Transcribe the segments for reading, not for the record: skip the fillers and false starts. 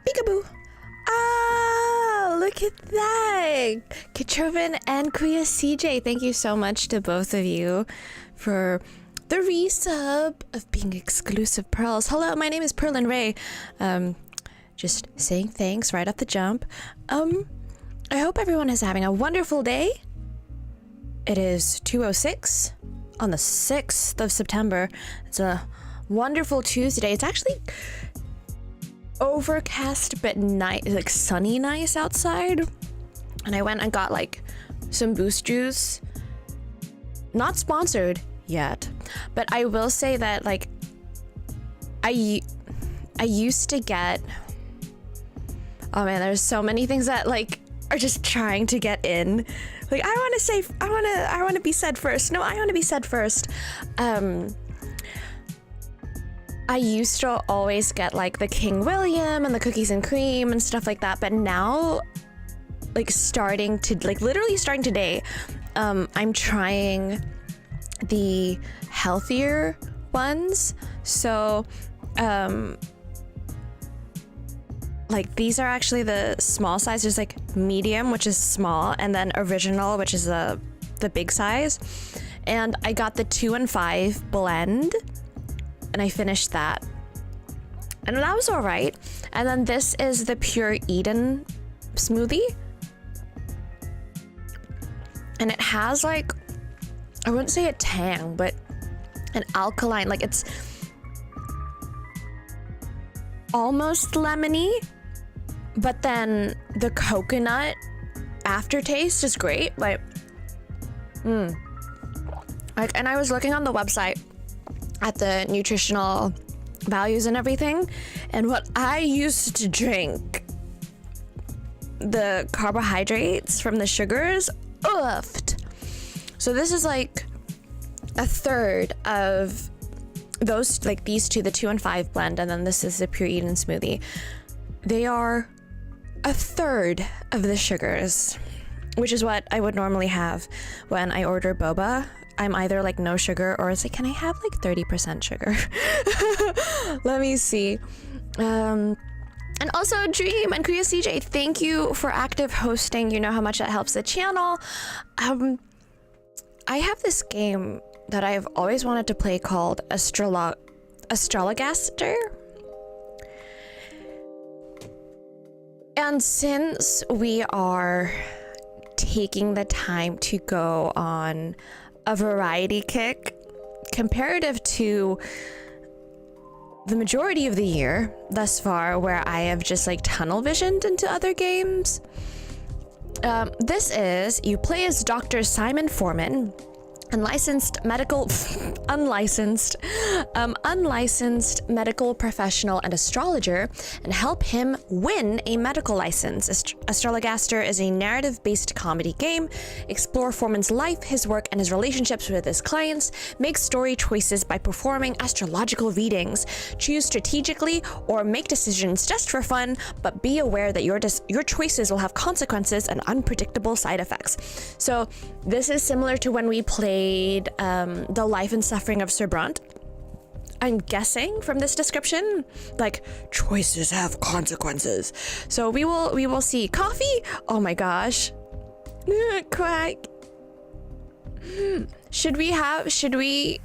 Peekaboo! Ah, look at that! Katrovin and Kuya CJ, thank you so much to both of you for the resub of being exclusive pearls. Hello, my name is pearlynrae. Just saying thanks right off the jump. I hope everyone is having a wonderful day. It is 2:06 on the 6th of September. It's a wonderful Tuesday. It's actually overcast but nice, like sunny nice outside. And I went and got like some Boost juice. Not sponsored yet, but I will say that like I used to get, oh man, there's so many things that like are just trying to get in. Like I want to be said first. No, I want to be said first. I used to always get like the King William and the cookies and cream and stuff like that, but now like literally starting today, I'm trying the healthier ones. So like these are actually the small size. There's like medium, which is small, and then original, which is the big size. And I got the 2 and 5 blend, and I finished that, and that was all right. And then this is the Pure Eden smoothie, and it has like, I wouldn't say a tang, but an alkaline, like it's almost lemony, but then the coconut aftertaste is great. Like, like, and I was looking on the website at the nutritional values and everything, and what I used to drink, the carbohydrates from the sugars, oofed. So this is like a third of those, like these two, the 2 and 5 blend, and then this is the Pure Eden smoothie. They are a third of the sugars, which is what I would normally have when I order boba. I'm either like no sugar, or it's like, can I have like 30% sugar? Let me see. And also Dream and Kuya CJ, thank you for active hosting. You know how much that helps the channel. I have this game that I've always wanted to play called Astrologaster. And since we are taking the time to go on a variety kick comparative to the majority of the year thus far, where I have just like tunnel visioned into other games, this is, you play as Doctor Simon Forman, unlicensed medical medical professional and astrologer, and help him win a medical license. Astrologaster is a narrative-based comedy game. Explore Forman's life, his work, and his relationships with his clients. Make story choices by performing astrological readings. Choose strategically or make decisions just for fun, but be aware that your choices will have consequences and unpredictable side effects. So this is similar to when we played The Life and Suffering of Sir Brunt. I'm guessing from this description, like, choices have consequences. So we will see. Coffee? Oh my gosh. Quack. Should we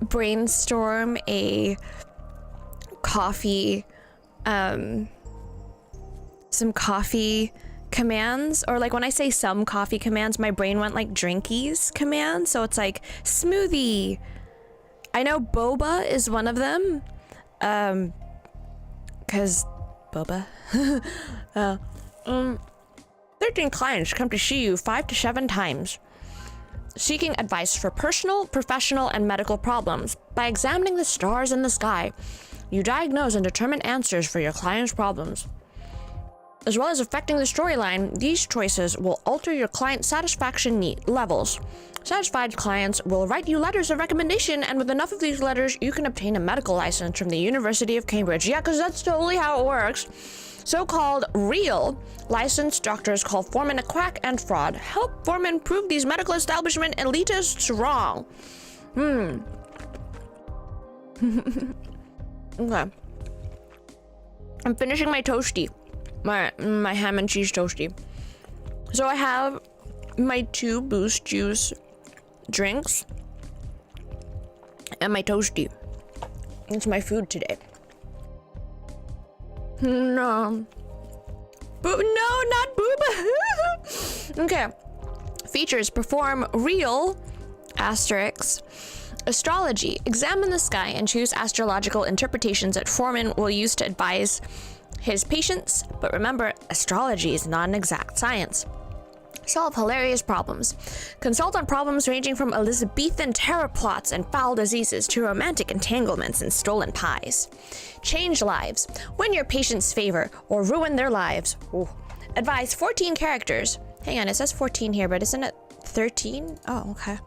brainstorm a coffee, some coffee commands? Or like when I say some coffee commands, my brain went like drinkies commands. So it's like smoothie. I know boba is one of them. Cause boba. 13 clients come to see you 5 to 7 times, seeking advice for personal, professional, and medical problems. By examining the stars in the sky, you diagnose and determine answers for your client's problems. As well as affecting the storyline, these choices will alter your client satisfaction levels. Satisfied clients will write you letters of recommendation, and with enough of these letters, you can obtain a medical license from the University of Cambridge. Yeah, because that's totally how it works. So-called real licensed doctors call Forman a quack and fraud. Help Forman prove these medical establishment elitists wrong. Okay. I'm finishing my toasty. My ham and cheese toasty. So I have my 2 Boost Juice drinks and my toasty. It's my food today. No. No, not booba. Okay. Features: perform real asterisks. Astrology: examine the sky and choose astrological interpretations that Forman will use to advise his patients. But remember, astrology is not an exact science. Solve hilarious problems. Consult on problems ranging from Elizabethan terror plots and foul diseases to romantic entanglements and stolen pies. Change lives. Win your patients' favor or ruin their lives. Ooh. Advise 14 characters. Hang on, it says 14 here, but isn't it 13? Oh, okay.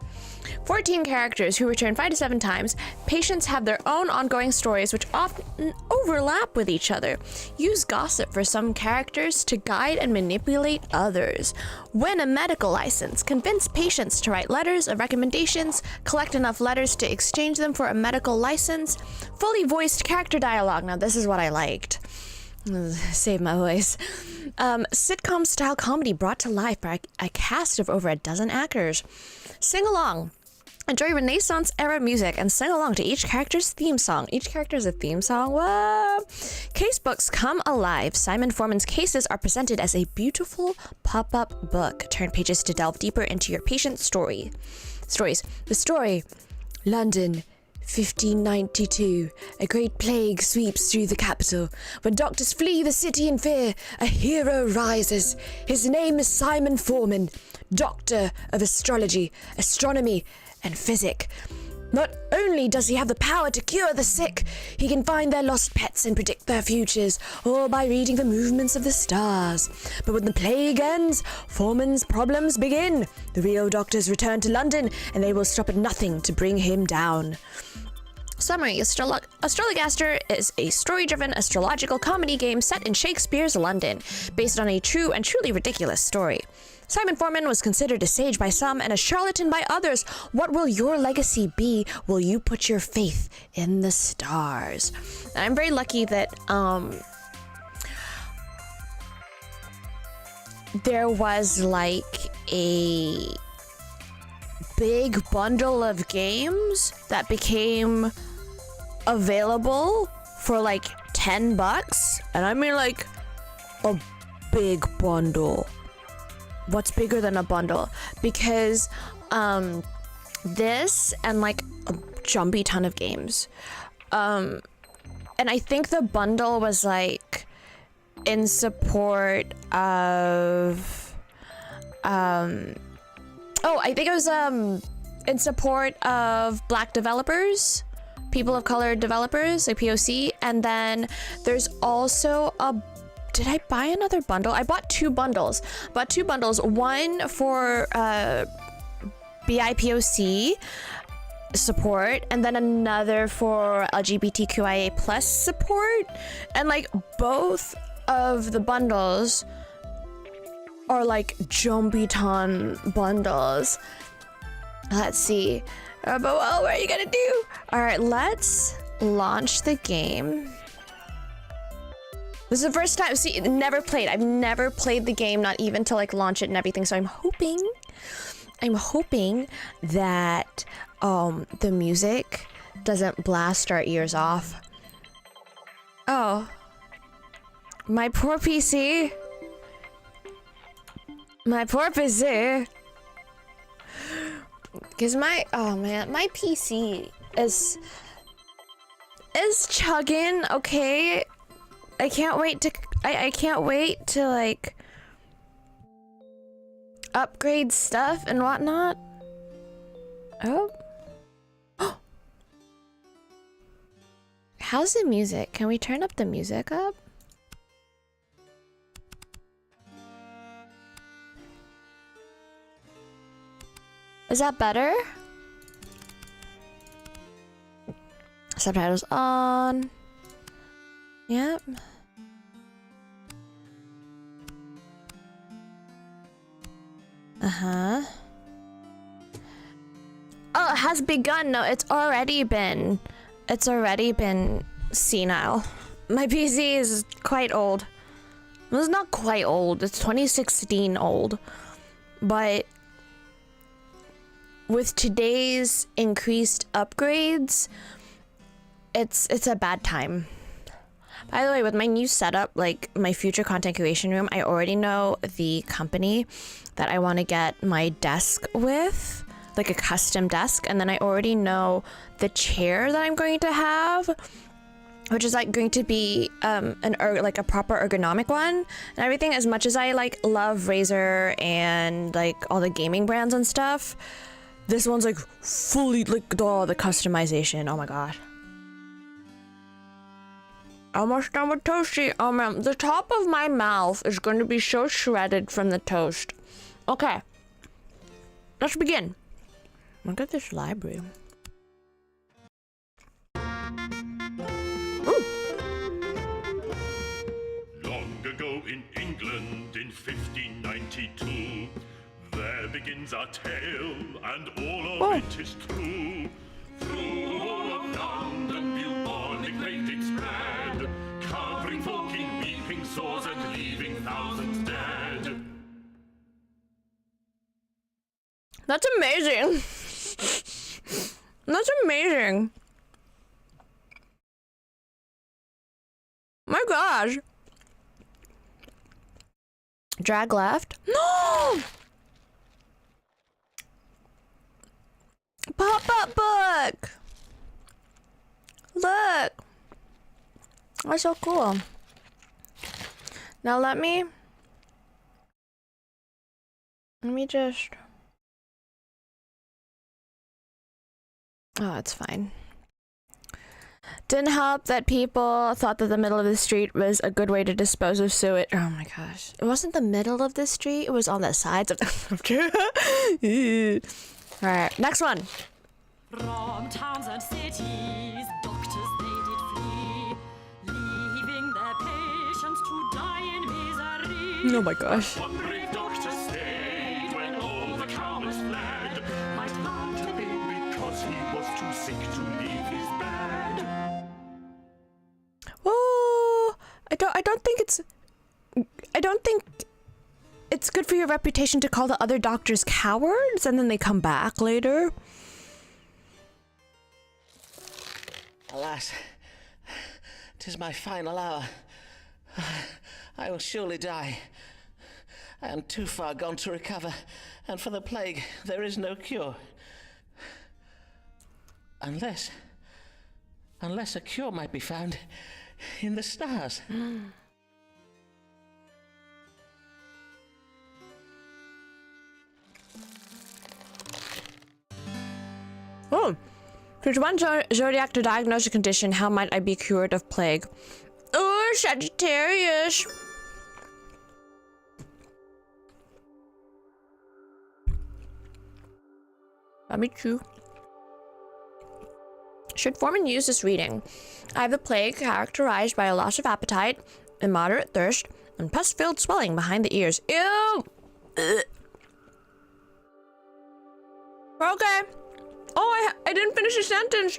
14 characters who return 5 to 7 times. Patients have their own ongoing stories which often overlap with each other. Use gossip for some characters to guide and manipulate others. Win a medical license. Convince patients to write letters of recommendations. Collect enough letters to exchange them for a medical license. Fully voiced character dialogue. Now this is what I liked. Save my voice. Sitcom style comedy brought to life by a cast of over a dozen actors. Sing along. Enjoy Renaissance era music and sing along to each character's theme song. Each character is a theme song. Whoa! Case books come alive. Simon Forman's cases are presented as a beautiful pop-up book. Turn pages to delve deeper into your patient's stories. The story: London, 1592. A great plague sweeps through the capital. When doctors flee the city in fear, a hero rises. His name is Simon Forman, doctor of astrology, astronomy, and physics. Not only does he have the power to cure the sick, he can find their lost pets and predict their futures, all by reading the movements of the stars. But when the plague ends, Forman's problems begin. The real doctors return to London, and they will stop at nothing to bring him down. Summary: Astrologaster is a story-driven astrological comedy game set in Shakespeare's London, based on a true and truly ridiculous story. Simon Forman was considered a sage by some and a charlatan by others. What will your legacy be? Will you put your faith in the stars? And I'm very lucky that there was like a big bundle of games that became available for like $10, and I mean like a big bundle. What's bigger than a bundle? Because this and like a jumpy ton of games, and I think the bundle was like in support of I think it was in support of Black developers, people of color developers, like POC. And then there's also did I buy another bundle? I bought 2 bundles. One for BIPOC support, and then another for LGBTQIA plus support. And like both of the bundles are like Jumbiton bundles. Let's see. But well, what are you gonna do? All right, let's launch the game. This is the first time. See, I've never played the game, not even to like launch it and everything. So I'm hoping that the music doesn't blast our ears off. Oh, my poor PC. My poor PC. Cause my PC is chugging. Okay, I can't wait to like upgrade stuff and whatnot. Oh. How's the music? Can we turn up the music up? Is that better? Subtitles on. Yep. No, it has begun. No, it's already been senile. My PC is quite old. Well, it's not quite old. It's 2016 old. But with today's increased upgrades, it's a bad time. By the way, with my new setup, like my future content creation room, I already know the company that I want to get my desk with, like a custom desk, and then I already know the chair that I'm going to have, which is like going to be like a proper ergonomic one and everything. As much as I like love Razer and like all the gaming brands and stuff, this one's like fully like the customization. Oh my god. Almost done with toasty. Oh man, the top of my mouth is going to be so shredded from the toast. Okay, let's begin. Look at this library. Ooh. Long ago in England in 1592, there begins our tale, and all of it is true. Through all of London, bubonic plague did spread, covering folk in weeping sores and leaving thousands dead. That's amazing. That's amazing. My gosh. Drag left. No! Pop-up book! Look! That's so cool. Now let me just... Oh, it's fine. Didn't help that people thought that the middle of the street was a good way to dispose of sewage. Oh my gosh. It wasn't the middle of the street, it was on the sides of the... Alright, next one. From towns and cities, doctors they did flee, leaving their patients to die in misery. Oh my gosh. One brave doctor stayed when all the cowards fled. Might not have been because he was too sick to leave his bed. Oh, I don't think it's good for your reputation to call the other doctors cowards and then they come back later. Alas, 'tis my final hour. I will surely die. I am too far gone to recover, and for the plague there is no cure. Unless a cure might be found in the stars. Oh, should one zodiac to diagnose a condition, how might I be cured of plague? Oh, Sagittarius. Let me chew. Should Forman use this reading? I have the plague characterized by a loss of appetite, immoderate thirst, and pus-filled swelling behind the ears. Ew! Ugh. Okay. Oh, I didn't finish the sentence.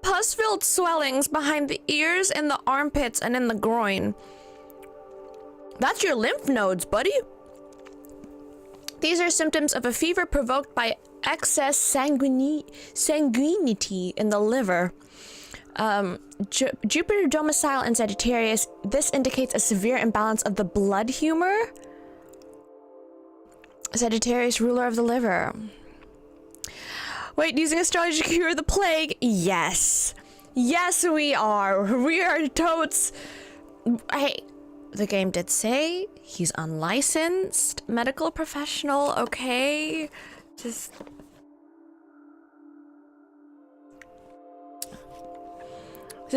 Pus-filled swellings behind the ears and the armpits and in the groin. That's your lymph nodes, buddy. These are symptoms of a fever provoked by excess sanguinity in the liver. Jupiter domicile in Sagittarius. This indicates a severe imbalance of the blood humor. Sagittarius, ruler of the liver. Wait, using astrology to cure the plague? Yes. Yes, we are. We are totes. Hey, the game did say he's unlicensed medical professional, okay? Just...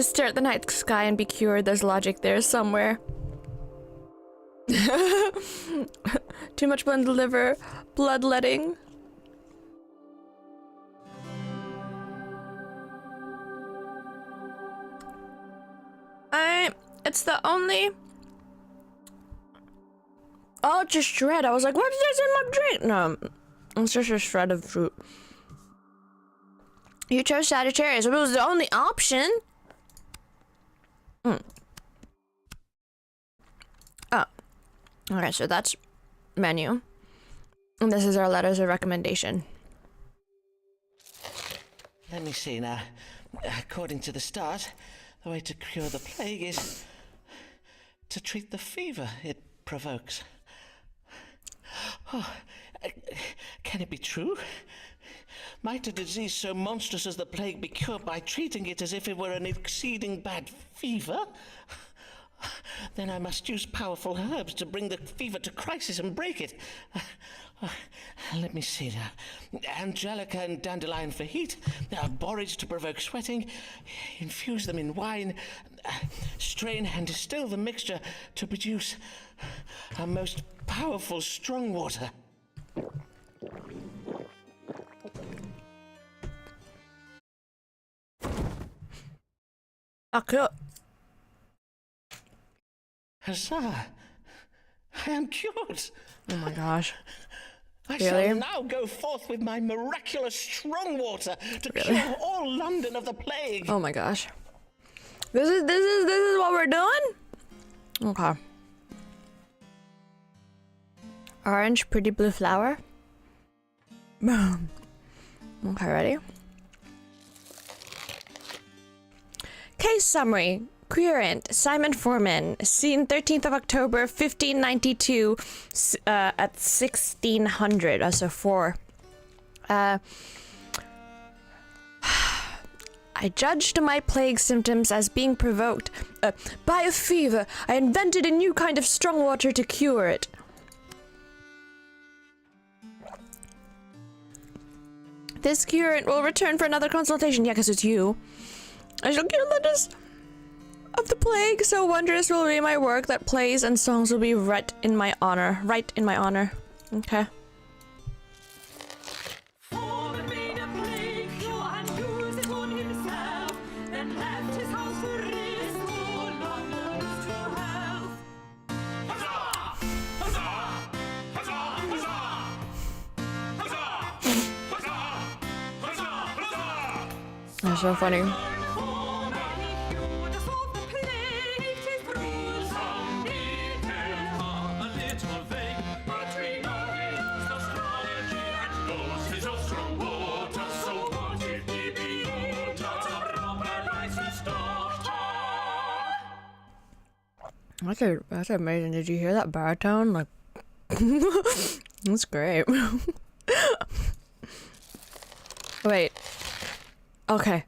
stare at the night sky and be cured. There's logic there somewhere. Too much blood in the liver, bloodletting. It's the only... Oh, just dread. I was like, what is this in my drink? No, It's just a shred of fruit. You chose Sagittarius. It was the only option. Oh. Okay, so that's menu. And this is our letters of recommendation. Let me see now. According to the stars, the way to cure the plague is to treat the fever it provokes. Oh, can it be true? Might a disease so monstrous as the plague be cured by treating it as if it were an exceeding bad fever? Then I must use powerful herbs to bring the fever to crisis and break it. Let me see now. Angelica and dandelion for heat, borage to provoke sweating, infuse them in wine, strain and distill the mixture to produce a most powerful strong water. Okay. Huzzah! I am cured! Oh my gosh. I Really? shall now go forth with my miraculous strong water to cure all London of the plague. Oh my gosh. This is what we're doing? Okay. Orange, pretty blue flower. Boom. Okay, ready? Case summary. Querent, Simon Forman, seen 13th of October, 1592, at 1600, so 4. I judged my plague symptoms as being provoked by a fever. I invented a new kind of strong water to cure it. This curant will return for another consultation. Yeah, because it's you. I shall cure letters of the plague, so wondrous will be my work that plays and songs will be right in my honor. Okay. Forman made a plague cure and used it on himself, then left his house to restore London's true health. Huzzah! Huzzah! Huzzah! Huzzah! Huzzah! Huzzah! Huzzah! Huzzah! That's so funny. That's amazing. Did you hear that baritone? Like, that's great. Wait. Okay.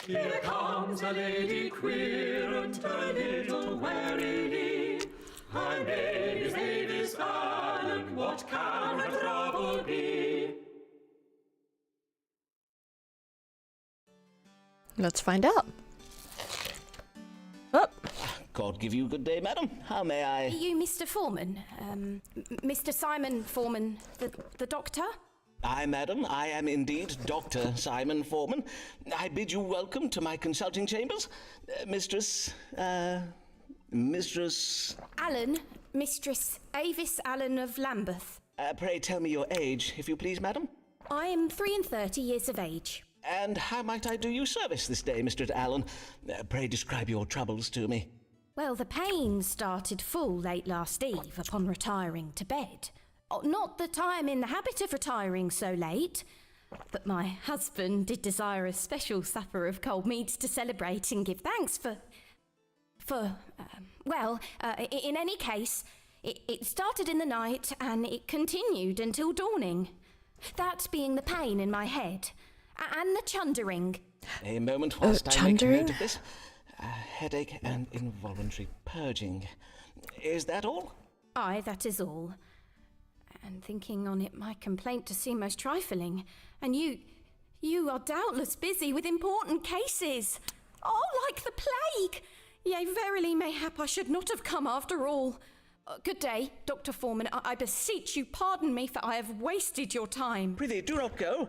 Here comes a lady queer and a little wary. Her name is Avis Allen. What can her trouble be? Let's find out. Oh. God give you good day, madam. How may I? Are you Mr. Forman? Mr. Simon Forman, the doctor? Aye, madam, I am indeed Doctor Simon Forman. I bid you welcome to my consulting chambers. Mistress... Allen, Mistress Avis Allen of Lambeth. Pray tell me your age, if you please, madam. I am 33 years of age. And how might I do you service this day, Mistress Allen? Pray describe your troubles to me. Well, the pain started full late last eve upon retiring to bed. Not that I am in the habit of retiring so late, but my husband did desire a special supper of cold meats to celebrate and give thanks in any case, it started in the night and it continued until dawning. That being the pain in my head and the chundering. A moment whilst I make chundering? note of this. Headache and involuntary purging. Is that all? Aye, that is all. And thinking on it, my complaint to seem most trifling. And you are doubtless busy with important cases. Oh, like the plague! Yea, verily, mayhap I should not have come after all. Good day, Dr. Forman. I beseech you, pardon me, for I have wasted your time. Prithee, do not go.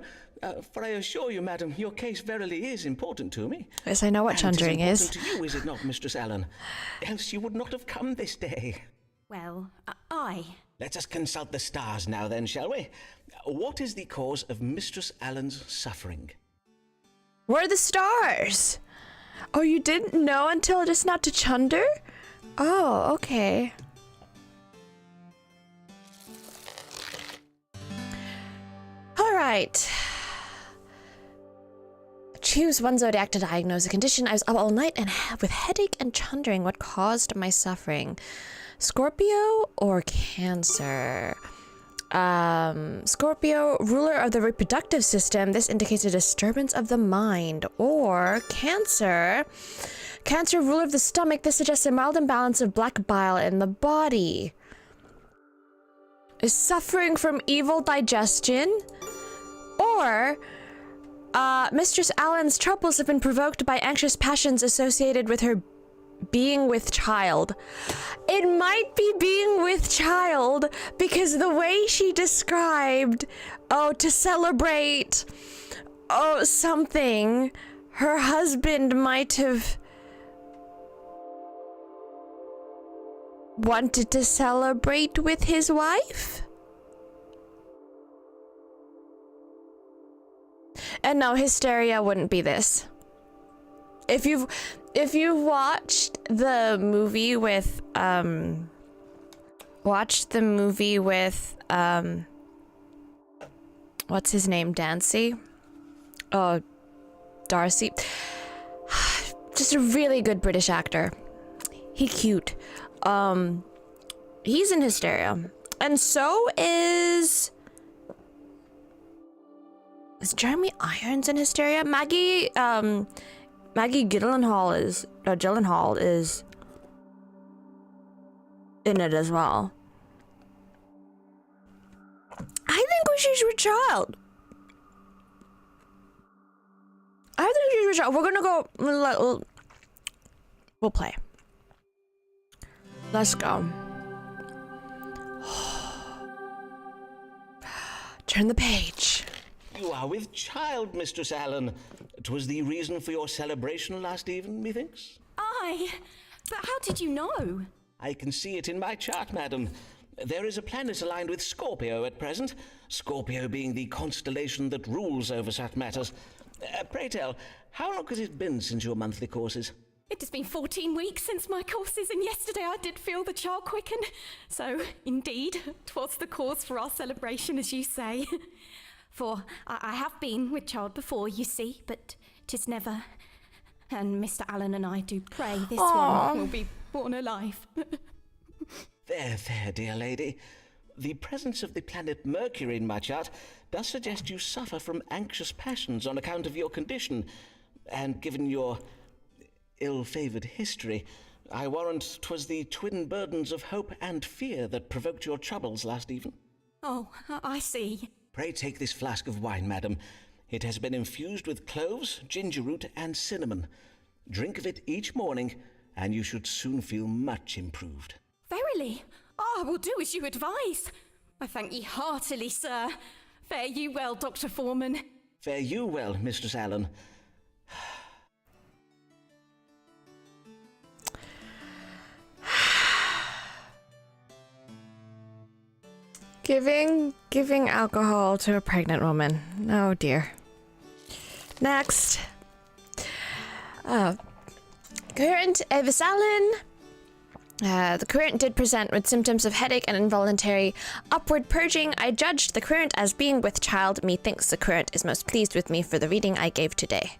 For I assure you, madam, your case verily is important to me. Yes, I know what chundering is. is. To you, is it not, Mistress Allen? Else you would not have come this day. Well, aye. Let us consult the stars now then, shall we? What is the cause of Mistress Allen's suffering? Where are the stars? Oh, you didn't know until just now to Chunder? Oh, okay. All right. Choose one zodiac to diagnose a condition. I was up all night and with headache and chundering. What caused my suffering? Scorpio or Cancer? Scorpio, ruler of the reproductive system. This indicates a disturbance of the mind. Or Cancer. Cancer, ruler of the stomach. This suggests a mild imbalance of black bile in the body. Is suffering from evil digestion? Or Mistress Allen's troubles have been provoked by anxious passions associated with her being with child. It might be being with child because the way she described, to celebrate, something, her husband might have wanted to celebrate with his wife? And no, hysteria wouldn't be this. If you've watched the movie with what's his name, Darcy? Just a really good British actor. He cute. He's in hysteria. And so is Jeremy Irons in hysteria? Maggie Gyllenhaal is in it as well. I think she's with child. We're gonna go. We'll play. Let's go. Turn the page. You are with child, Mistress Allen. 'Twas the reason for your celebration last even, methinks. Aye, but how did you know? I can see it in my chart, madam. There is a planet aligned with Scorpio at present, Scorpio being the constellation that rules over such matters. Pray tell, how long has it been since your monthly courses? It has been 14 weeks since my courses, and yesterday I did feel the child quicken. So, indeed, 'twas the cause for our celebration, as you say. For I have been with child before, you see, but 'tis never. And Mr. Allen and I do pray this one will be born alive. There, dear lady. The presence of the planet Mercury in my chart does suggest you suffer from anxious passions on account of your condition, and given your ill-favoured history, I warrant 'twas the twin burdens of hope and fear that provoked your troubles last even. Oh, I see. Pray take this flask of wine, madam. It has been infused with cloves, ginger root, and cinnamon. Drink of it each morning, and you should soon feel much improved. Verily, I will do as you advise. I thank ye heartily, sir. Fare you well, Dr. Forman. Fare you well, Mistress Allen. Giving alcohol to a pregnant woman. Oh dear. Next. Current Avis Allen. The current did present with symptoms of headache and involuntary upward purging. I judged the current as being with child. Methinks the current is most pleased with me for the reading I gave today.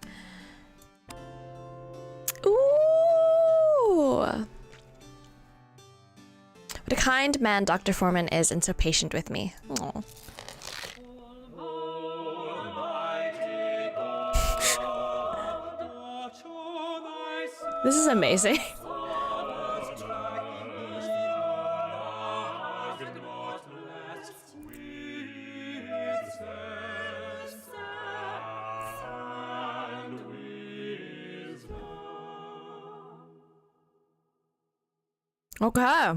Ooh. What a kind man Dr. Forman is, and so patient with me. Aww. This is amazing. Okay.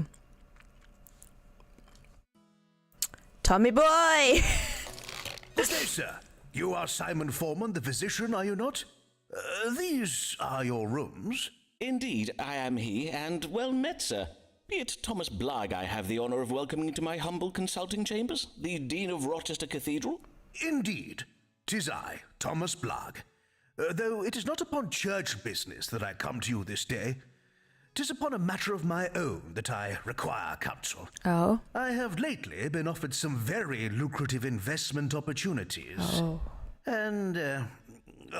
Tommy boy! Stay, sir. You are Simon Forman, the physician, are you not? These are your rooms. Indeed, I am he, and well met, sir. Be it Thomas Blagg I have the honour of welcoming to my humble consulting chambers, the Dean of Rochester Cathedral? Indeed, 'tis I, Thomas Blagg. Though it is not upon church business that I come to you this day, 'tis upon a matter of my own that I require counsel. Oh. I have lately been offered some very lucrative investment opportunities. Oh. And,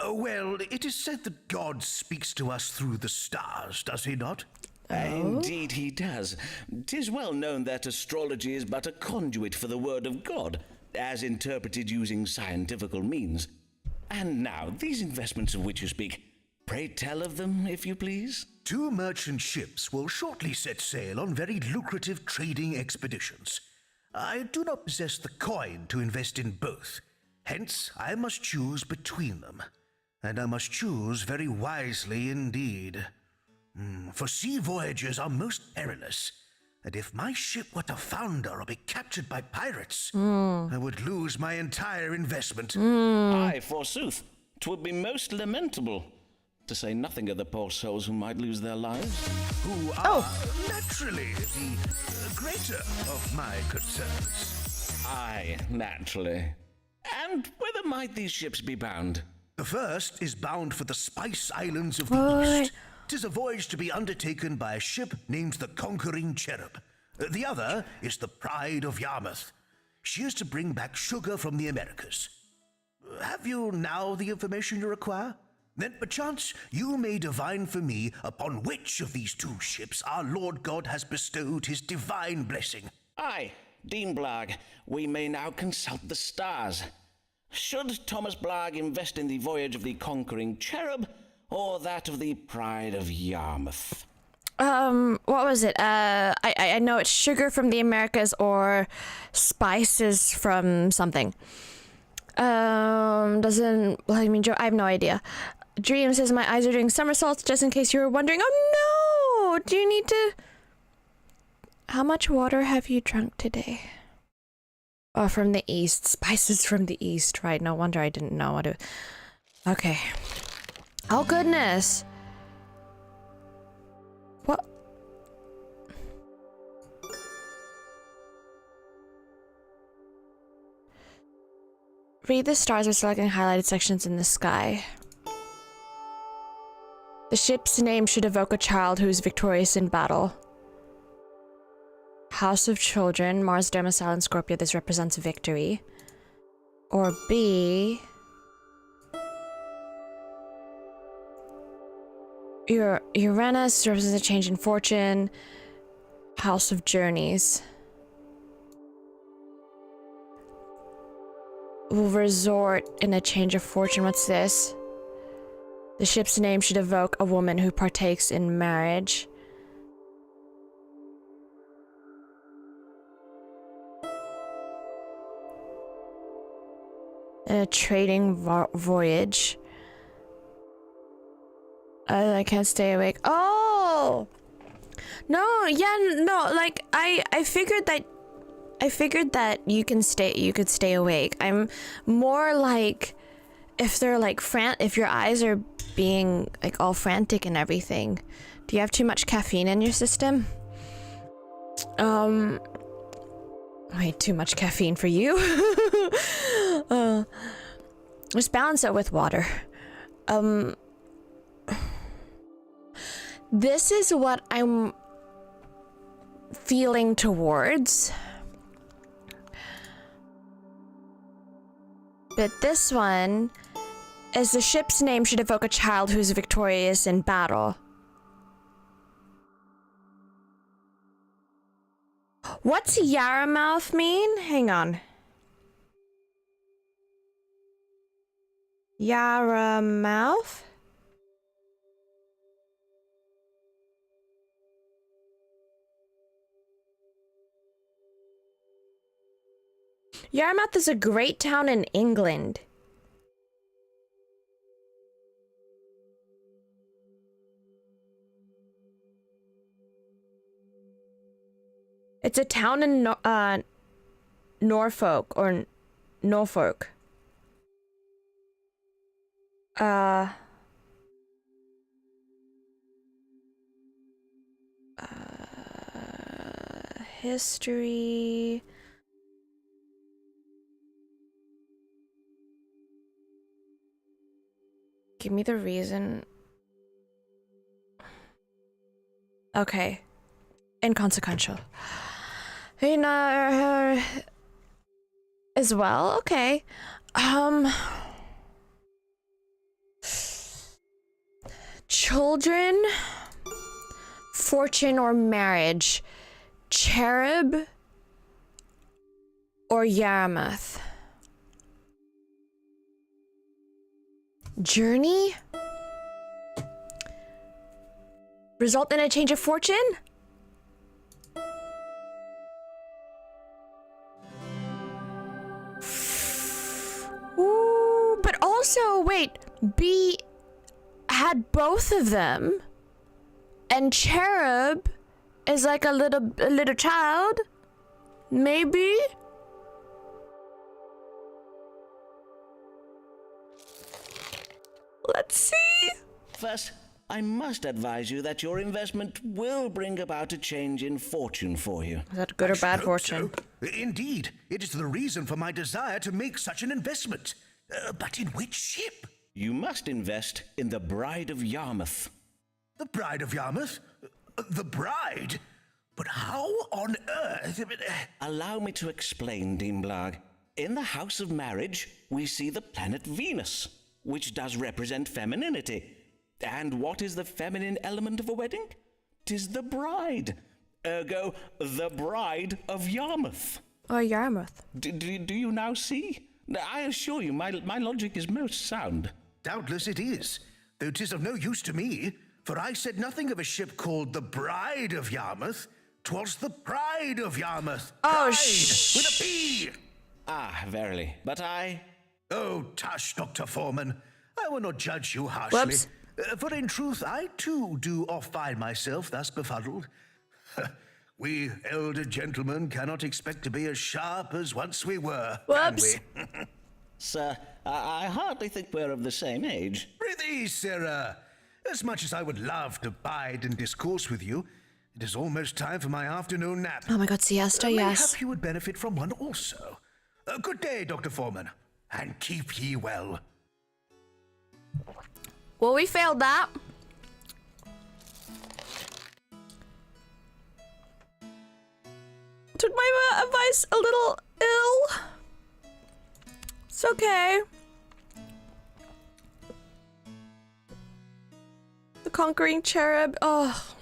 well, it is said that God speaks to us through the stars, does he not? Indeed he does. 'Tis well known that astrology is but a conduit for the word of God, as interpreted using scientifical means. And now, these investments of which you speak, pray tell of them, if you please. 2 merchant ships will shortly set sail on very lucrative trading expeditions. I do not possess the coin to invest in both. Hence, I must choose between them. And I must choose very wisely indeed. For sea voyages are most perilous. And if my ship were to founder or be captured by pirates, I would lose my entire investment. Aye, forsooth, 'twould be most lamentable, to say nothing of the poor souls who might lose their lives. Who are naturally the greater of my concerns. Aye, naturally. And whither might these ships be bound? The first is bound for the Spice Islands of the What? East. 'Tis a voyage to be undertaken by a ship named the Conquering Cherub. The other is the Pride of Yarmouth. She is to bring back sugar from the Americas. Have you now the information you require? Then perchance you may divine for me upon which of these 2 ships our Lord God has bestowed his divine blessing. Aye, Dean Blagg, we may now consult the stars. Should Thomas Blagg invest in the voyage of the Conquering Cherub, or that of the Pride of Yarmouth? What was it? I know it's sugar from the Americas or spices from something. Doesn't, well, I mean, Joe, I have no idea. Dream says my eyes are doing somersaults, just in case you were wondering. Oh no! Do you need to... How much water have you drunk today? Oh, from the east. Spices from the east, right? No wonder I didn't know what to... Okay. Oh, goodness. What? Read the stars by selecting highlighted sections in the sky. The ship's name should evoke a child who is victorious in battle. House of Children, Mars domicile in Scorpio, this represents victory. Or B... Uranus represents a change in fortune. House of Journeys. Will resort in a change of fortune. What's this? The ship's name should evoke a woman who partakes in marriage. In a trading voyage. I can't stay awake. Oh! No, yeah, no, like, I figured that you could stay awake. I'm more like, if they're like, if your eyes are being like all frantic and everything, do you have too much caffeine in your system? Wait, too much caffeine for you? Just balance it with water. This is what I'm feeling towards. But this one is the ship's name should evoke a child who's victorious in battle. What's Yarmouth mean? Hang on. Yarmouth? Yarmouth is a great town in England. It's a town in Norfolk or Norfolk. history. Give me the reason. Okay. Inconsequential. As well, okay. Children, fortune or marriage, cherub or Yarmouth? Journey? Result in a change of fortune? Ooh, but also, wait, B had both of them, and cherub is like a little child, maybe? Let's see. First, I must advise you that your investment will bring about a change in fortune for you. Is that good or bad Hope fortune? so. Indeed, it is the reason for my desire to make such an investment. But in which ship? You must invest in the Bride of Yarmouth. The Bride of Yarmouth? The bride? But how on earth? Allow me to explain, Dean Blarg. In the house of marriage, we see the planet Venus, which does represent femininity. And what is the feminine element of a wedding? 'Tis the bride. Ergo, the Bride of Yarmouth. Or Yarmouth. Do you now see? I assure you, my logic is most sound. Doubtless it is, though 'tis of no use to me, for I said nothing of a ship called the Bride of Yarmouth. 'Twas the Pride of Yarmouth. Oh, Pride, with a P. Ah, verily. But I... Oh, tush, Dr. Forman. I will not judge you harshly. Whoops. For in truth, I too do oft find myself thus befuddled. We elder gentlemen cannot expect to be as sharp as once we were, Whoops. can we? Sir, I hardly think we're of the same age. Prithee, sirrah, as much as I would love to bide and discourse with you, it is almost time for my afternoon nap. Oh my god, siesta, yes. Mayhap you would benefit from one also. Good day, Dr. Forman, and keep ye well. Well, we failed that. Took my advice a little ill. It's okay. The conquering cherub. Oh.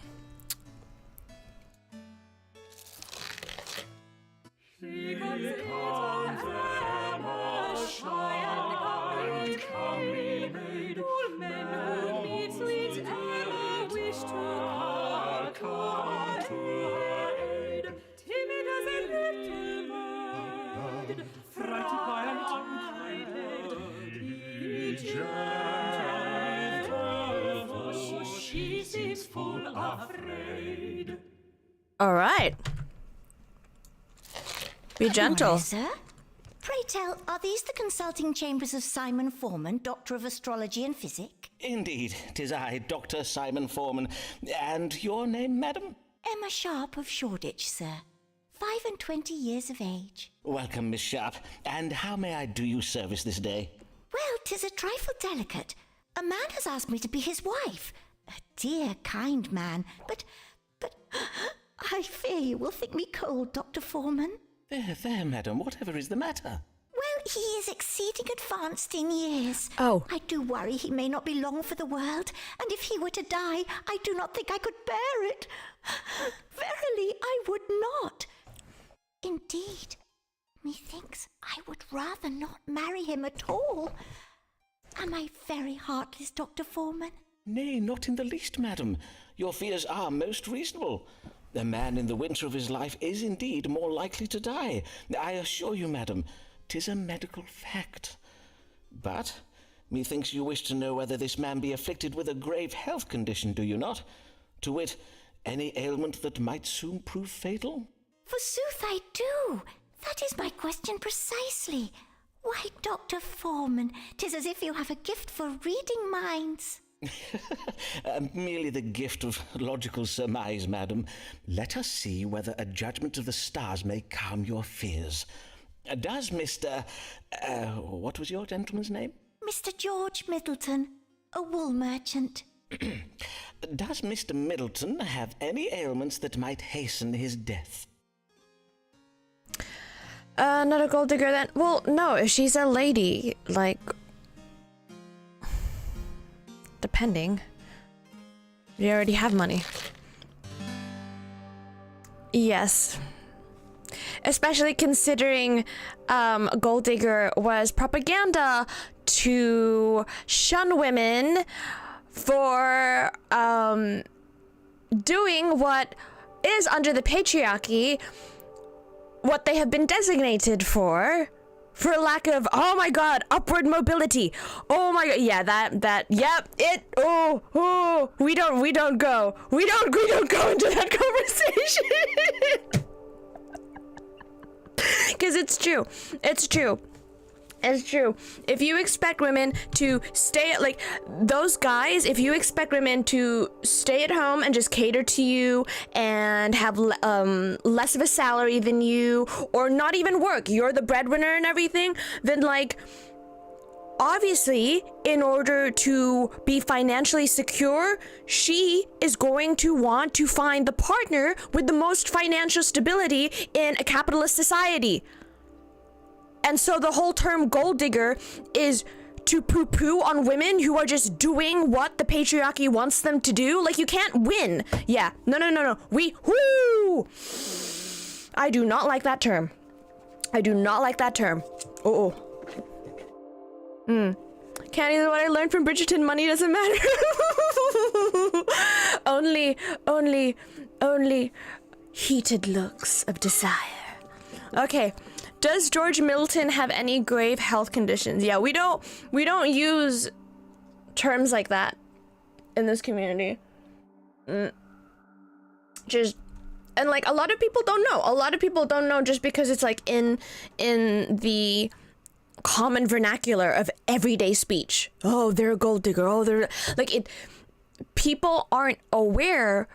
Here comes Emma, shy and comely maid. All men who meet sweet Emma wish to come to her aid. Timid as a little bird, frighted by an unkind head, be gentle, for she seems full afraid. All right. Be gentle. Morning, sir. Pray tell, are these the consulting chambers of Simon Forman, Doctor of Astrology and Physic? Indeed, 'tis I, Doctor Simon Forman. And your name, madam? Emma Sharp of Shoreditch, sir. 25 years of age. Welcome, Miss Sharp. And how may I do you service this day? Well, 'tis a trifle delicate. A man has asked me to be his wife. A dear, kind man, but I fear you will think me cold, Dr. Forman. There, madam, whatever is the matter? Well, he is exceeding advanced in years. Oh. I do worry he may not be long for the world, and if he were to die, I do not think I could bear it. Verily, I would not. Indeed, methinks I would rather not marry him at all. Am I very heartless, Dr. Forman? Nay, not in the least, madam. Your fears are most reasonable. A man in the winter of his life is indeed more likely to die. I assure you, madam, 'tis a medical fact. But methinks you wish to know whether this man be afflicted with a grave health condition, do you not? To wit, any ailment that might soon prove fatal? Forsooth I do. That is my question precisely. Why, Dr. Forman, 'tis as if you have a gift for reading minds. Merely the gift of logical surmise, madam. Let us see whether a judgment of the stars may calm your fears. Does Mr. What was your gentleman's name? Mr. George Middleton, a wool merchant. Does Mr. Middleton have any ailments that might hasten his death? Not a gold digger then. Well, no, if she's a lady, like... Depending. You already have money. Yes. Especially considering gold digger was propaganda to shun women for doing what is under the patriarchy what they have been designated for lack of, oh my god, upward mobility. Oh my god, yeah, yep, we don't go into that conversation. Because it's true. If you expect women to stay, like, those guys, if you expect women to stay at home and just cater to you and have less of a salary than you, or not even work, you're the breadwinner and everything, then, like, obviously, in order to be financially secure, she is going to want to find the partner with the most financial stability in a capitalist society. And so the whole term gold digger is to poo-poo on women who are just doing what the patriarchy wants them to do. Like, you can't win. Yeah, no. I do not like that term. Can't either. What I learned from Bridgerton, money doesn't matter. only heated looks of desire. Okay. Does George Middleton have any grave health conditions? Yeah, we don't use terms like that in this community. Just, and like a lot of people don't know. A lot of people don't know just because it's like in the common vernacular of everyday speech. Oh, they're a gold digger. Oh, they're like it. People aren't aware.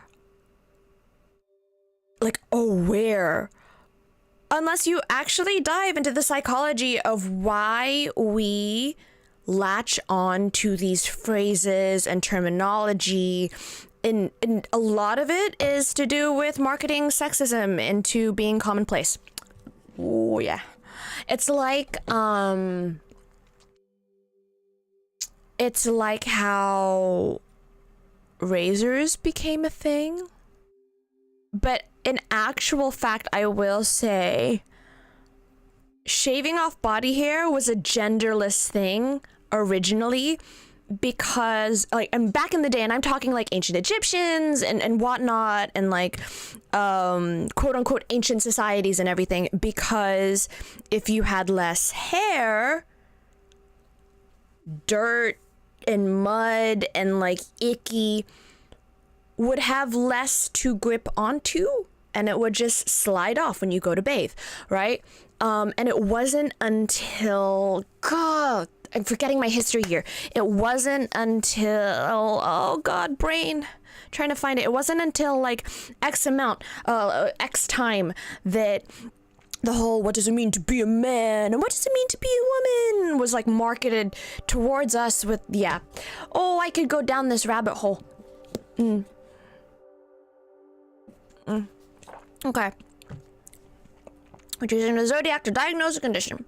Unless you actually dive into the psychology of why we latch on to these phrases and terminology. And a lot of it is to do with marketing sexism into being commonplace. Oh, yeah. It's like how razors became a thing. But in actual fact, I will say, shaving off body hair was a genderless thing originally, because like, and back in the day, and I'm talking like ancient Egyptians and whatnot, and like quote unquote ancient societies and everything, because if you had less hair, dirt and mud and like icky would have less to grip onto, and it would just slide off when you go to bathe, right? And it wasn't until, God, I'm forgetting my history here. It wasn't until, oh God, brain, trying to find it. It wasn't until like X time that the whole, what does it mean to be a man and what does it mean to be a woman was like marketed towards us with, yeah. Oh, I could go down this rabbit hole. Okay. Which is in a zodiac to diagnose a condition.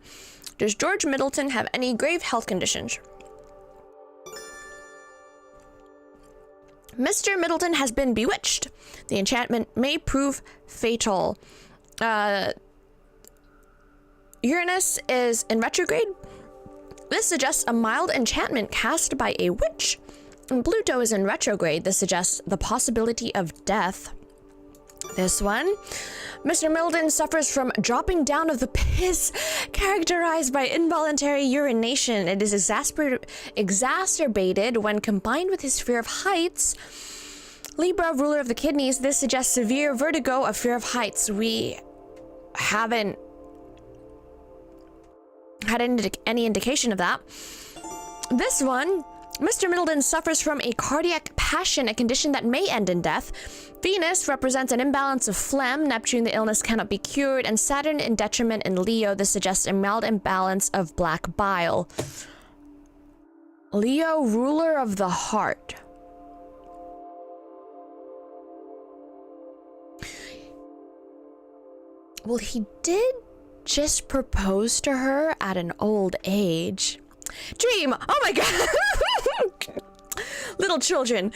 Does George Middleton have any grave health conditions? Mr. Middleton has been bewitched. The enchantment may prove fatal. Uranus is in retrograde. This suggests a mild enchantment cast by a witch. And Pluto is in retrograde. This suggests the possibility of death. This one, Mr. Middleton suffers from dropping down of the piss, characterized by involuntary urination. It is exacerbated when combined with his fear of heights. Libra, ruler of the kidneys, this suggests severe vertigo, a fear of heights. We haven't had any indication of that. This one, Mr. Middleton suffers from a cardiac passion, a condition that may end in death. Venus represents an imbalance of phlegm. Neptune, the illness cannot be cured. And Saturn in detriment in Leo. This suggests a mild imbalance of black bile. Leo, ruler of the heart. Well, he did just propose to her at an old age. Dream! Oh my god! Little children.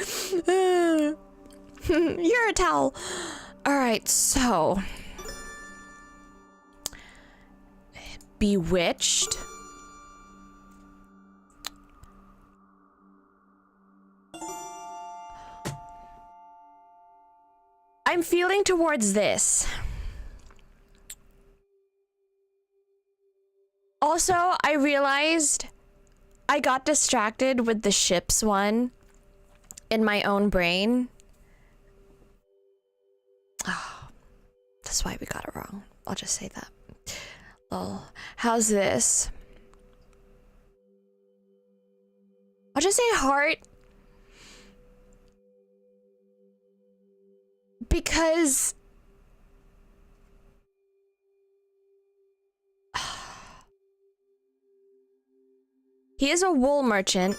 You're a towel. Alright, so. Bewitched. I'm feeling towards this. Also, I realized I got distracted with the ships one in my own brain. Oh, that's why we got it wrong. I'll just say that. Oh, how's this? I'll just say heart. Because he is a wool merchant.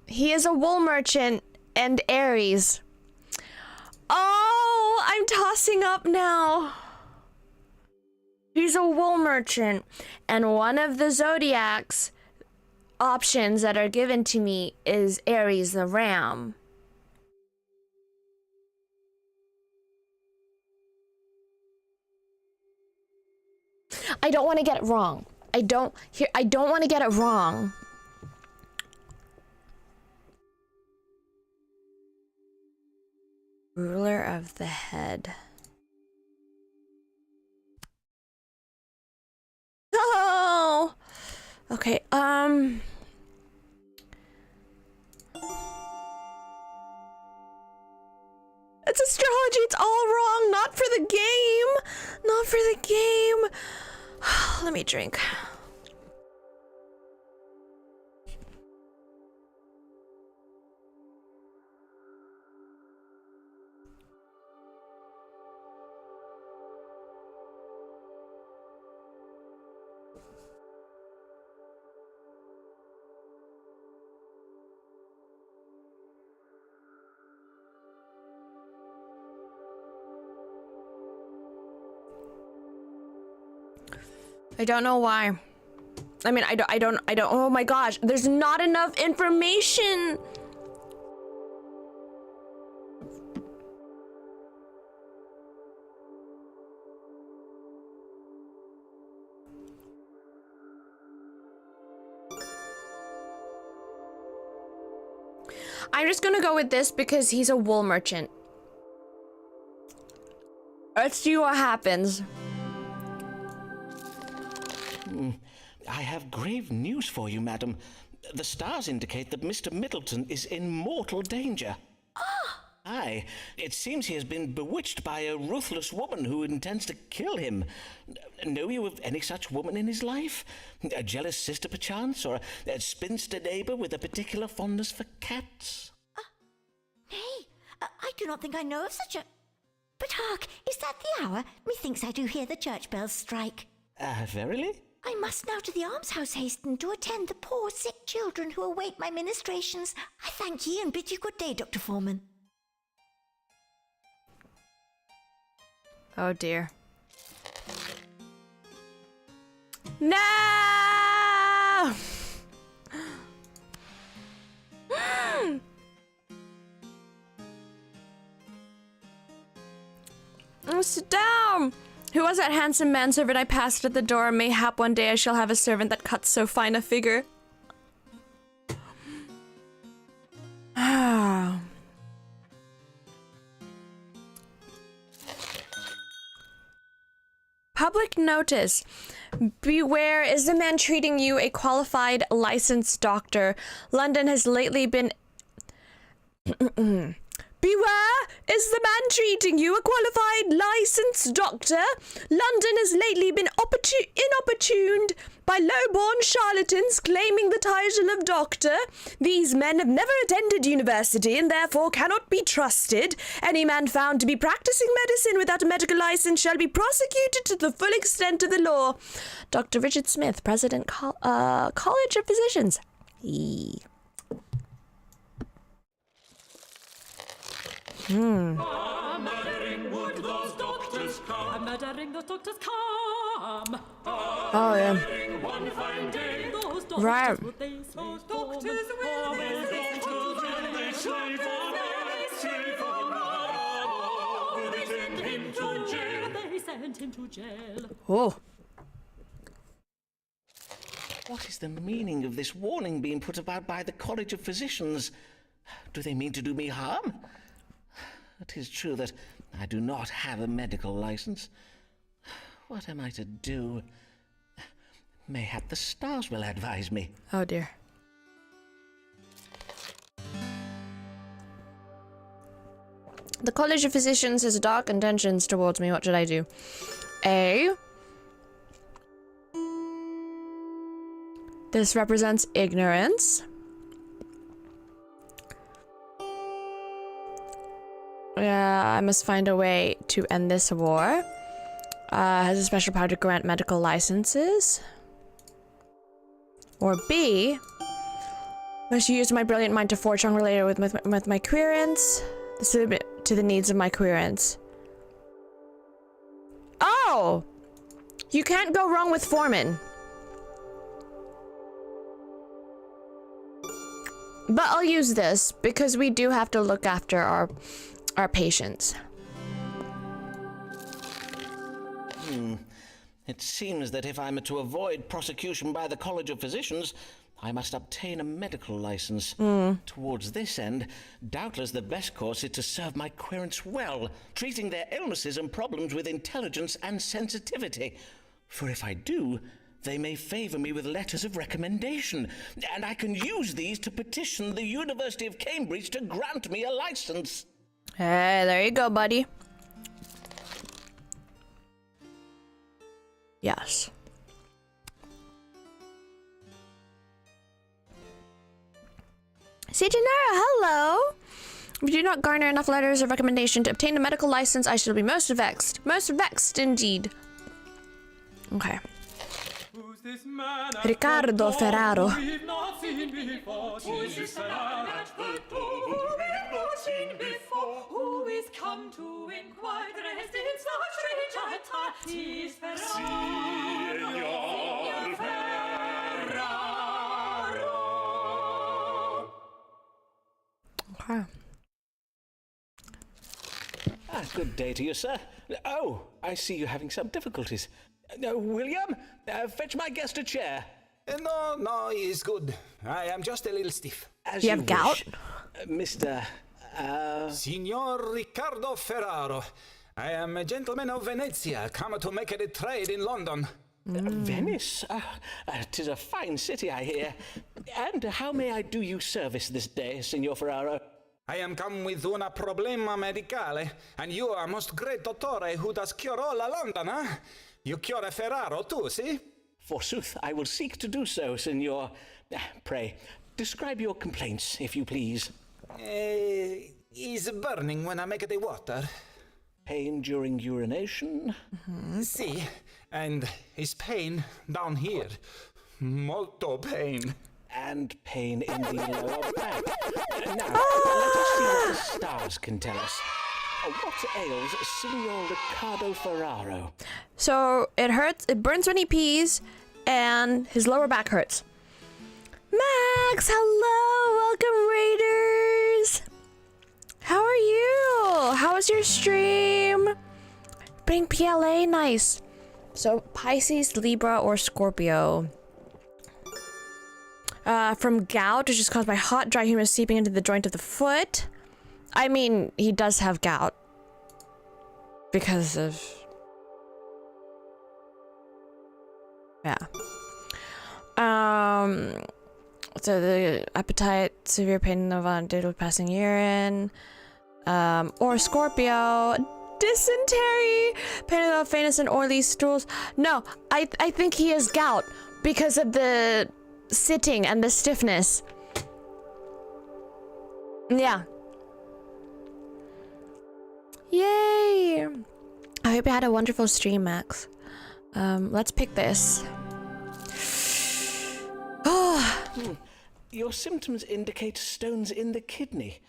He is a wool merchant and Aries. Oh, I'm tossing up now. He's a wool merchant. And one of the zodiacs options that are given to me is Aries the ram. I don't want to get it wrong. I don't want to get it wrong. Ruler of the head. Oh! Okay, it's astrology, it's all wrong, not for the game. Not for the game. Let me drink. I don't know why. I mean, I don't, oh my gosh, there's not enough information. I'm just gonna go with this because he's a wool merchant. Let's see what happens. I have grave news for you, madam. The stars indicate that Mr. Middleton is in mortal danger. Ah! Aye, it seems he has been bewitched by a ruthless woman who intends to kill him. Know you of any such woman in his life? A jealous sister, perchance, or a spinster neighbour with a particular fondness for cats? Nay, I do not think I know of such a... But hark, is that the hour? Methinks I do hear the church bells strike. Verily? I must now to the almshouse hasten to attend the poor sick children who await my ministrations. I thank ye and bid you good day, Doctor Forman. Oh dear. No! Oh, sit down! Who was that handsome manservant I passed at the door? Mayhap one day I shall have a servant that cuts so fine a figure. Public notice. Beware, is the man treating you a qualified licensed doctor? London has lately been Beware! Is the man treating you a qualified, licensed doctor? London has lately been inopportuned by low-born charlatans claiming the title of doctor. These men have never attended university and therefore cannot be trusted. Any man found to be practicing medicine without a medical license shall be prosecuted to the full extent of the law. Dr. Richard Smith, President, College of Physicians. Murdering would those doctors come. Murdering those doctors come. Oh, yeah. One fine day, those doctors Right. would they those doctors will they slave they send him to jail. They sent him to jail. Oh. What is the meaning of this warning being put about by the College of Physicians? Do they mean to do me harm? It is true that I do not have a medical license. What am I to do? Mayhap the stars will advise me. Oh, dear. The College of Physicians has dark intentions towards me. What should I do? A. This represents ignorance. I must find a way to end this war. Has a special power to grant medical licenses. Or B. Must use my brilliant mind to forge strong related with my querents. This is to the needs of my querents. Oh! You can't go wrong with Forman. But I'll use this because we do have to look after our patients. It seems that if I'm to avoid prosecution by the College of Physicians, I must obtain a medical license. Towards this end, doubtless the best course is to serve my querents well, treating their illnesses and problems with intelligence and sensitivity. For if I do, they may favor me with letters of recommendation, and I can use these to petition the University of Cambridge to grant me a license. Hey, there you go, buddy. Yes. Sejanara, hello! If you do not garner enough letters of recommendation to obtain a medical license, I shall be most vexed. Most vexed indeed. Okay. Who's this man Riccardo Ferraro. we've not seen before? Who's this man at the door we've not seen before? Who is come to inquire dressed in such strange attire? 'Tis Ferraro, Signor Ferraro. Okay. Good day to you, sir. Oh, I see you're having some difficulties. William, fetch my guest a chair. No, he's good. I am just a little stiff. As You have gout? wish. Mr. Signor Riccardo Ferraro. I am a gentleman of Venezia, come to make a trade in London. Venice? 'Tis a fine city, I hear. And how may I do you service this day, Signor Ferraro? I am come with una problema medicale, and you are most great dottore who does cure all London, huh? You cure Ferraro too, see? Forsooth, I will seek to do so, Signor. Pray, describe your complaints, if you please. He's burning when I make the water. Pain during urination? See, and his pain down here. Molto pain. And pain in the lower back. Now, let us see what the stars can tell us. What ails Signor Riccardo Ferraro? So it hurts, it burns when he pees, and his lower back hurts. Max, hello, welcome Raiders. How are you? How was your stream? Bring PLA, nice. So Pisces, Libra, or Scorpio. From gout, which is caused by hot, dry humor seeping into the joint of the foot. I mean, he does have gout. Because of... Yeah. So the appetite, severe pain of undated passing urine. Or Scorpio. Dysentery, pain of the faintness and oily stools. No, I think he has gout because of the sitting and the stiffness. Yeah. Yay! I hope you had a wonderful stream, Max. Let's pick this. Your symptoms indicate stones in the kidney.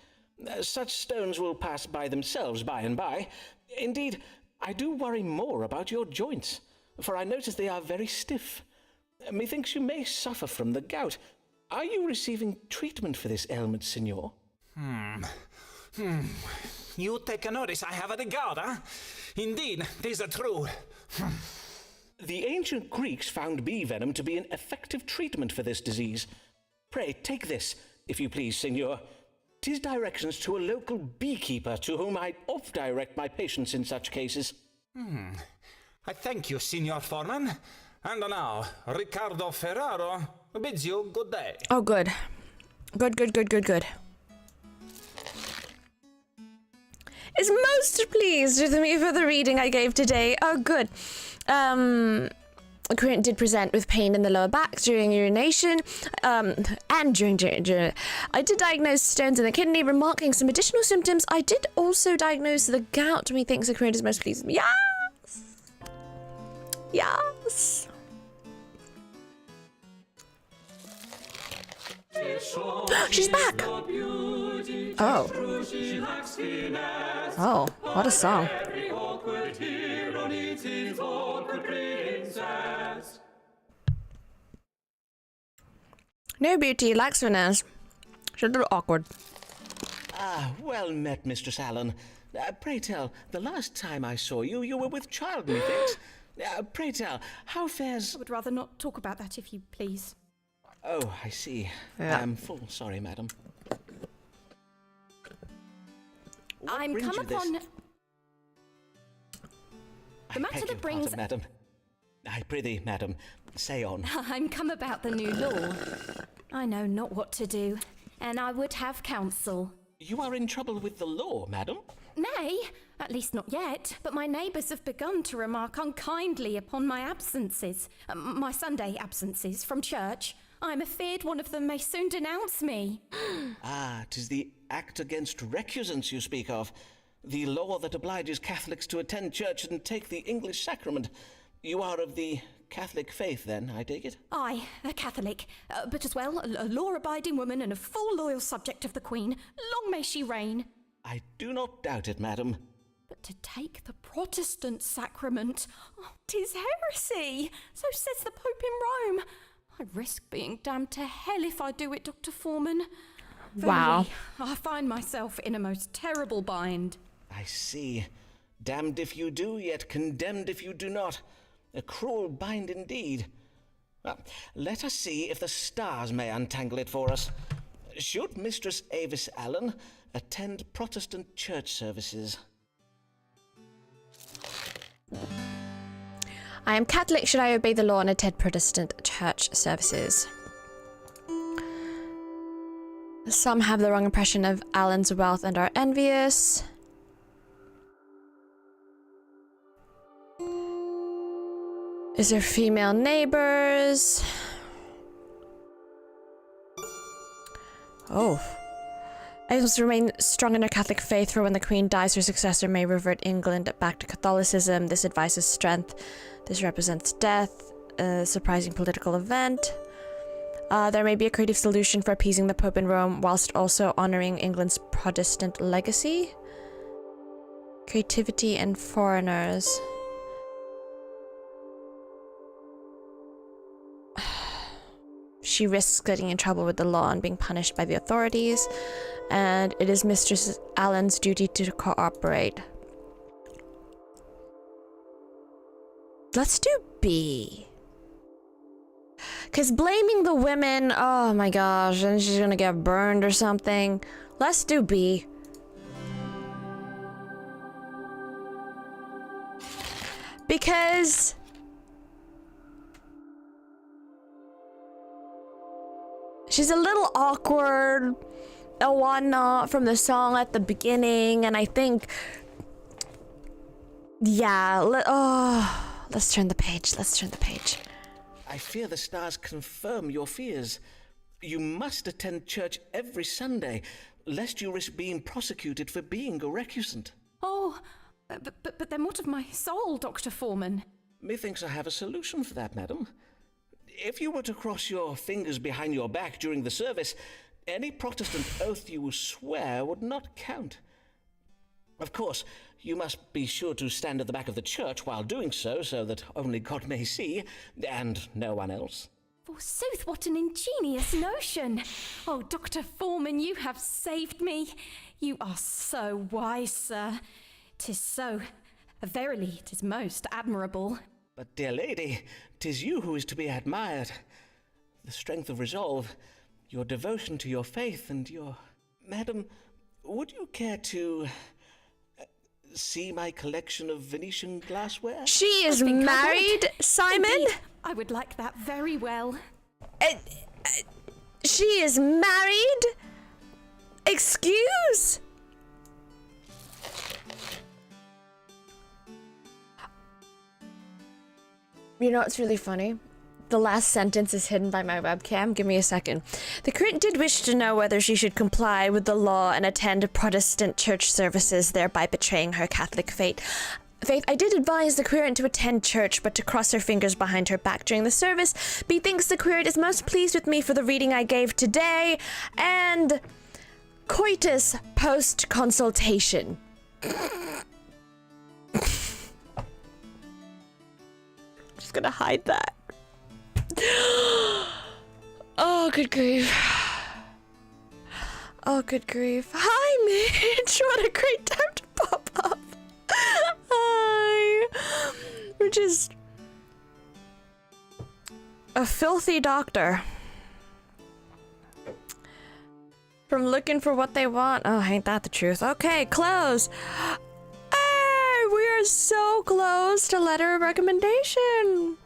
Such stones will pass by themselves by and by. Indeed, I do worry more about your joints, for I notice they are very stiff. Methinks you may suffer from the gout. Are you receiving treatment for this ailment, Signor? You take a notice I have the gout, huh? Indeed, this is true. The ancient Greeks found bee venom to be an effective treatment for this disease. Pray, take this, if you please, Signor. 'Tis directions to a local beekeeper to whom I oft direct my patients in such cases. I thank you, Signor Forman. And now, Riccardo Ferraro bids you good day. Oh, good. Good. Is most pleased with me for the reading I gave today. Oh, good. Did present with pain in the lower back during urination, and during I did diagnose stones in the kidney, remarking some additional symptoms. I did also diagnose the gout. Methinks the is most pleased with me. Yes. She's back. Oh, what a song. No beauty lacks finesse. She's a little awkward. Ah, well met, Mistress Allen. Pray tell, the last time I saw you, you were with child, methinks. Pray tell, how fares... I would rather not talk about that, if you please. Oh, I see. Yeah. I'm full sorry, madam. I'm come upon... The matter that brings... Pardon, madam. I prithee, madam, say on. I'm come about the new law. I know not what to do, and I would have counsel. You are in trouble with the law, madam? Nay, at least not yet, but my neighbours have begun to remark unkindly upon my absences, my Sunday absences from church. I'm afeard one of them may soon denounce me. Ah, 'tis the Act Against Recusants you speak of. The law that obliges Catholics to attend church and take the English sacrament. You are of the Catholic faith, then, I take it? Aye, a Catholic, but as well a law-abiding woman and a full loyal subject of the Queen. Long may she reign. I do not doubt it, madam. But to take the Protestant sacrament, 'tis heresy. So says the Pope in Rome. I risk being damned to hell if I do it, Dr. Forman. Wow. Verily, I find myself in a most terrible bind. I see. Damned if you do, yet condemned if you do not. A cruel bind indeed. Well, let us see if the stars may untangle it for us. Should Mistress Avis Allen attend Protestant church services? I am Catholic. Should I obey the law and attend Protestant church services? Some have the wrong impression of Alan's wealth and are envious. Is there female neighbors? Oh. I must remain strong in her Catholic faith, for when the Queen dies, her successor may revert England back to Catholicism. This advises strength. This represents death, a surprising political event. There may be a creative solution for appeasing the Pope in Rome, whilst also honoring England's Protestant legacy. Creativity and foreigners. She risks getting in trouble with the law and being punished by the authorities, and it is Mistress Allen's duty to cooperate. Let's do B. Because blaming the women, oh my gosh, and she's gonna get burned or something. Let's do B. Because she's a little awkward, and whatnot from the song at the beginning, and I think, yeah, let's turn the page. Let's turn the page. I fear the stars confirm your fears. You must attend church every Sunday, lest you risk being prosecuted for being a recusant. Oh, but then what of my soul, Dr. Forman? Methinks I have a solution for that, madam. If you were to cross your fingers behind your back during the service, any Protestant oath you swear would not count. Of course, you must be sure to stand at the back of the church while doing so that only God may see, and no one else. Forsooth, what an ingenious notion! Oh, Dr. Forman, you have saved me. You are so wise, sir. 'Tis so. Verily, 'tis most admirable. But, dear lady, 'tis you who is to be admired. The strength of resolve, your devotion to your faith, and your... Madam, would you care to... see my collection of Venetian glassware? She is married, Simon? Indeed, I would like that very well. She is married? Excuse? You know what's really funny? The last sentence is hidden by my webcam. Give me a second. The curate did wish to know whether she should comply with the law and attend Protestant church services, thereby betraying her Catholic faith. I did advise the querent to attend church, but to cross her fingers behind her back during the service. Methinks the querent is most pleased with me for the reading I gave today, and coitus post-consultation. Just gonna hide that. Oh, good grief. Oh, good grief. Hi, Mitch. What a great time to pop up. Hi. We're just a filthy doctor. From looking for what they want. Oh, ain't that the truth? Okay, close. Hey, we are so close to letter of recommendation.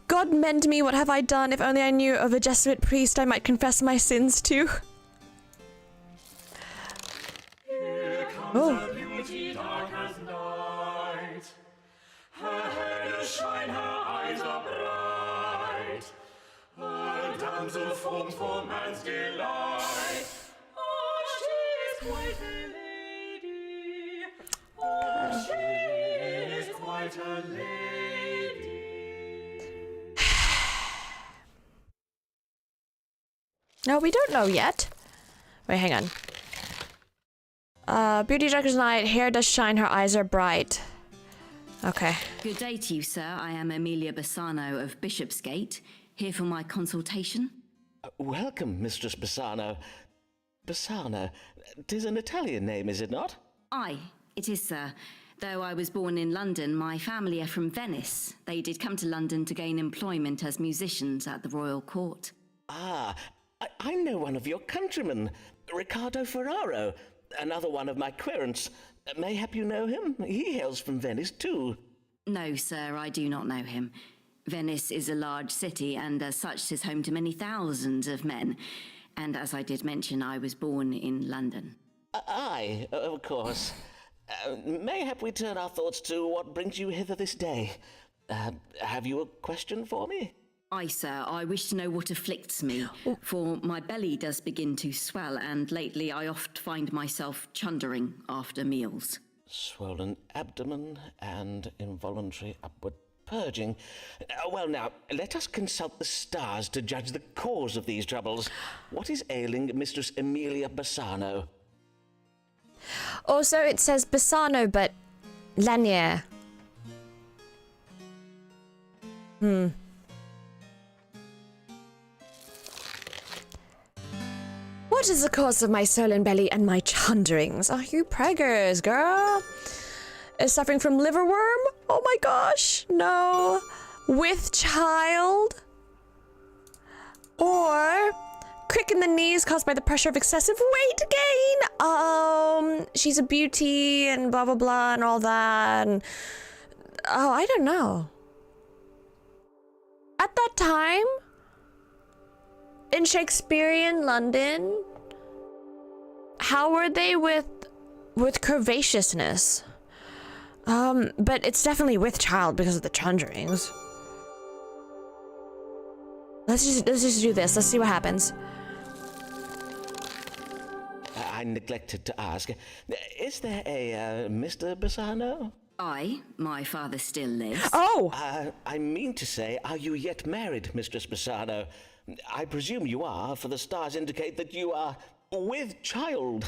God mend me, what have I done? If only I knew of a Jesuit priest I might confess my sins to. Here comes a beauty dark as night. Her hair does shine, her eyes are bright. A damsel formed for man's delight. Oh, she is quite a lady. Oh, she is quite a lady. No, we don't know yet. Wait, hang on. Beauty dark as night, hair does shine, her eyes are bright. Okay. Good day to you, sir. I am Amelia Bassano of Bishopsgate, here for my consultation. Welcome, Mistress Bassano. Bassano, 'tis an Italian name, is it not? Aye, it is, sir. Though I was born in London, my family are from Venice. They did come to London to gain employment as musicians at the royal court. Ah, I know one of your countrymen, Riccardo Ferraro, another one of my querents. Mayhap you know him? He hails from Venice too. No, sir, I do not know him. Venice is a large city, and as such is home to many thousands of men. And as I did mention, I was born in London. Aye, of course. Mayhap we turn our thoughts to what brings you hither this day. Have you a question for me? Aye, sir, I wish to know what afflicts me, for my belly does begin to swell, and lately I oft find myself chundering after meals. Swollen abdomen and involuntary upward purging. Well now, let us consult the stars to judge the cause of these troubles. What is ailing Mistress Amelia Bassano? Also, it says Bassano, but Lanier. What is the cause of my swollen belly and my chunderings? Are you preggers, girl? Is suffering from liverworm? Oh my gosh, no. With child? Or crick in the knees caused by the pressure of excessive weight gain? She's a beauty and blah blah blah and all that. And oh, I don't know. At that time, in Shakespearean London, how were they with curvaceousness? But it's definitely with child because of the chundrings. Let's just do this. Let's see what happens. I neglected to ask. Is there a Mr. Bassano? My father still lives. Oh! I mean to say, are you yet married, Mistress Bassano? I presume you are, for the stars indicate that you are with child.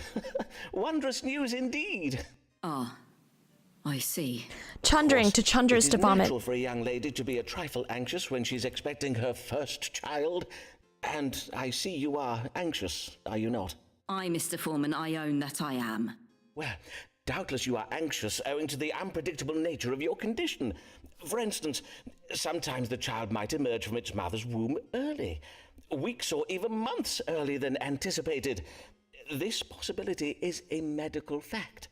Wondrous news indeed. I see. Chundering to chunders to vomit. It is natural for a young lady to be a trifle anxious when she's expecting her first child. And I see you are anxious, are you not? Mr. Forman, I own that I am. Well, doubtless you are anxious owing to the unpredictable nature of your condition. For instance, sometimes the child might emerge from its mother's womb early, weeks or even months earlier than anticipated. This possibility is a medical fact,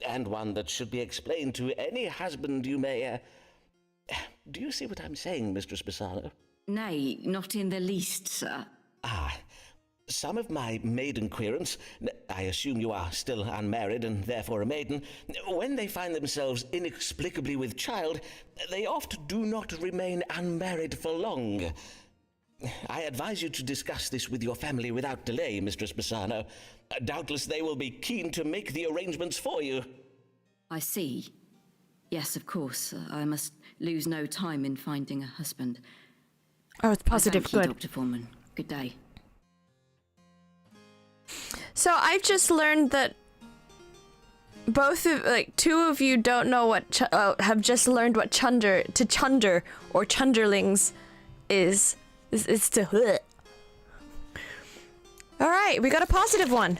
and one that should be explained to any husband you may... Do you see what I'm saying, Mistress Bassano? Nay, not in the least, sir. Some of my maiden querents, I assume you are still unmarried and therefore a maiden, when they find themselves inexplicably with child, they oft do not remain unmarried for long. I advise you to discuss this with your family without delay, Mistress Bassano. Doubtless they will be keen to make the arrangements for you. I see. Yes, of course. I must lose no time in finding a husband. Oh, it's positive. Thank you, Good. Dr. Forman. Good day. So I've just learned that two of you don't know what have just learned what chunder or chunderlings is. It's to. All right, we got a positive one.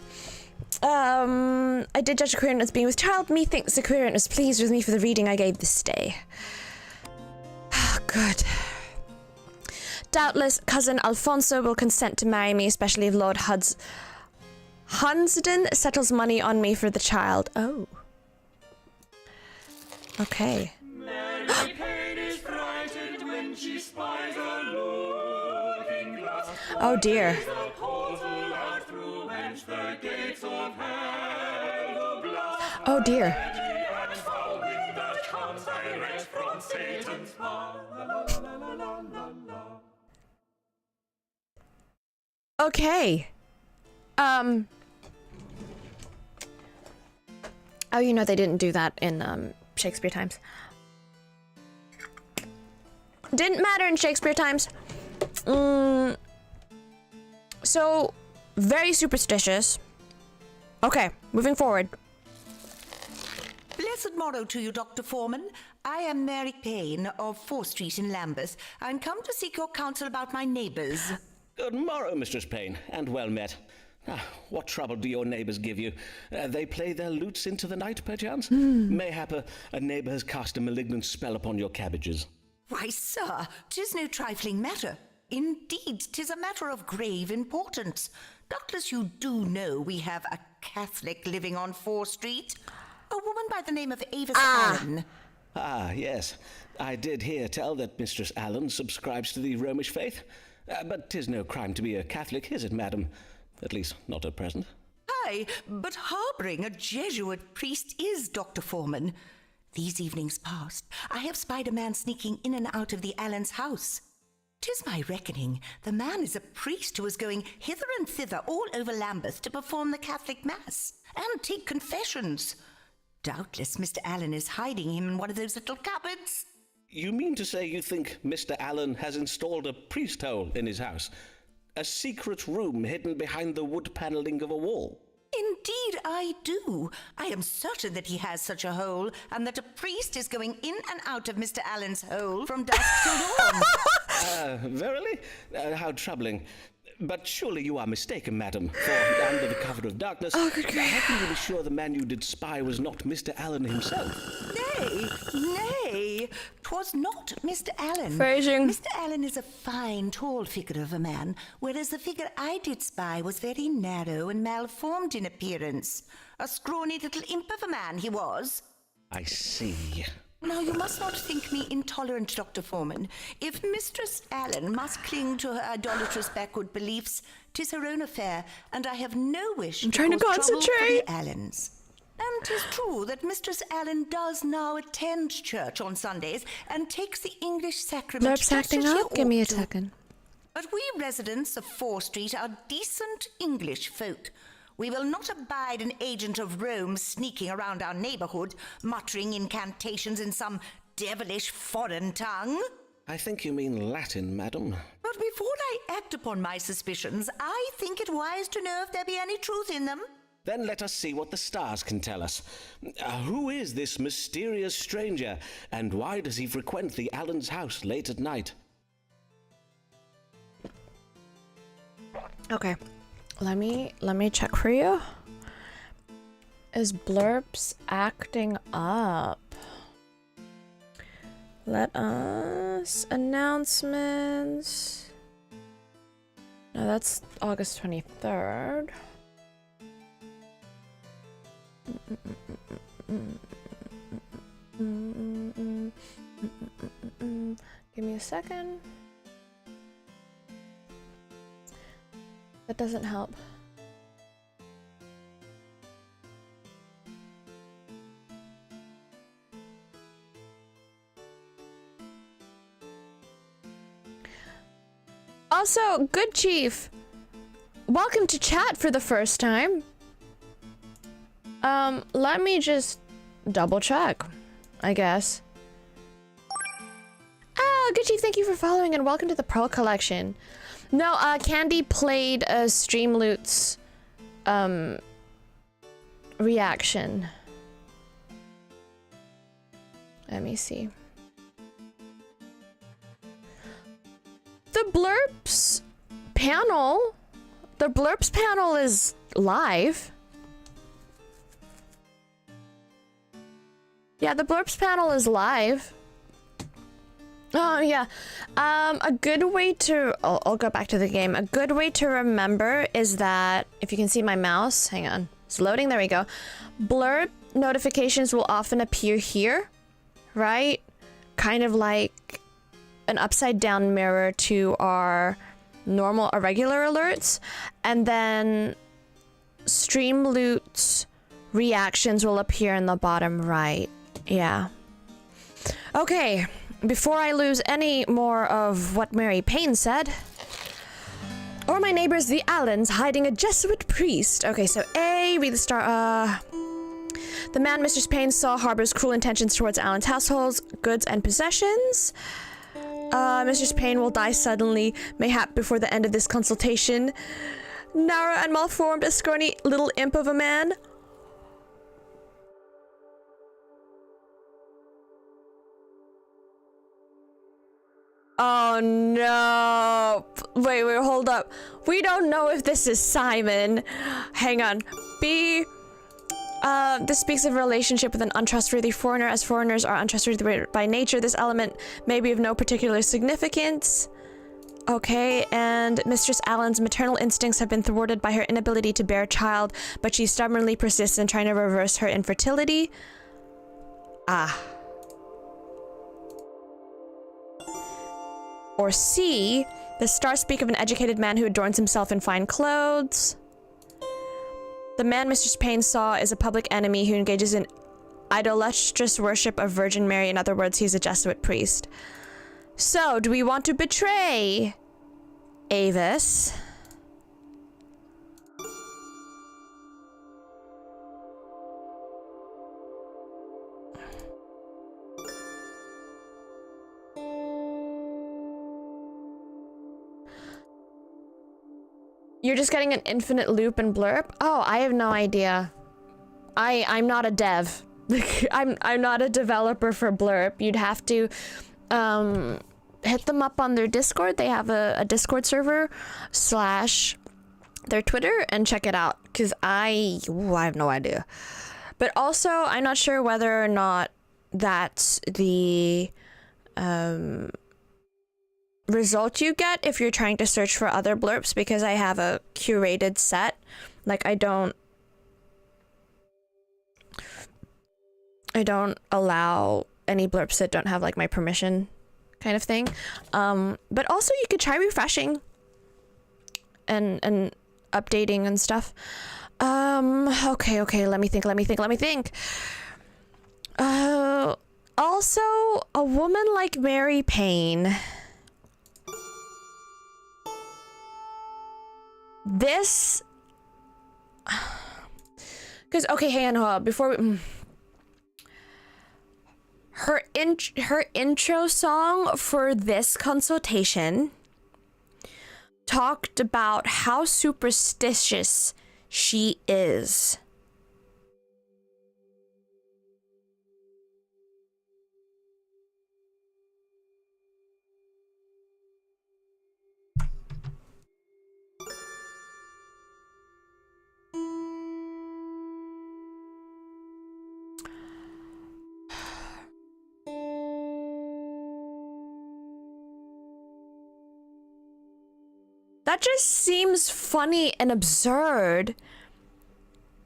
I did judge a querent as being with child. Methinks the querent was pleased with me for the reading I gave this day. Good. Doubtless, cousin Alfonso will consent to marry me, especially if Lord Hunsdon settles money on me for the child. Oh. Okay. Mary Kate is frightened when she spies a looking glass. Oh dear. There's a portal out through whence the gates of hell will blast. Oh dear. And foul wind that comes direct from Satan's power. La, la, la, la, la, la, la. Okay. Oh, you know they didn't do that in Shakespeare times. Didn't matter in Shakespeare times. So, very superstitious. Okay, moving forward. Blessed morrow to you, Dr. Forman. I am Mary Payne of 4th Street in Lambeth, and come to seek your counsel about my neighbours. Good morrow, Mistress Payne, and well met. What trouble do your neighbours give you? They play their lutes into the night, perchance? Mayhap a neighbour has cast a malignant spell upon your cabbages. Why, sir, 'tis no trifling matter. Indeed, 'tis a matter of grave importance. Doubtless you do know we have a Catholic living on 4th Street. A woman by the name of Avis Allen. Yes. I did hear tell that Mistress Allen subscribes to the Romish faith. But 'tis no crime to be a Catholic, is it, madam? At least, not at present. Aye, but harbouring a Jesuit priest is, Dr. Forman. These evenings past, I have spied a man sneaking in and out of the Allens' house. 'Tis my reckoning the man is a priest who is going hither and thither all over Lambeth to perform the Catholic Mass and take confessions. Doubtless Mr. Allen is hiding him in one of those little cupboards. You mean to say you think Mr. Allen has installed a priest hole in his house? A secret room hidden behind the wood panelling of a wall? Indeed I do. I am certain that he has such a hole, and that a priest is going in and out of Mr. Allen's hole from dusk till dawn. Verily? How troubling. But surely you are mistaken, madam, for under the cover of darkness, how can you be sure the man you did spy was not Mr. Allen himself? Nay, 'twas not Mr. Allen. Phrasing. Mr. Allen is a fine, tall figure of a man, whereas the figure I did spy was very narrow and malformed in appearance. A scrawny little imp of a man he was. I see. Now, you must not think me intolerant, Dr. Forman. If Mistress Allen must cling to her idolatrous backward beliefs, 'tis her own affair, and I have no wish I'm trying to cause trouble for concentrate. the Allens. And 'tis true that Mistress Allen does now attend church on Sundays and takes the English sacrament Blurp's just acting as she up? Give me a ought to. second. But we residents of 4 Street are decent English folk. We will not abide an agent of Rome sneaking around our neighborhood, muttering incantations in some devilish foreign tongue. I think you mean Latin, madam. But before I act upon my suspicions, I think it wise to know if there be any truth in them. Then let us see what the stars can tell us. Who is this mysterious stranger, and why does he frequent the Allen's house late at night? Okay. Let me check for you. Is Blurps acting up? Let us announcements. No, that's August 23rd. Give me a second. That doesn't help. Also, good chief. Welcome to chat for the first time. Let me just double check, I guess. Oh, good chief, thank you for following and welcome to the Pearl Collection. No, Candy played a Streamloot's reaction. Let me see. The Blurps panel is live. Yeah, the Blurps panel is live. Oh, yeah. A good way to... I'll go back to the game. A good way to remember is that... If you can see my mouse... Hang on. It's loading. There we go. Blurb notifications will often appear here. Right? Kind of like an upside-down mirror to our normal or regular alerts. And then... Streamloot's reactions will appear in the bottom right. Yeah. Okay. Before I lose any more of what Mary Payne said. Or my neighbors, the Allens, hiding a Jesuit priest. Okay, so A, read the star. The man Mistress Payne saw harbors cruel intentions towards Allen's households, goods, and possessions. Mistress Payne will die suddenly, mayhap before the end of this consultation. Narrow and malformed, a scrawny little imp of a man. Oh no. Wait, hold up. We don't know if this is Simon. Hang on. B. This speaks of a relationship with an untrustworthy foreigner. As foreigners are untrustworthy by nature, this element may be of no particular significance. Okay, and Mistress Allen's maternal instincts have been thwarted by her inability to bear a child, but she stubbornly persists in trying to reverse her infertility. Ah. Or C, the stars speak of an educated man who adorns himself in fine clothes. The man Mistress Payne saw is a public enemy who engages in idolatrous worship of Virgin Mary. In other words, he's a Jesuit priest. So, do we want to betray Avis? You're just getting an infinite loop and blurb? Oh, I have no idea. I'm not a dev. I'm not a developer for blurb. You'd have to hit them up on their Discord. They have a Discord server / their Twitter and check it out. Cause I have no idea. But also, I'm not sure whether or not that's the result you get if you're trying to search for other blurps, because I have a curated set. Like I don't allow any blurbs that don't have like my permission kind of thing. But also you could try refreshing and updating and stuff. Okay, let me think. Also, a woman like Mary Payne. This... Because, okay, hang on, before we... Her intro song for this consultation talked about how superstitious she is. That just seems funny and absurd.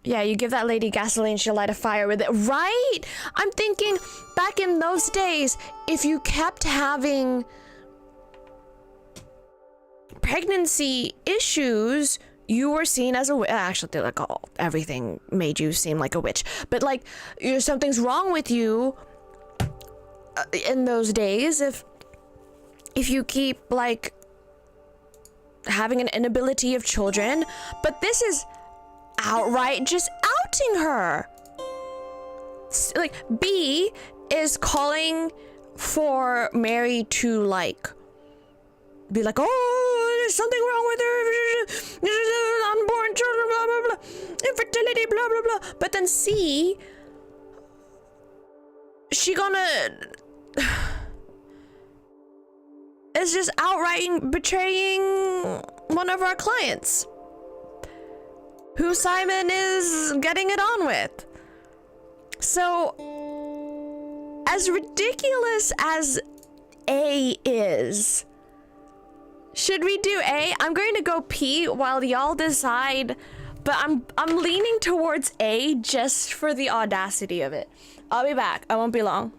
Yeah, you give that lady gasoline, she'll light a fire with it, right? I'm thinking back in those days, if you kept having pregnancy issues, you were seen as a witch. Actually, like, everything made you seem like a witch. But like, something's wrong with you in those days if you keep like having an inability of children. But this is outright just outing her. Like, B is calling for Mary to like be like, oh, there's something wrong with her, unborn children, blah blah blah, infertility, blah blah blah. But then C, she gonna is just outright betraying one of our clients, who Simon is getting it on with. So, as ridiculous as A is, should we do A? I'm going to go P while y'all decide, but I'm leaning towards A just for the audacity of it. I'll be back. I won't be long.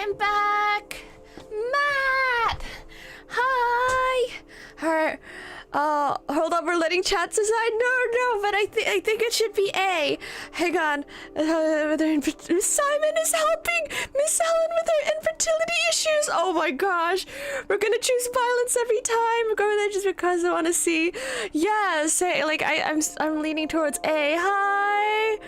I'm back. Matt. Hi. Hold on, we're letting chats aside. No, but I think it should be A. Hang on. Simon is helping Miss Helen with her infertility issues. Oh my gosh. We're gonna choose violence every time. We're going there just because I want to see. Yes, I'm leaning towards A. Hi.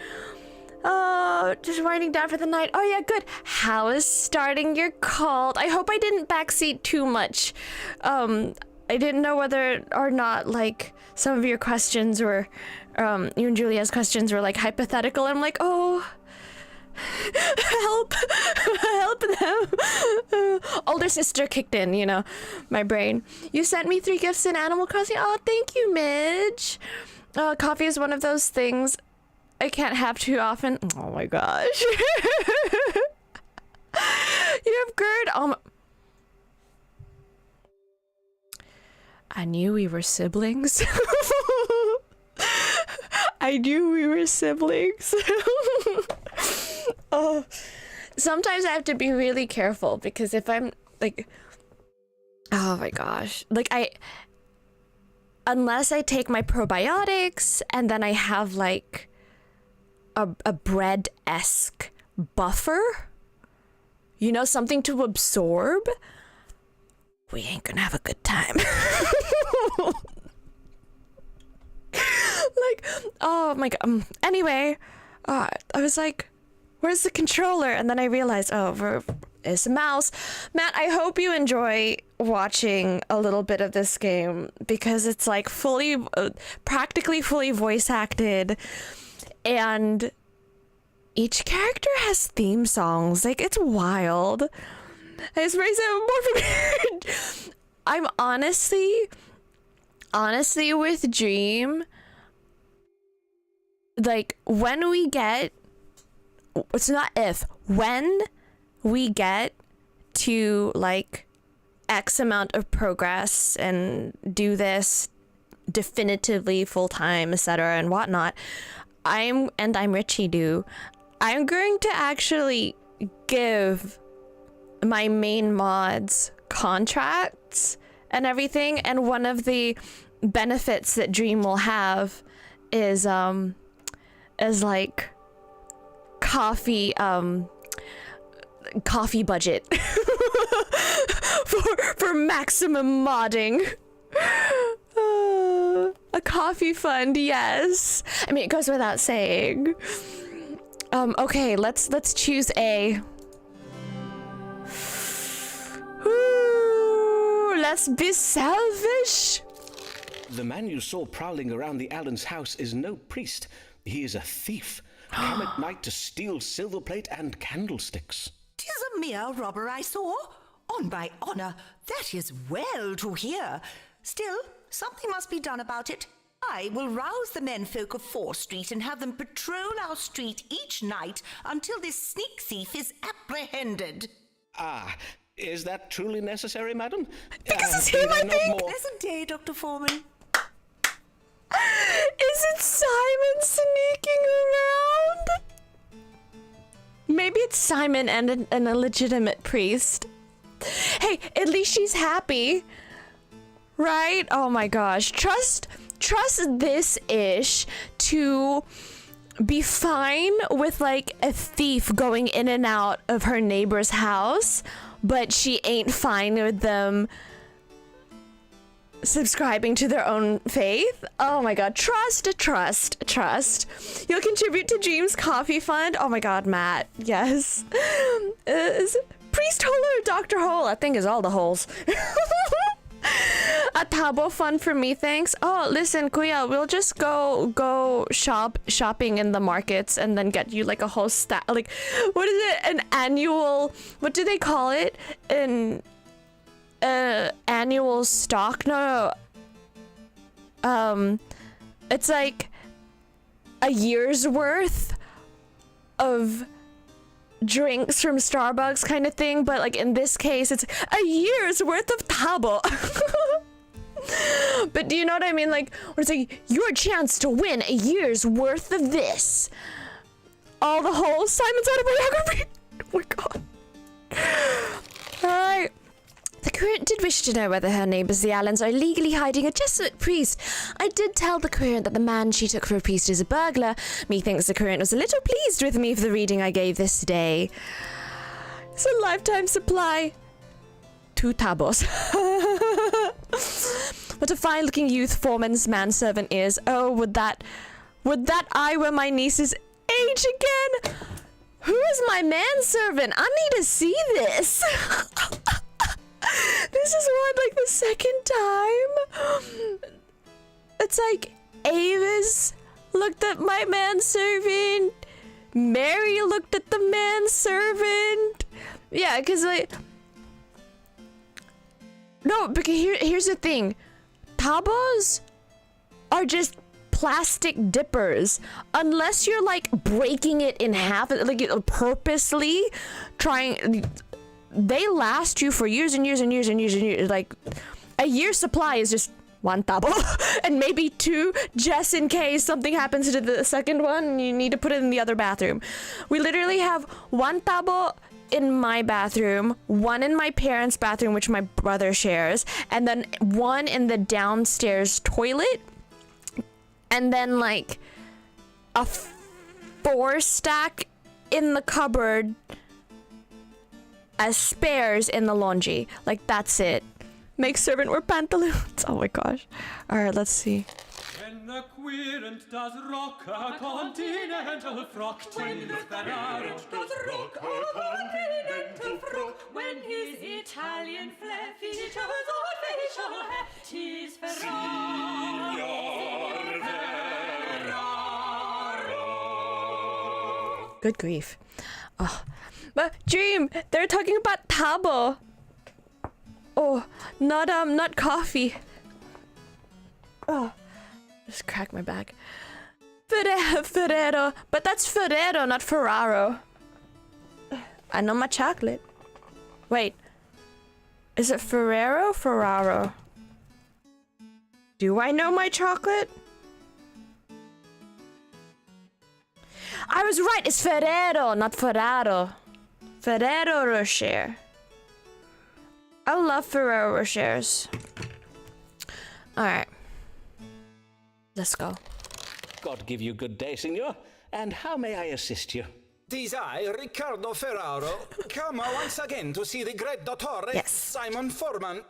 Oh, just winding down for the night. Oh yeah, good. How is starting your cult? I hope I didn't backseat too much. I didn't know whether or not, like, some of your questions were, you and Julia's questions were, like, hypothetical. I'm like, oh, help them. Older sister kicked in, you know, my brain. You sent me 3 gifts in Animal Crossing. Oh, thank you, Midge. Coffee is one of those things I can't have too often. Oh my gosh. You have GERD. Oh my. I knew we were siblings. I knew we were siblings. Oh, sometimes I have to be really careful because if I'm like, oh my gosh, like unless I take my probiotics and then I have like a bread-esque buffer, you know, something to absorb, we ain't gonna have a good time. Like, oh my god. Anyway, I was like, where's the controller? And then I realized, it's a mouse. Matt, I hope you enjoy watching a little bit of this game because it's like practically fully voice acted, and each character has theme songs. Like, it's wild. It's very more. I'm honestly with Dream, like, when we get to like X amount of progress and do this definitively full time, etc. and whatnot, I'm Richie Do. I'm going to actually give my main mods contracts and everything, and one of the benefits that Dream will have is like coffee budget for maximum modding. A coffee fund, yes. I mean, it goes without saying. Okay, let's choose A. Ooh, let's be selfish. The man you saw prowling around the Allen's house is no priest. He is a thief, come at night to steal silver plate and candlesticks. 'Tis a mere robber I saw. On my honour, that is well to hear. Still, something must be done about it. I will rouse the menfolk of 4th Street and have them patrol our street each night until this sneak thief is apprehended. Ah, is that truly necessary, madam? Because it's him, I think. Pleasant day, Dr. Forman. Is it Simon sneaking around? Maybe it's Simon and an illegitimate priest. Hey, at least she's happy, right? Oh my gosh, trust this ish to be fine with like a thief going in and out of her neighbor's house, but she ain't fine with them subscribing to their own faith. Oh my god, trust. You'll contribute to Dream's coffee fund. Oh my god, Matt, yes. Is it Priest Hole or Dr. Hole? I think is all the holes. A tabo fund for me, thanks. Oh, listen, Kuya, we'll just go shopping in the markets and then get you like a whole stack. Like, what is it? An annual? What do they call it? An annual stock? No. It's like a year's worth of drinks from Starbucks kind of thing, but like in this case it's a year's worth of tabo. But do you know what I mean? Like, it's like your chance to win a year's worth of this. All the whole Simon's autobiography. Oh my god. querent did wish to know whether her neighbours the Allens are legally hiding a Jesuit priest. I did tell the querent that the man she took for a priest is a burglar. Methinks the querent was a little pleased with me for the reading I gave this day. It's a lifetime supply. 2 tabos. What a fine-looking youth Forman's manservant is. Oh, would that I were my niece's age again. Who is my manservant? I need to see this. This is what, like, the second time? It's like Ava's looked at my manservant. Mary looked at the manservant. Yeah, because like... No, because here's the thing. Tabos are just plastic dippers. Unless you're like breaking it in half, like purposely trying... They last you for years and years and years and years and years. Like, a year's supply is just 1 tabo and maybe 2 just in case something happens to the second one and you need to put it in the other bathroom. We literally have 1 tabo in my bathroom, 1 in my parents' bathroom, which my brother shares, and then 1 in the downstairs toilet, and then like a 4 stack in the cupboard as spares in the laundry. Like, that's it. Make servant wear pantaloons. Oh my gosh. Alright, let's see. When the querent does rock a continental frock, when the querent does rock a continental frock, when his Italian flair features on facial hair, 'tis Ferraro. Good grief. Oh. But Dream, they're talking about tabo. Oh, not coffee. Oh, just cracked my back. Ferrero, but that's Ferrero, not Ferraro. I know my chocolate. Wait, is it Ferrero, Ferraro? Do I know my chocolate? I was right. It's Ferrero, not Ferraro. Ferrero Rocher. I love Ferrero Rochers. Alright. Let's go. God give you good day, signor. And how may I assist you? 'Tis I, Riccardo Ferraro, come once again to see the great Doctor Simon Forman.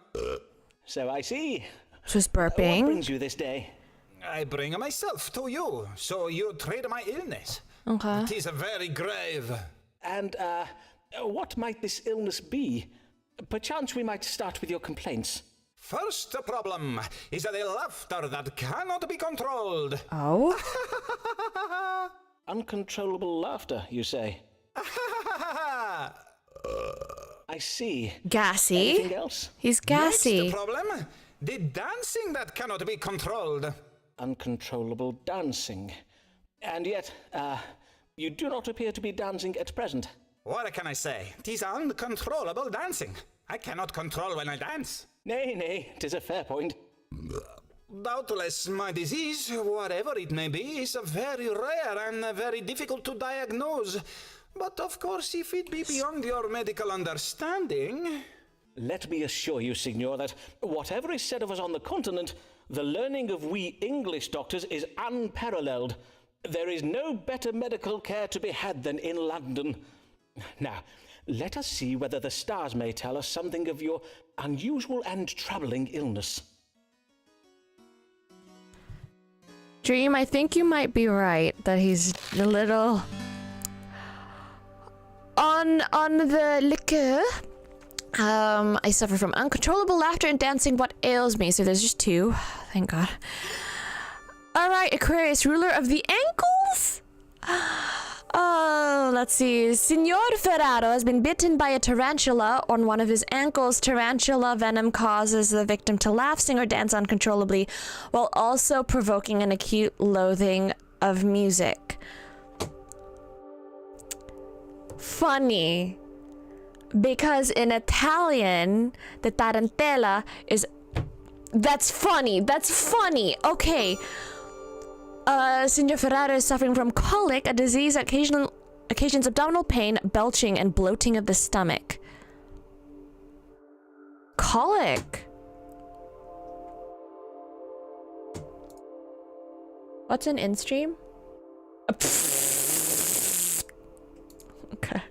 So I see. Just burping. What brings you this day? I bring myself to you, so you treat my illness. Okay. 'Tis very grave. And, what might this illness be? Perchance we might start with your complaints. First problem is the laughter that cannot be controlled. Oh? Uncontrollable laughter, you say? I see. Gassy. Anything else? He's gassy. Next problem, the dancing that cannot be controlled. Uncontrollable dancing. And yet, you do not appear to be dancing at present. What can I say? 'Tis uncontrollable dancing. I cannot control when I dance. Nay, 'tis a fair point. Doubtless my disease, whatever it may be, is very rare and very difficult to diagnose. But of course, if it be beyond your medical understanding... Let me assure you, signor, that whatever is said of us on the continent, the learning of we English doctors is unparalleled. There is no better medical care to be had than in London. Now, let us see whether the stars may tell us something of your unusual and troubling illness. Dream, I think you might be right that he's a little on the liquor. I suffer from uncontrollable laughter and dancing. What ails me? So there's just 2. Thank God. All right, Aquarius, ruler of the ankles. Oh, let's see. Signor Ferraro has been bitten by a tarantula on one of his ankles. Tarantula venom causes the victim to laugh, sing, or dance uncontrollably, while also provoking an acute loathing of music. Funny. Because in Italian, the tarantella is... That's funny. That's funny. Okay. Signor Ferraro is suffering from colic, a disease that occasions abdominal pain, belching, and bloating of the stomach. colic. What's an in-stream? Okay.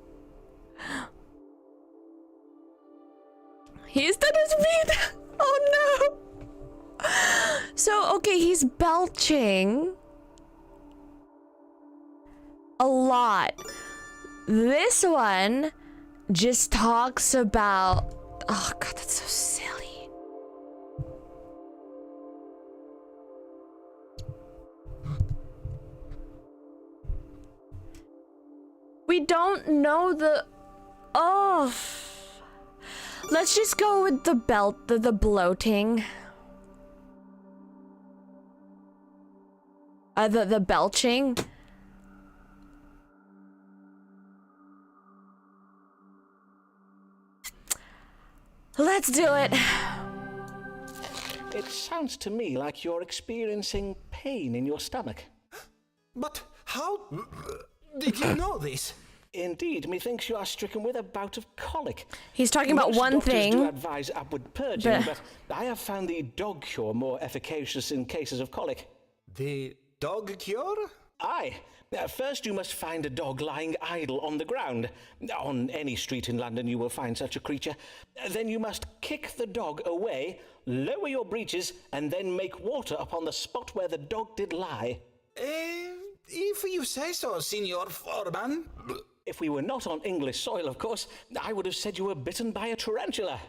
He's done his feet! Oh no! So, okay, he's belching a lot. This one just talks about... Oh god, that's so silly. We don't know the... Oh... Let's just go with the the bloating. The belching. Let's do it. It sounds to me like you're experiencing pain in your stomach. But how did you know this? Indeed, methinks you are stricken with a bout of colic. He's talking about Most one doctors thing. do advise upward purging, but I have found the dog cure more efficacious in cases of colic. The dog cure? Aye. First you must find a dog lying idle on the ground. On any street in London you will find such a creature. Then you must kick the dog away, lower your breeches, and then make water upon the spot where the dog did lie. If you say so, Signor Forman. If we were not on English soil, of course, I would have said you were bitten by a tarantula.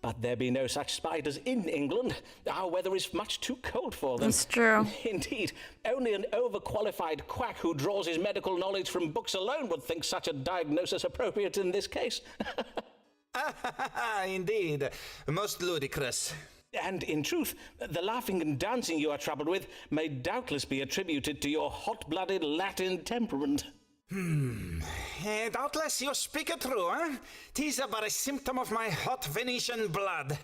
But there be no such spiders in England. Our weather is much too cold for them. That's true. Indeed, only an overqualified quack who draws his medical knowledge from books alone would think such a diagnosis appropriate in this case. Indeed, most ludicrous. And in truth, the laughing and dancing you are troubled with may doubtless be attributed to your hot-blooded Latin temperament. Doubtless you speak true, eh? 'Tis but a symptom of my hot Venetian blood.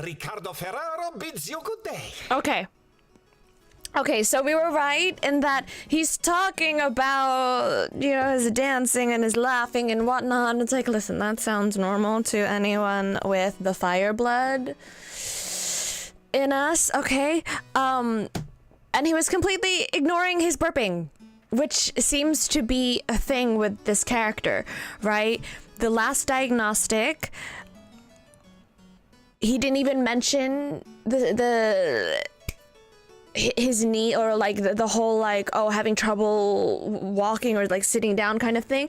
Riccardo Ferraro bids you good day. Okay. Okay, so we were right in that he's talking about, you know, his dancing and his laughing and whatnot. And it's like, listen, that sounds normal to anyone with the fire blood in us, okay? And he was completely ignoring his burping, which seems to be a thing with this character, right? The last diagnostic, he didn't even mention his knee, or like the whole like, oh, having trouble walking or like sitting down kind of thing.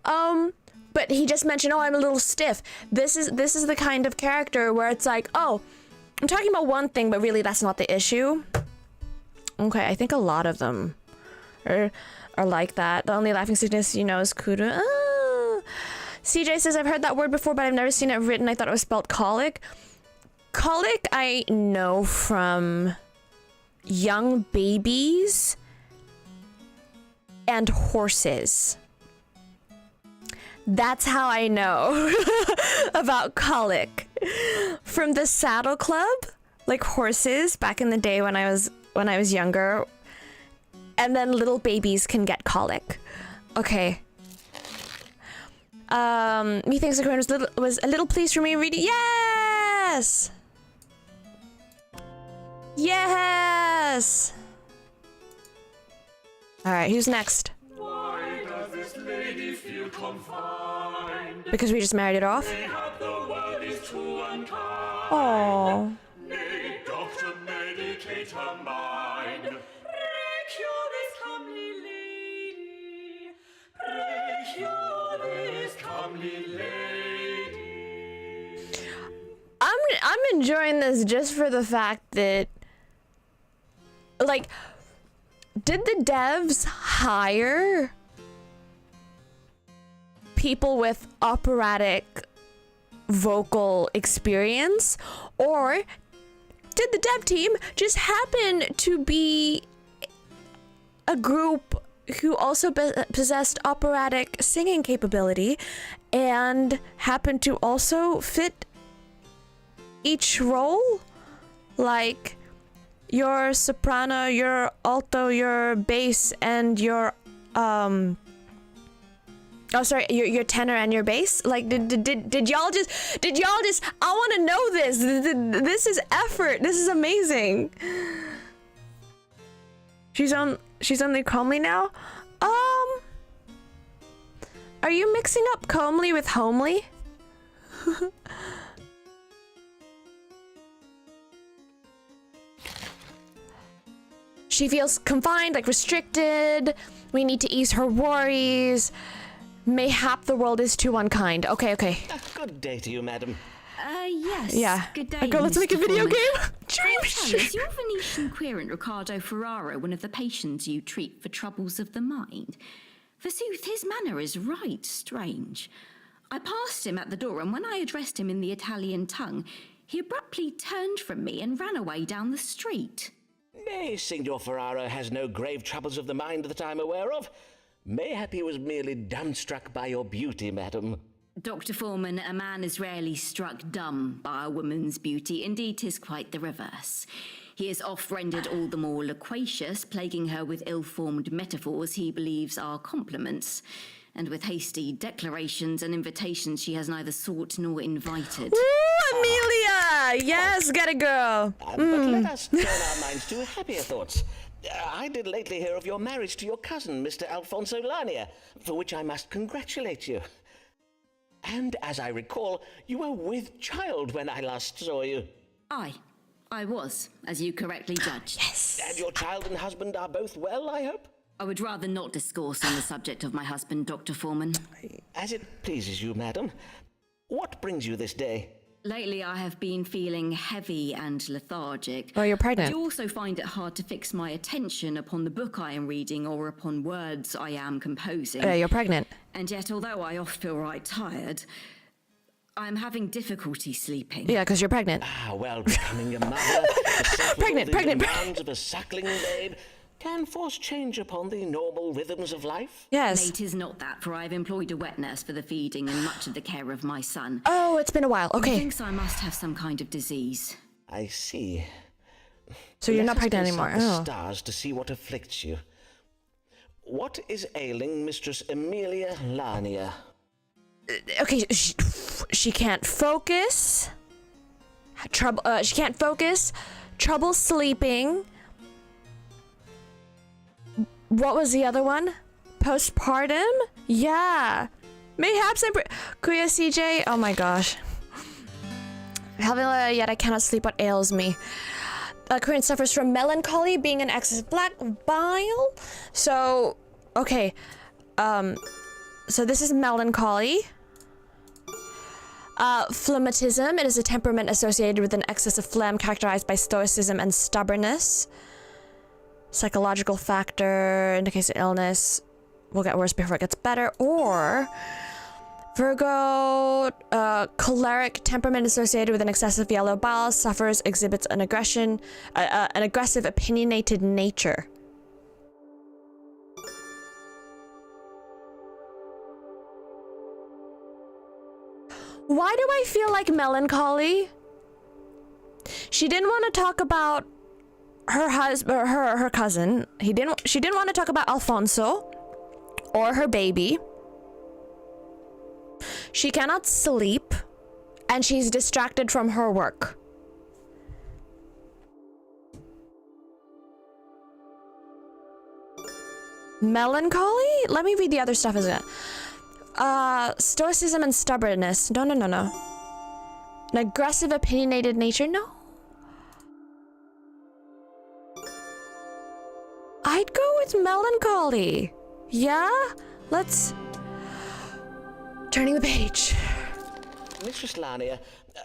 But he just mentioned, oh, I'm a little stiff. This is the kind of character where it's like, oh, I'm talking about one thing, but really that's not the issue. Okay, I think a lot of them are like that. The only laughing sickness you know is kudu. CJ says, I've heard that word before, but I've never seen it written. I thought it was spelled colic. Colic I know from young babies and horses. That's how I know about colic. From the Saddle Club, like horses back in the day when I was younger. And then little babies can get colic. Okay. Methinks the coin was a little pleased for me reading. Yes! Yes! Alright, who's next? Why does this lady feel confined? Because we just married it off? Mayhap the world is too unkind. Aww. Nay, doctor, medicate her mind. Pray cure this comely lady. Pray cure this comely lady. I'm enjoying this just for the fact that, like, did the devs hire people with operatic vocal experience, or did the dev team just happen to be a group who also possessed operatic singing capability and happened to also fit each role? Like, your soprano, your alto, your bass, and your Oh, sorry, your tenor and your bass? Like, did y'all just, I want to know this. This is effort. This is amazing. She's on the comely now? Are you mixing up comely with homely? She feels confined, like restricted. We need to ease her worries. Mayhap the world is too unkind. Okay. Good day to you, madam. Yes. Yeah. Good day, Go, let's Mr. make a video Forman. game. Is your Venetian querent Riccardo Ferraro one of the patients you treat for troubles of the mind? Forsooth, his manner is right strange. I passed him at the door, and when I addressed him in the Italian tongue, he abruptly turned from me and ran away down the street. Nay, Signor Ferraro has no grave troubles of the mind that I'm aware of. Mayhap he was merely dumbstruck by your beauty, madam. Dr. Forman, a man is rarely struck dumb by a woman's beauty. Indeed, 'tis quite the reverse. He is oft rendered all the more loquacious, plaguing her with ill-formed metaphors he believes are compliments, and with hasty declarations and invitations she has neither sought nor invited. Ooh, Amelia! Yes, get it, girl. But let us turn our minds to happier thoughts. I did lately hear of your marriage to your cousin, Mr. Alfonso Lania, for which I must congratulate you. And as I recall, you were with child when I last saw you. I was, as you correctly judged. Yes. And your child and husband are both well, I hope? I would rather not discourse on the subject of my husband, Dr. Forman. As it pleases you, madam. What brings you this day? Lately, I have been feeling heavy and lethargic. Oh, you're pregnant. I do also find it hard to fix my attention upon the book I am reading or upon words I am composing. You're pregnant. And yet, although I oft feel right tired, I'm having difficulty sleeping. Yeah, because you're pregnant. Well, becoming a mother, the Pregnant. demands of a suckling babe, can force change upon the normal rhythms of life. Yes. It is not that, for I have employed a wet nurse for the feeding and much of the care of my son. Oh, it's been a while. He Okay. thinks I must have some kind of disease. I see. So you're not Let us pregnant anymore. consult the Oh. stars to see what afflicts you. What is ailing Mistress Amelia Lania? Okay, she can't focus. She can't focus. Trouble sleeping. What was the other one? Postpartum? Yeah. Mayhaps Kuya CJ? Oh my gosh. Yet I cannot sleep. What ails me? Korean suffers from melancholy, being an excess of black bile. So, okay. So this is melancholy. Phlegmatism. It is a temperament associated with an excess of phlegm characterized by stoicism and stubbornness. Psychological factor indicates an illness will get worse before it gets better. Or Virgo, choleric temperament associated with an excessive yellow bile, exhibits an aggressive, opinionated nature. Why do I feel like melancholy? She didn't want to talk about her husband or her cousin. She didn't want to talk about Alfonso or her baby. She cannot sleep, and she's distracted from her work. Melancholy? Let me read the other stuff as well. Stoicism and stubbornness. No. An aggressive, opinionated nature? No. I'd go with melancholy. Yeah? Let's... Turning the page. Mistress Lania,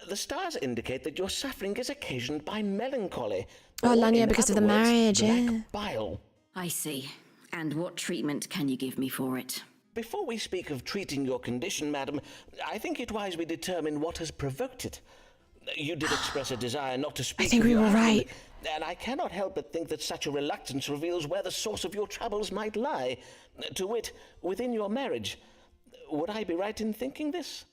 the stars indicate that your suffering is occasioned by melancholy. Oh, or, Lania, in because of other the words, marriage, black yeah. bile. I see. And what treatment can you give me for it? Before we speak of treating your condition, madam, I think it wise we determine what has provoked it. You did express a desire not to speak. I think of we your were husband, right. and I cannot help but think that such a reluctance reveals where the source of your troubles might lie. To wit, within your marriage. Would I be right in thinking this?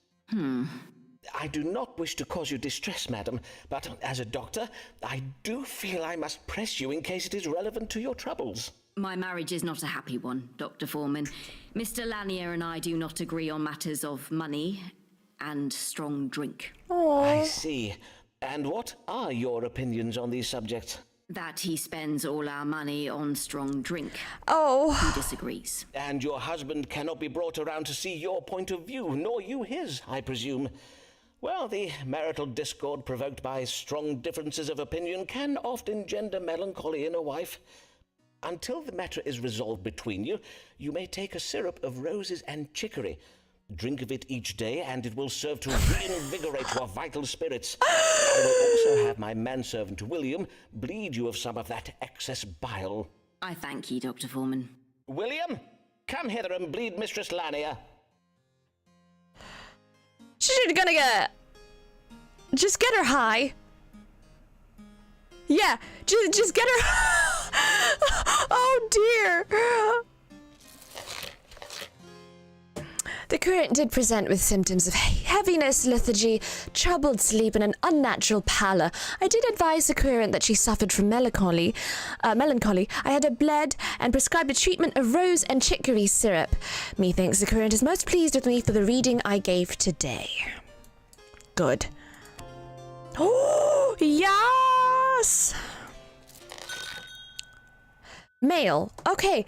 I do not wish to cause you distress, madam, but as a doctor, I do feel I must press you in case it is relevant to your troubles. My marriage is not a happy one, Dr. Forman. Mr. Lanier and I do not agree on matters of money and strong drink. I see. And what are your opinions on these subjects? That he spends all our money on strong drink. Oh. He disagrees. And your husband cannot be brought around to see your point of view, nor you his, I presume. Well, the marital discord provoked by strong differences of opinion can often engender melancholy in a wife. Until the matter is resolved between you, you may take a syrup of roses and chicory. Drink of it each day, and it will serve to reinvigorate your vital spirits. I will also have my manservant William bleed you of some of that excess bile. I thank you, Dr. Forman. William, come hither and bleed Mistress Lanier. She's gonna just get her high. Yeah, just get her. Oh dear. The current did present with symptoms of heaviness, lethargy, troubled sleep, and an unnatural pallor. I did advise the current that she suffered from melancholy. I had her bled and prescribed a treatment of rose and chicory syrup. Methinks the current is most pleased with me for the reading I gave today. Good. Oh, yes! Mail. Okay.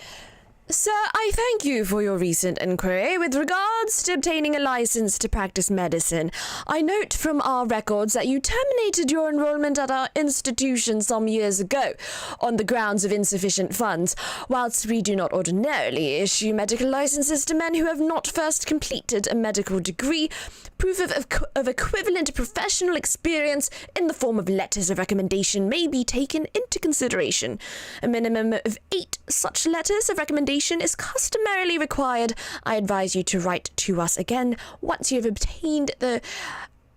Sir, I thank you for your recent inquiry with regards to obtaining a license to practice medicine. I note from our records that you terminated your enrollment at our institution some years ago on the grounds of insufficient funds. Whilst we do not ordinarily issue medical licenses to men who have not first completed a medical degree, proof of equivalent professional experience in the form of letters of recommendation may be taken into consideration. A minimum of 8 such letters of recommendation is customarily required. I advise you to write to us again once you have obtained the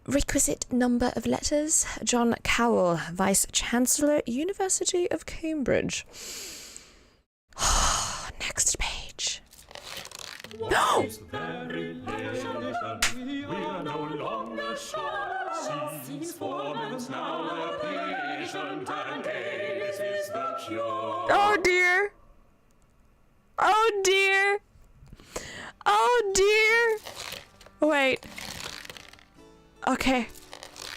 requisite number of letters. John Cowell, Vice Chancellor, University of Cambridge. Next page. No! Very late, we are no longer sure. Seems Forman's now a patient, and AIDS is the cure. Oh dear! Oh dear! Oh dear! Wait. Okay.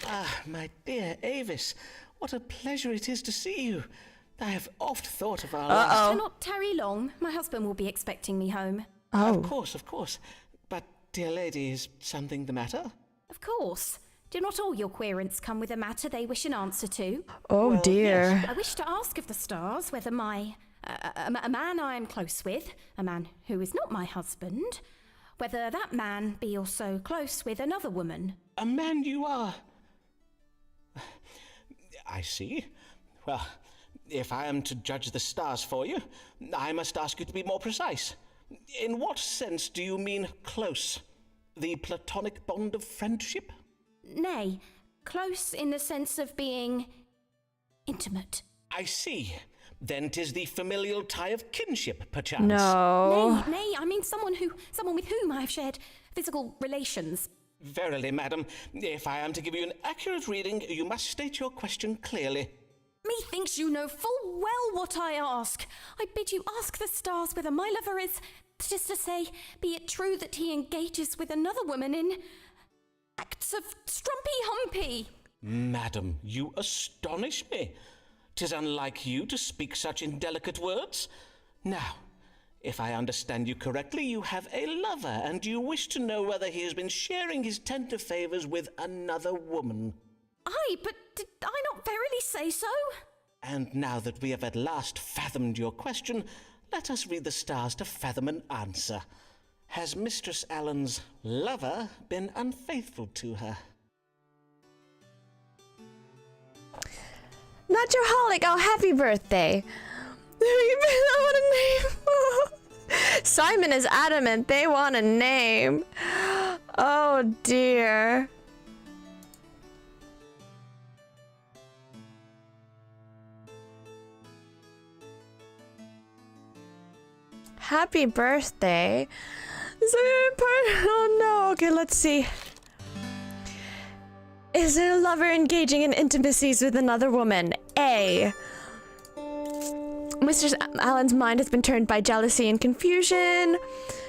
Ah, my dear Avis, what a pleasure it is to see you. I have oft thought of our I cannot tarry long. My husband will be expecting me home. Oh. Of course. But, dear lady, is something the matter? Of course. Do not all your querents come with a matter they wish an answer to? Oh Well, dear. yes. I wish to ask of the stars whether a man I am close with, a man who is not my husband, whether that man be also close with another woman. A man you are. I see. Well, if I am to judge the stars for you, I must ask you to be more precise. In what sense do you mean close? The platonic bond of friendship? Nay, close in the sense of being intimate. I see. Then 'tis the familial tie of kinship, perchance. No. Nay, I mean someone with whom I have shared physical relations. Verily, madam, if I am to give you an accurate reading, you must state your question clearly. Methinks you know full well what I ask. I bid you ask the stars whether my lover is, that is to say, be it true that he engages with another woman in acts of strumpy-humpy. Madam, you astonish me. 'Tis unlike you to speak such indelicate words. Now, if I understand you correctly, you have a lover, and you wish to know whether he has been sharing his tender favours with another woman. Aye, but did I not verily say so? And now that we have at last fathomed your question, let us read the stars to fathom an answer. Has Mistress Allen's lover been unfaithful to her? Naturaholic, oh, happy birthday. I want a name. Simon is adamant they want a name. Oh, dear. Happy birthday. Oh, no. Okay, let's see. Is her lover engaging in intimacies with another woman? A. Mr. Allen's mind has been turned by jealousy and confusion.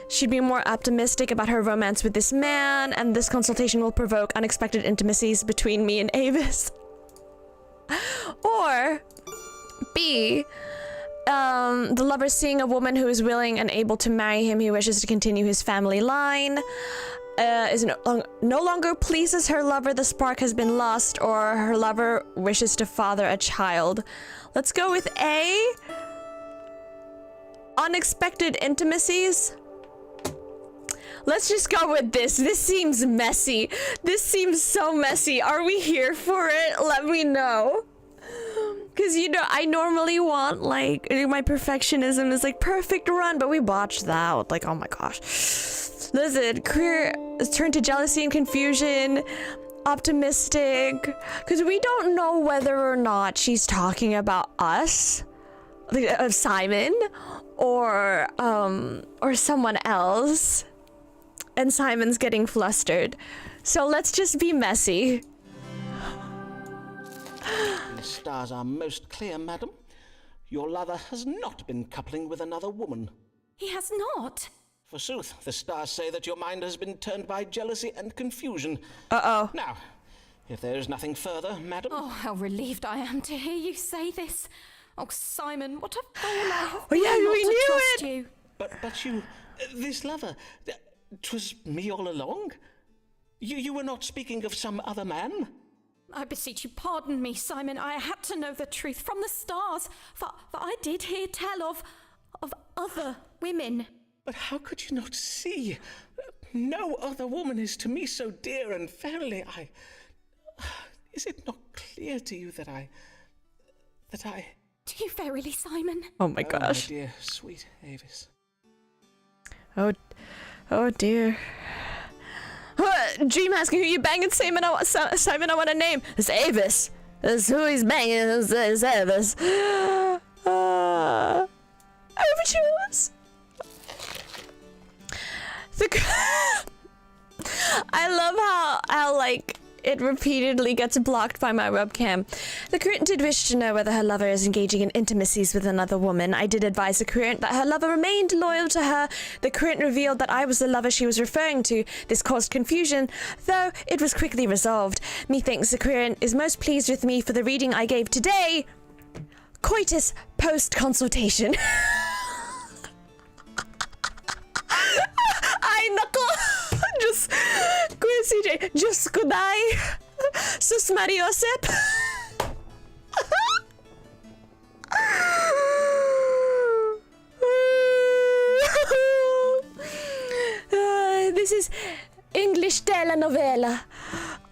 She'd be more optimistic about her romance with this man, and this consultation will provoke unexpected intimacies between me and Avis. Or B. The lover seeing a woman who is willing and able to marry him, he wishes to continue his family line. Is no longer pleases her lover, the spark has been lost, or her lover wishes to father a child. Let's go with A. Unexpected intimacies. Let's just go with this. This seems messy. This seems so messy. Are we here for it? Let me know. Because, you know, I normally want, like, my perfectionism is, like, perfect run, but we botched that. Like, oh my gosh. Listen, career is turned to jealousy and confusion, optimistic, because we don't know whether or not she's talking about us, Simon, or someone else, and Simon's getting flustered. So let's just be messy. The stars are most clear, madam. Your lover has not been coupling with another woman. He has not. Forsooth, the stars say that your mind has been turned by jealousy and confusion. Uh-oh. Now, if there is nothing further, madam... Oh, how relieved I am to hear you say this. Oh, Simon, what a fool I have been not we to knew trust it. you. But you... this lover... 'twas me all along? You were not speaking of some other man? I beseech you, pardon me, Simon. I had to know the truth from the stars, for I did hear tell of other women. But how could you not see? No other woman is to me so dear and verily is it not clear to you that I... Do you verily, Simon? Oh my gosh. Oh, my dear, sweet Avis. Oh dear. Dream asking who you banging, Simon. Simon, I want a name. It's Avis. That's who he's banging. It's Avis. Overtures. I love how like it repeatedly gets blocked by my webcam. The current did wish to know whether her lover is engaging in intimacies with another woman. I did advise the current that her lover remained loyal to her. The current revealed that I was the lover she was referring to. This caused confusion, though it was quickly resolved. Methinks the current is most pleased with me for the reading I gave today. Coitus post-consultation. Ay, nako! Diyos, Kuya CJ, Diyos ko, day! Sus Mariosep! This is English telenovela.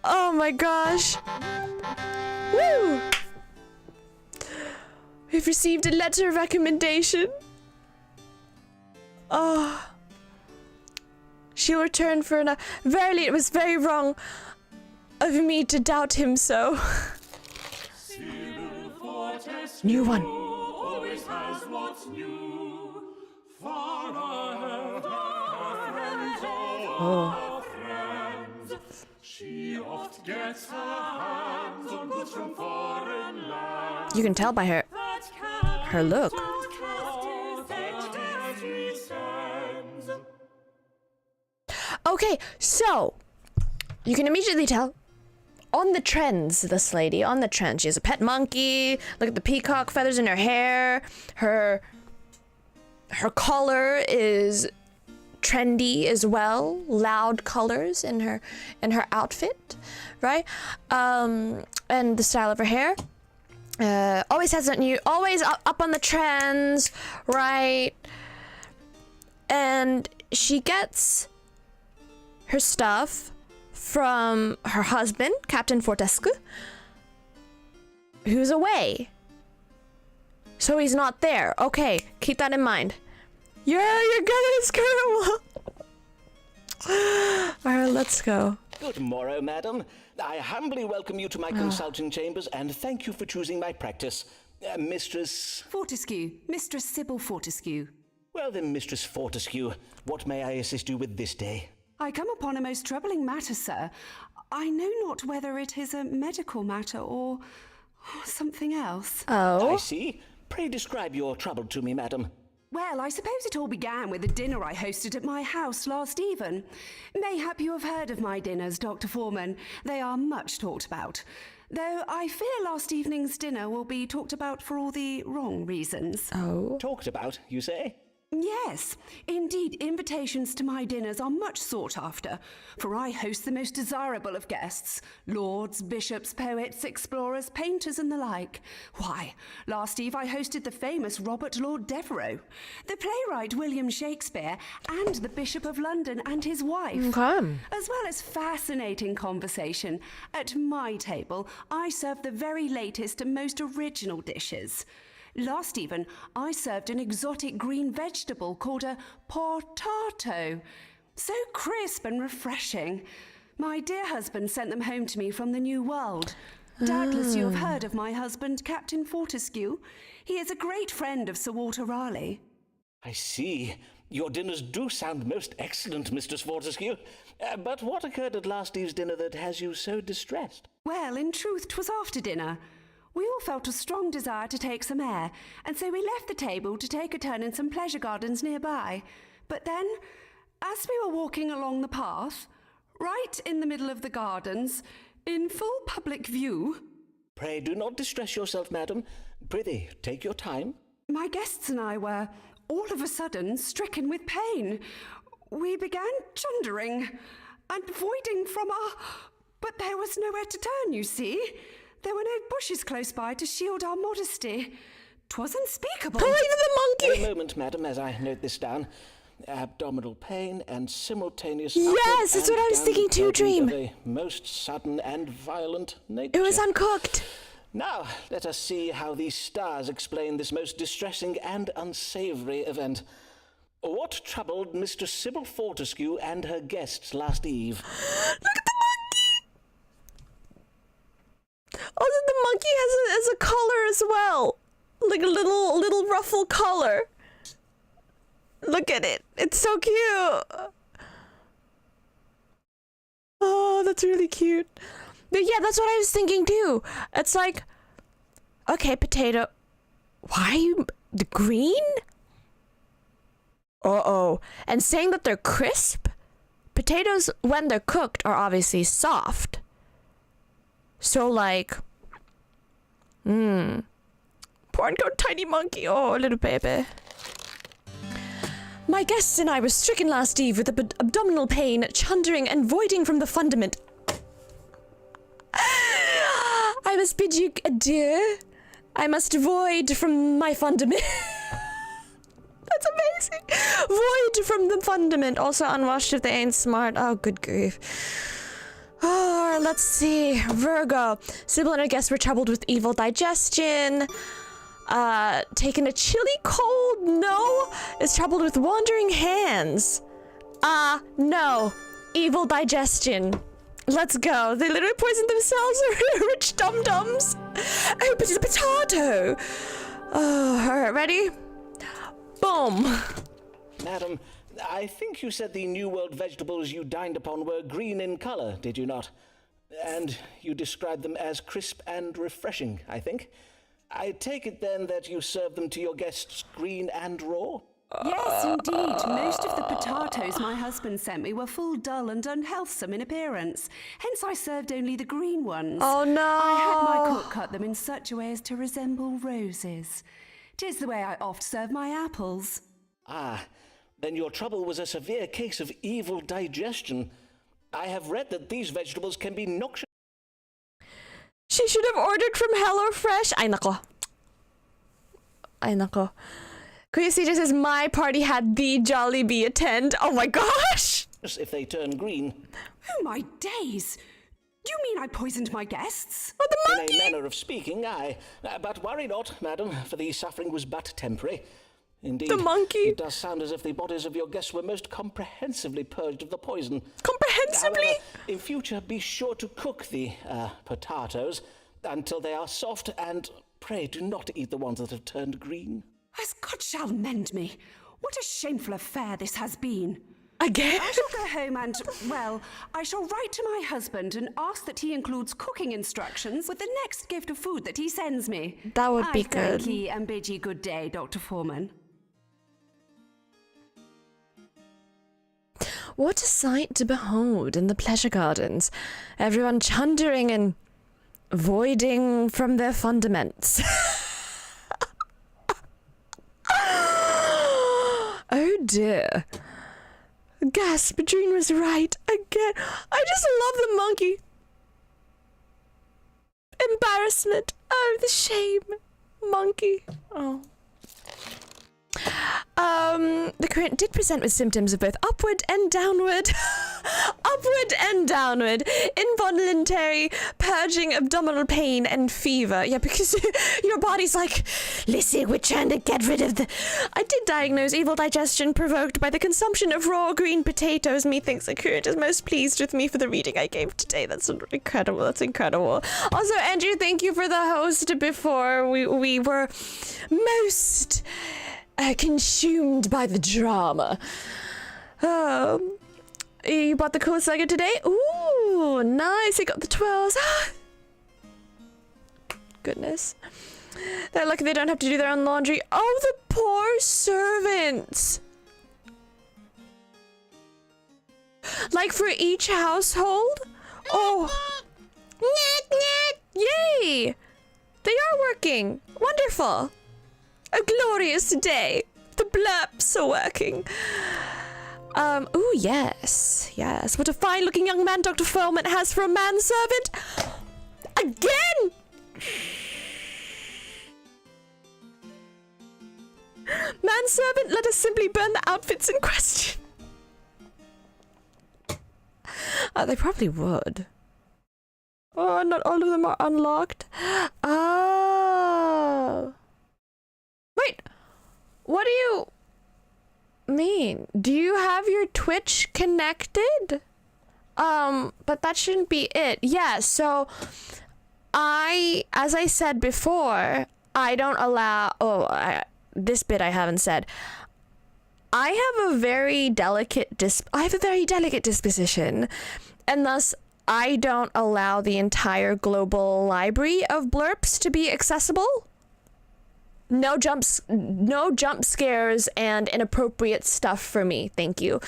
Oh my gosh. Woo! We've received a letter of recommendation. Oh. She'll return for another. Verily, it was very wrong of me to doubt him so. New one. Always has what's new. Far ahead of friends. She oft gets her hands on goods from foreign lands. You can tell by her look. Okay, so you can immediately tell on the trends, this lady, on the trends. She has a pet monkey. Look at the peacock feathers in her hair. Her collar is trendy as well. Loud colors in her outfit, right? And the style of her hair. Always has that new, always up on the trends, right? And she gets her stuff from her husband, Captain Fortescue, who's away. So he's not there. Okay, keep that in mind. Yeah, you're good at Skirtle. Alright, let's go. Good morrow, madam. I humbly welcome you to my consulting chambers and thank you for choosing my practice. Mistress... Fortescue. Mistress Sybil Fortescue. Well then, Mistress Fortescue, what may I assist you with this day? I come upon a most troubling matter, sir. I know not whether it is a medical matter or something else. Oh. I see. Pray describe your trouble to me, madam. Well, I suppose it all began with a dinner I hosted at my house last even. Mayhap you have heard of my dinners, Dr. Forman. They are much talked about. Though I fear last evening's dinner will be talked about for all the wrong reasons. Oh. Talked about, you say? Yes, indeed, invitations to my dinners are much sought after, for I host the most desirable of guests, lords, bishops, poets, explorers, painters, and the like. Why, last eve I hosted the famous Robert Lord Devereux, the playwright William Shakespeare, and the Bishop of London and his wife. Okay. As well as fascinating conversation. At my table, I serve the very latest and most original dishes. Last even, I served an exotic green vegetable called a potato. So crisp and refreshing. My dear husband sent them home to me from the New World. Doubtless you have heard of my husband, Captain Fortescue. He is a great friend of Sir Walter Raleigh. I see. Your dinners do sound most excellent, Mistress Fortescue. But what occurred at last eve's dinner that has you so distressed? Well, in truth, 'twas after dinner. We all felt a strong desire to take some air, and so we left the table to take a turn in some pleasure gardens nearby. But then, as we were walking along the path, right in the middle of the gardens, in full public view... Pray do not distress yourself, madam. Prithee, take your time. My guests and I were, all of a sudden, stricken with pain. We began chundering and voiding from our... But there was nowhere to turn, you see. There were no bushes close by to shield our modesty. 'Twas unspeakable. Point of the monkey! A moment, madam, as I note this down. Abdominal pain and simultaneous... Yes, that's what I was thinking too, Dream. Of a most sudden and violent nature. It was uncooked. Now, let us see how these stars explain this most distressing and unsavoury event. What troubled Mistress Sybil Fortescue and her guests last eve? Look at the monkey! Oh, then the monkey has a collar as well. Like a little ruffle collar. Look at it. It's so cute. Oh, that's really cute. But yeah, that's what I was thinking too. It's like, okay, potato. Why are you the green? Uh-oh. And saying that they're crisp? Potatoes, when they're cooked, are obviously soft. So like, Poor uncooked tiny monkey. Oh, little baby. My guests and I were stricken last eve with abdominal pain, chundering and voiding from the fundament. I must bid you adieu. I must void from my fundament. That's amazing. Void from the fundament. Also unwashed if they ain't smart. Oh, good grief. Oh, let's see. Virgo. Sybil and her guests were troubled with evil digestion. Taken a chilly cold. No. Is troubled with wandering hands. No. Evil digestion. Let's go. They literally poisoned themselves. Rich dum-dums. Oh, but it's a potato. Oh, alright, ready? Boom. Madam, I think you said the New World vegetables you dined upon were green in colour, did you not? And you described them as crisp and refreshing, I think. I take it then that you served them to your guests green and raw? Yes, indeed. Most of the potatoes my husband sent me were full dull and unhealthsome in appearance. Hence I served only the green ones. Oh no! I had my cook cut them in such a way as to resemble roses. 'Tis the way I oft serve my apples. Ah, then your trouble was a severe case of evil digestion. I have read that these vegetables can be noxious. She should have ordered from HelloFresh. Ay nako. Ay nako. Kuya CJ says, my party had the Jollibee attend. Oh my gosh! If they turn green. Oh my days! Do you mean I poisoned my guests? Oh, the monkey! In a manner of speaking, aye. But worry not, madam, for the suffering was but temporary. Indeed, the monkey. It does sound as if the bodies of your guests were most comprehensively purged of the poison. Comprehensively? However, in future, be sure to cook the potatoes until they are soft, and pray do not eat the ones that have turned green. As God shall mend me, what a shameful affair this has been. Again? I shall go home and, well, I shall write to my husband and ask that he includes cooking instructions with the next gift of food that he sends me. That would be I good. thank ye and bid ye good day, Dr. Forman. What a sight to behold in the pleasure gardens. Everyone chundering and voiding from their fundaments. Oh dear. Gasp, Adrien was right. Again. I just love the monkey. Embarrassment. Oh, the shame. Monkey. Oh. The current did present with symptoms of both upward and downward, involuntary purging, abdominal pain, and fever. Yeah, because your body's like, listen, we're trying to get rid of the... I did diagnose evil digestion provoked by the consumption of raw green potatoes. Methinks the current is most pleased with me for the reading I gave today. That's incredible. That's incredible. Also, Andrew, thank you for the host before. We were most... consumed by the drama. You bought the cool saga today? Ooh, nice. I got the 12s. Goodness. They're lucky they don't have to do their own laundry. Oh, the poor servants. Like for each household? Oh. Yay. They are working. Wonderful. A glorious day. The blurps are working. Ooh, yes. Yes. What a fine-looking young man Dr. Forman has for a manservant. Again! Manservant, let us simply burn the outfits in question. They probably would. Oh, not all of them are unlocked. Oh. Wait, what do you mean? Do you have your Twitch connected? But that shouldn't be it. Yeah, so as I said before, I don't allow, this bit I haven't said. I have a very delicate disposition, and thus I don't allow the entire global library of blurps to be accessible. No jump scares and inappropriate stuff for me, thank you.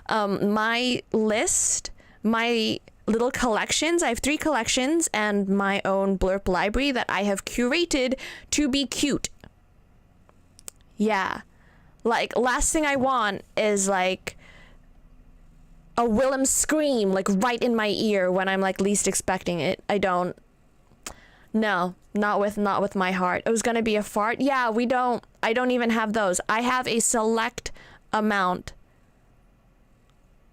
My list, my little collections, I have 3 collections and my own blurp library that I have curated to be cute. Yeah. Like, last thing I want is, like, a Willem scream, like, right in my ear when I'm, like, least expecting it. I don't... No, not with my heart. It was gonna be a fart. Yeah, I don't even have those. I have a select amount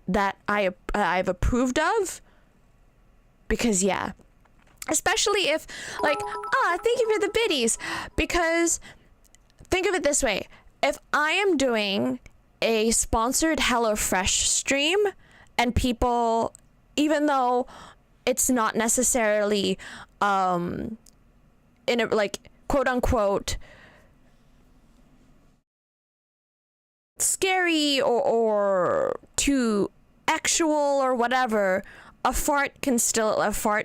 that I've approved of. Because, yeah. Especially if, like, thank you for the biddies. Because, think of it this way. If I am doing a sponsored HelloFresh stream and people, even though it's not necessarily in a, like, quote unquote scary or too actual or whatever, a fart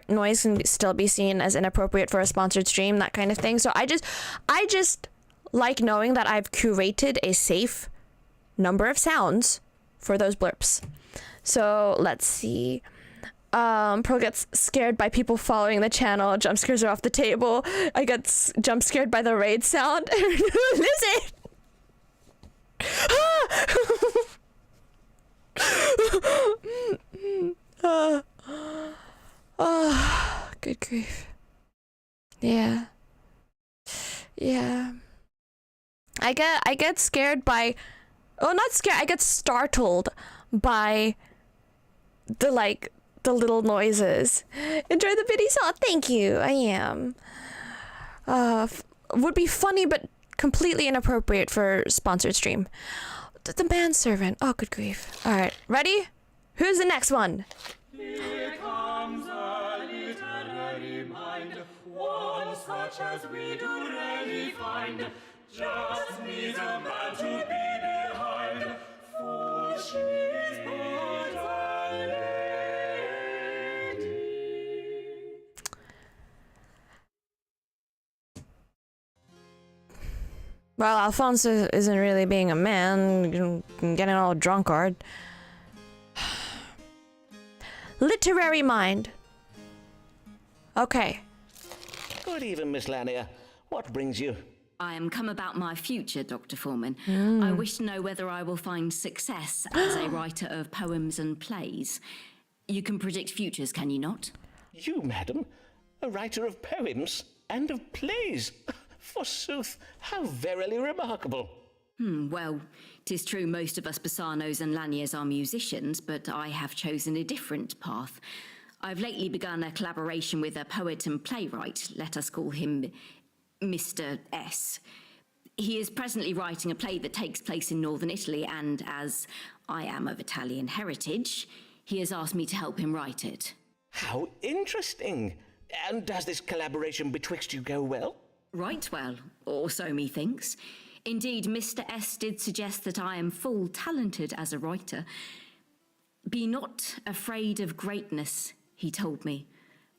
noise can still be seen as inappropriate for a sponsored stream, that kind of thing. So I just like knowing that I've curated a safe number of sounds for those blurps. So let's see. Pearl gets scared by people following the channel. Jump scares are off the table. I get jump scared by the raid sound. Listen! Good grief. Yeah. I get scared by... Oh, not scared. I get startled by the little noises. Enjoy the biddies. Oh, thank you. I am. Would be funny, but completely inappropriate for sponsored stream. The manservant. Oh, good grief. All right, ready? Who's the next one? Here comes a literary mind, one such as we do rarely find. Just needs a man to be behind. For she's but a lady. Well, Alphonse isn't really being a man, getting all drunkard. Literary mind. Okay. Good evening, Miss Lanier. What brings you? I am come about my future, Dr. Forman. I wish to know whether I will find success as a writer of poems and plays. You can predict futures, can you not? You, madam? A writer of poems and of plays? Forsooth, how verily remarkable. Well, 'tis true most of us Bassanos and Laniers are musicians, but I have chosen a different path. I've lately begun a collaboration with a poet and playwright. Let us call him Mr. S. He is presently writing a play that takes place in northern Italy, and as I am of Italian heritage, he has asked me to help him write it. How interesting. And does this collaboration betwixt you go well? Right well, or so methinks. Indeed, Mr. S did suggest that I am full talented as a writer. Be not afraid of greatness, he told me.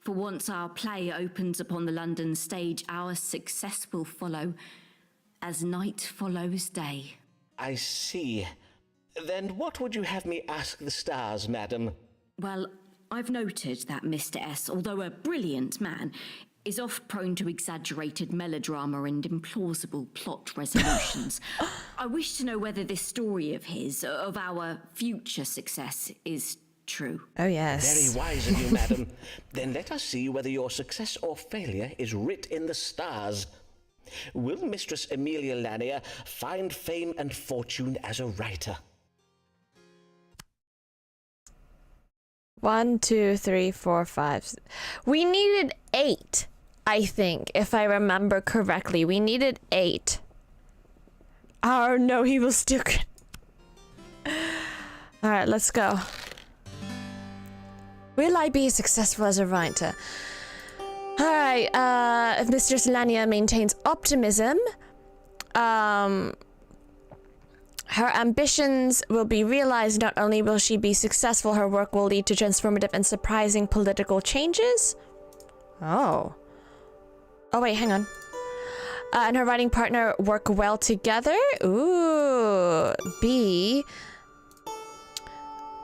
For once our play opens upon the London stage, our success will follow, as night follows day. I see. Then what would you have me ask the stars, madam? Well, I've noted that Mr. S, although a brilliant man, is oft prone to exaggerated melodrama and implausible plot resolutions. I wish to know whether this story of his, of our future success, is true. Oh, yes. Very wise of you, madam. Then let us see whether your success or failure is writ in the stars. Will Mistress Amelia Lanier find fame and fortune as a writer? 1, 2, 3, 4, 5. We needed 8, I think, if I remember correctly. We needed 8. Oh no, he will still. Alright, let's go. Will I be successful as a writer? Alright, if Mistress Lanier maintains optimism, her ambitions will be realized. Not only will she be successful, her work will lead to transformative and surprising political changes. Oh. Oh, wait, hang on. And her writing partner work well together. Ooh. B.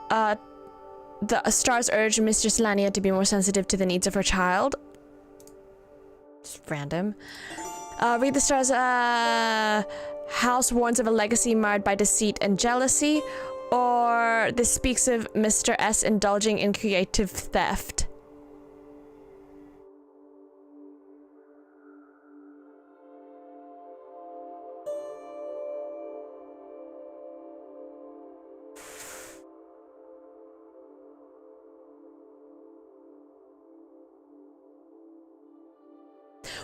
The stars urge Mistress Lanier to be more sensitive to the needs of her child. It's random. Read the stars. House warns of a legacy marred by deceit and jealousy, or this speaks of Mr. S indulging in creative theft.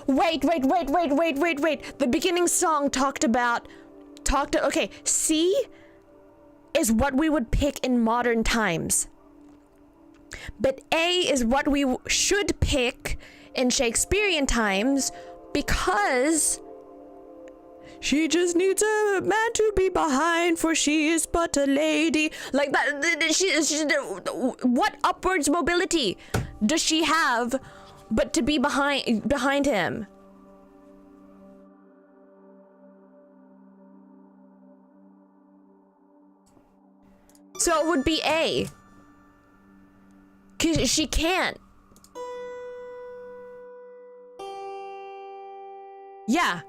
Wait. The beginning song okay, C is what we would pick in modern times. But A is what we should pick in Shakespearean times, because she just needs a man to be behind, for she is but a lady. Like that. What upwards mobility does she have but to be behind him? So it would be A. 'Cause she can't. Yeah.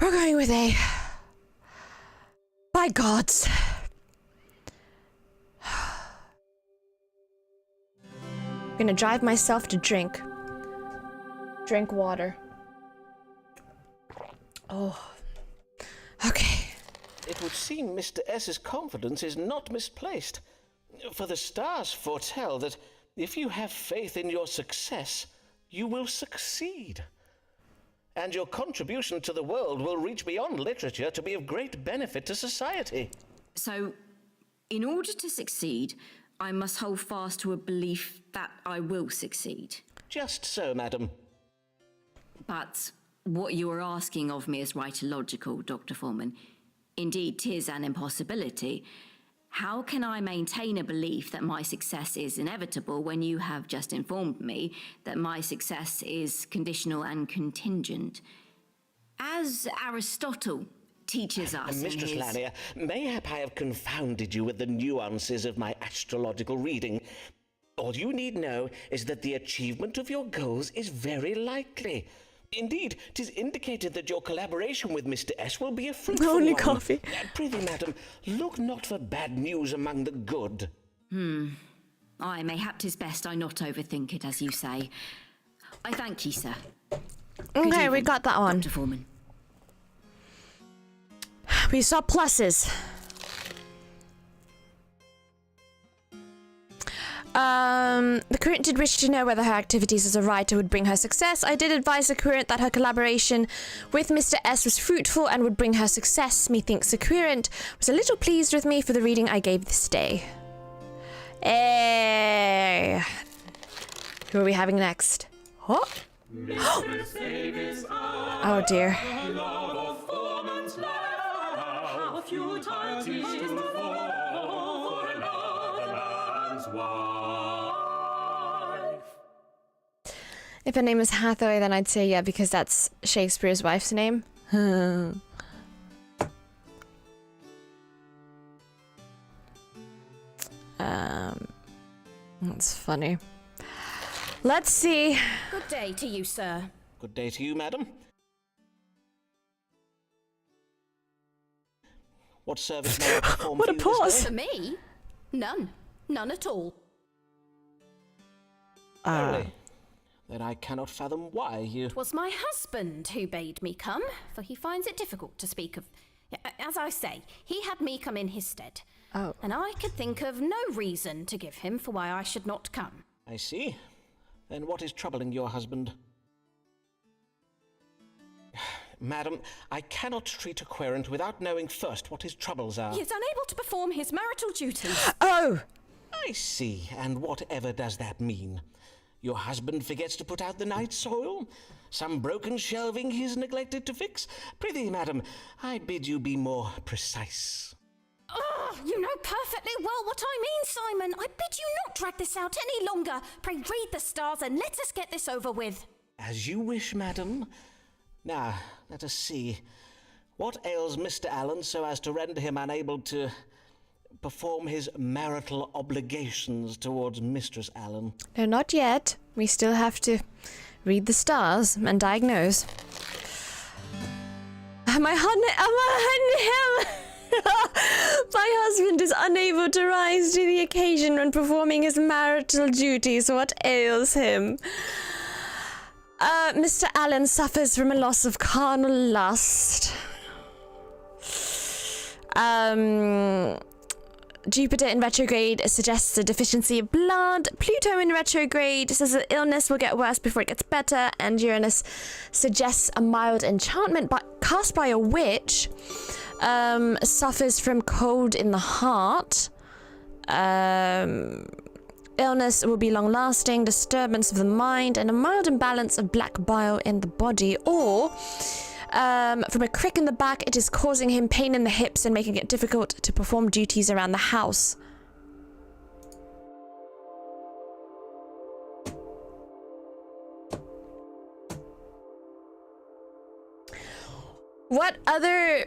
We're going with A. By gods. I'm gonna drive myself to drink water. Oh. Okay. It would seem Mr. S.'s confidence is not misplaced, for the stars foretell that if you have faith in your success, you will succeed. And your contribution to the world will reach beyond literature to be of great benefit to society. So, in order to succeed, I must hold fast to a belief that I will succeed. Just so, madam. But What you are asking of me is right illogical, Dr. Forman. Indeed, 'tis an impossibility. How can I maintain a belief that my success is inevitable when you have just informed me that my success is conditional and contingent? As Aristotle teaches us in Mistress his... Lanier, mayhap I have confounded you with the nuances of my astrological reading. All you need know is that the achievement of your goals is very likely. Indeed, 'tis indicated that your collaboration with Mr. S will be a fruitful Only one. coffee. Prithee, madam, look not for bad news among the good. Aye, mayhap 'tis best I not overthink it, as you say. I thank ye, sir. Okay, we got that one. Dr. Forman. We saw pluses. The current did wish to know whether her activities as a writer would bring her success. I did advise the current that her collaboration with Mr. S was fruitful and would bring her success. Methinks the current was a little pleased with me for the reading I gave this day. Hey. Who are we having next? Oh, oh dear. How futile 'tis to fall for another man's wife. If her name is Hathaway, then I'd say yeah, because that's Shakespeare's wife's name. That's funny. Let's see. Good day to you, sir. Good day to you, madam. What service may I perform What for a you this pause. day? For me? None. None at all. Really? Then I cannot fathom why you... It was my husband who bade me come, for he finds it difficult to speak of... As I say, he had me come in his stead. Oh. And I could think of no reason to give him for why I should not come. I see. Then what is troubling your husband? Madam, I cannot treat a querent without knowing first what his troubles are. He is unable to perform his marital duties. Oh! I see. And whatever does that mean? Your husband forgets to put out the night soil? Some broken shelving he's neglected to fix? Prithee, madam, I bid you be more precise. Oh, you know perfectly well what I mean, Simon. I bid you not drag this out any longer. Pray read the stars and let us get this over with. As you wish, madam. Now, let us see. What ails Mr. Allen so as to render him unable to perform his marital obligations towards Mistress Allen? No, not yet. We still have to read the stars and diagnose. My husband is unable to rise to the occasion when performing his marital duties. What ails him? Mr. Allen suffers from a loss of carnal lust. Jupiter in retrograde suggests a deficiency of blood. Pluto in retrograde says that illness will get worse before it gets better. And Uranus suggests a mild enchantment cast by a witch. Suffers from cold in the heart. Illness will be long-lasting, disturbance of the mind, and a mild imbalance of black bile in the body. Or, from a crick in the back, it is causing him pain in the hips and making it difficult to perform duties around the house. What other...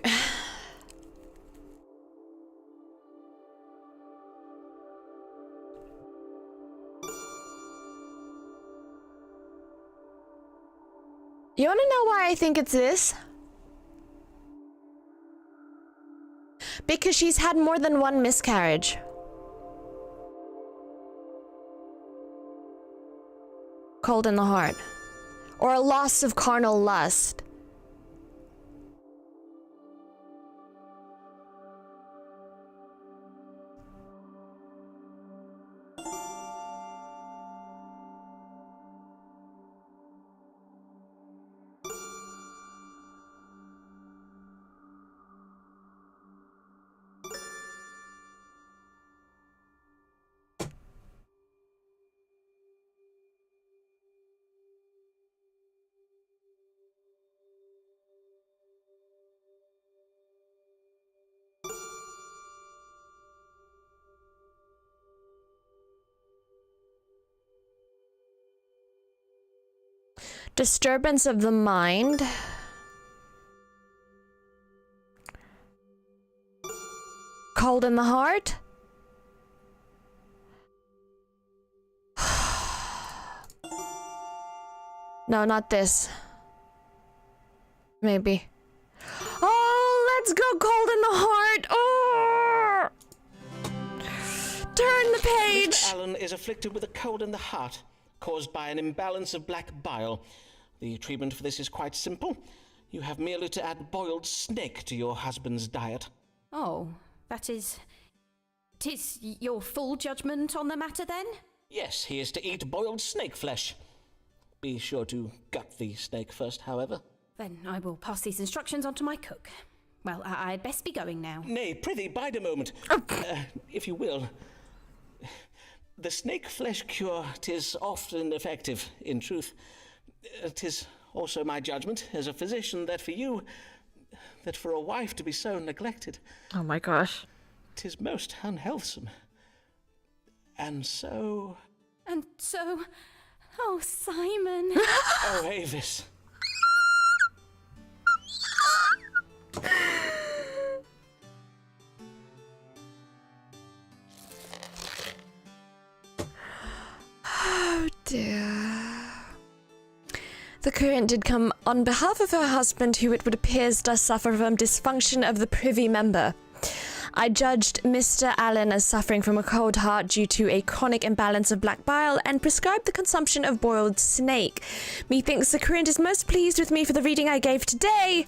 You want to know why I think it's this? Because she's had more than one miscarriage. Cold in the heart. Or a loss of carnal lust. Disturbance of the mind. Cold in the heart. No, not this. Maybe. Oh, let's go cold in the heart. Oh! Turn the page. Mr. Allen is afflicted with a cold in the heart, caused by an imbalance of black bile. The treatment for this is quite simple. You have merely to add boiled snake to your husband's diet. Oh, that is... 'Tis your full judgment on the matter, then? Yes, he is to eat boiled snake flesh. Be sure to gut the snake first, however. Then I will pass these instructions on to my cook. Well, I'd best be going now. Nay, prithee, bide a moment. If you will. The snake flesh cure, 'tis often effective, in truth. 'Tis also my judgment, as a physician, that for a wife to be so neglected. Oh my gosh. 'Tis most unhealthsome. And so... Oh, Simon. Oh, Avis. Oh dear. The current did come on behalf of her husband, who it would appear does suffer from dysfunction of the privy member. I judged Mr. Allen as suffering from a cold heart due to a chronic imbalance of black bile and prescribed the consumption of boiled snake. Methinks the current is most pleased with me for the reading I gave today.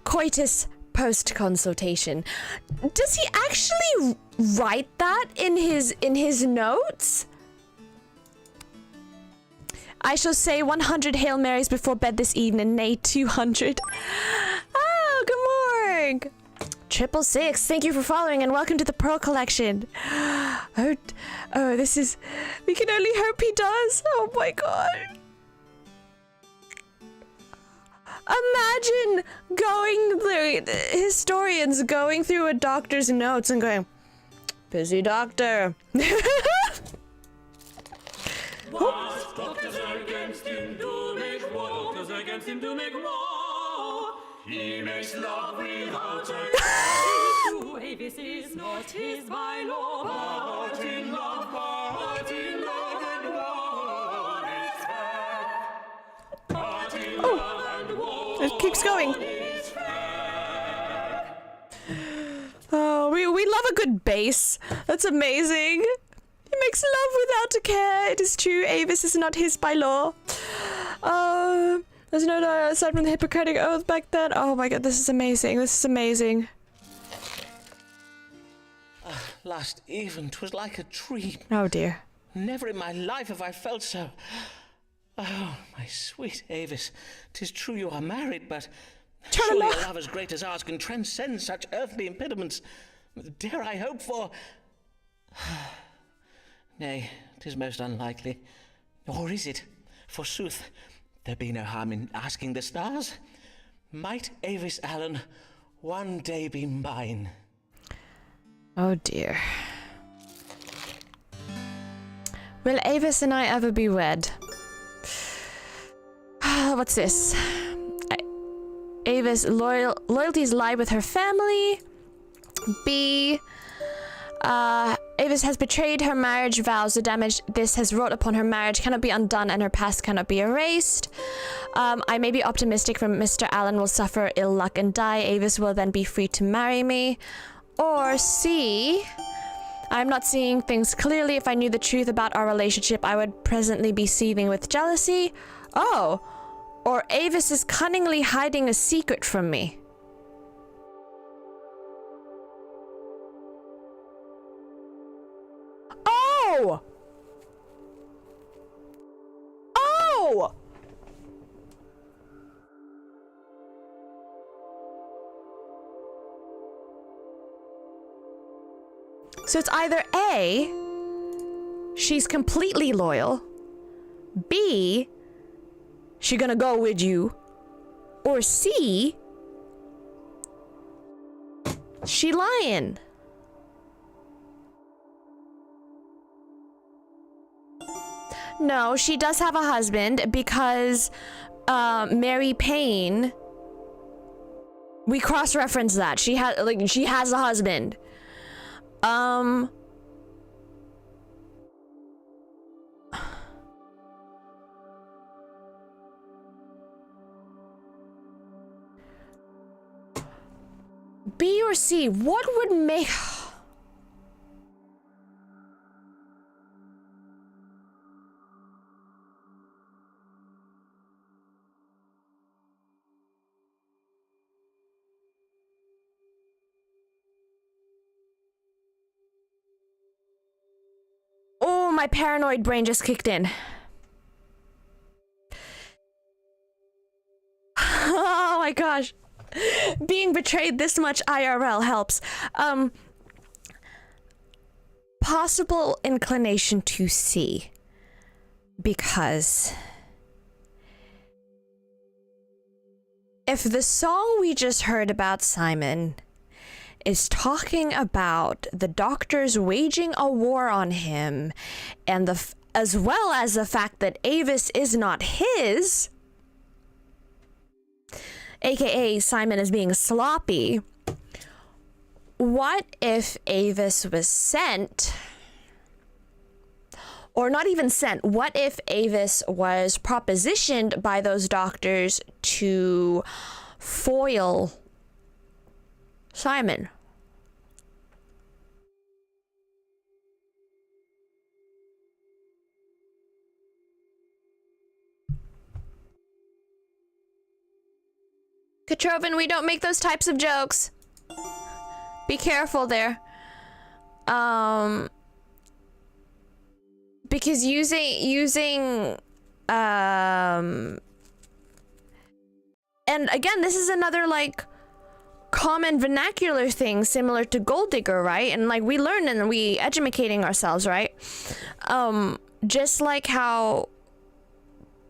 Coitus post-consultation. Does he actually write that in his notes? I shall say 100 Hail Marys before bed this evening, nay 200. Oh, good morning. 666, thank you for following and welcome to the Pearl Collection. Oh, this is... We can only hope he does. Oh my god. Imagine going through... Historians going through a doctor's notes and going, busy doctor. What? Doctors against him do make war. Doctors against him do make war. He makes love without a care. To Avis is not his by law. But in love, and war is fair. But in love and war It keeps going. is fair. Oh, we love a good bass. That's amazing. He makes love without a care. It is true, Avis is not his by law. There's no doubt aside from the Hippocratic Oath back then. Oh my god, this is amazing. This is amazing. Last even, 'twas like a dream. Oh dear. Never in my life have I felt so... Oh, my sweet Avis, 'tis true you are married, but surely a love as great as ours can transcend such earthly impediments. Dare I hope for... Nay, 'tis most unlikely. Or is it? Forsooth, there be no harm in asking the stars. Might Avis Allen one day be mine? Oh dear. Will Avis and I ever be wed? What's this? Avis loyalties lie with her family. B. Avis has betrayed her marriage vows. The damage this has wrought upon her marriage cannot be undone and her past cannot be erased. I may be optimistic for Mr. Allen will suffer ill luck and die. Avis will then be free to marry me. Or C. I'm not seeing things clearly. If I knew the truth about our relationship, I would presently be seething with jealousy. Oh. Or Avis is cunningly hiding a secret from me. Oh! Oh! So it's either A, she's completely loyal, B, she gonna go with you, or C, she lying. No, she does have a husband because Mary Payne, we cross-reference that. She has a husband. B or C, what would make... Oh, my paranoid brain just kicked in. Oh my gosh. Being betrayed this much IRL helps. Possible inclination to C. Because if the song we just heard about Simon is talking about the doctors waging a war on him, and as well as the fact that Avis is not his, aka Simon is being sloppy, what if Avis was sent, or not even sent, what if Avis was propositioned by those doctors to foil Simon? Katrovin, we don't make those types of jokes. Be careful there. Because using and again, this is another like common vernacular thing similar to gold digger, right? And like we learn and we educating ourselves, right? Just like how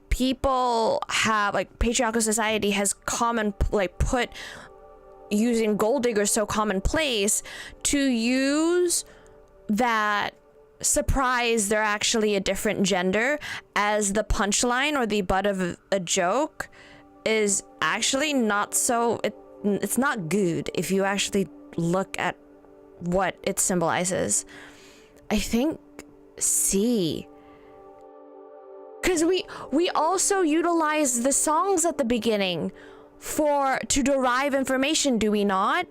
people have, like, patriarchal society has put using gold digger so commonplace to use that surprise they're actually a different gender as the punchline or the butt of a joke is actually not so, it's not good if you actually look at what it symbolizes. I think C. Because we also utilize the songs at the beginning to derive information, do we not?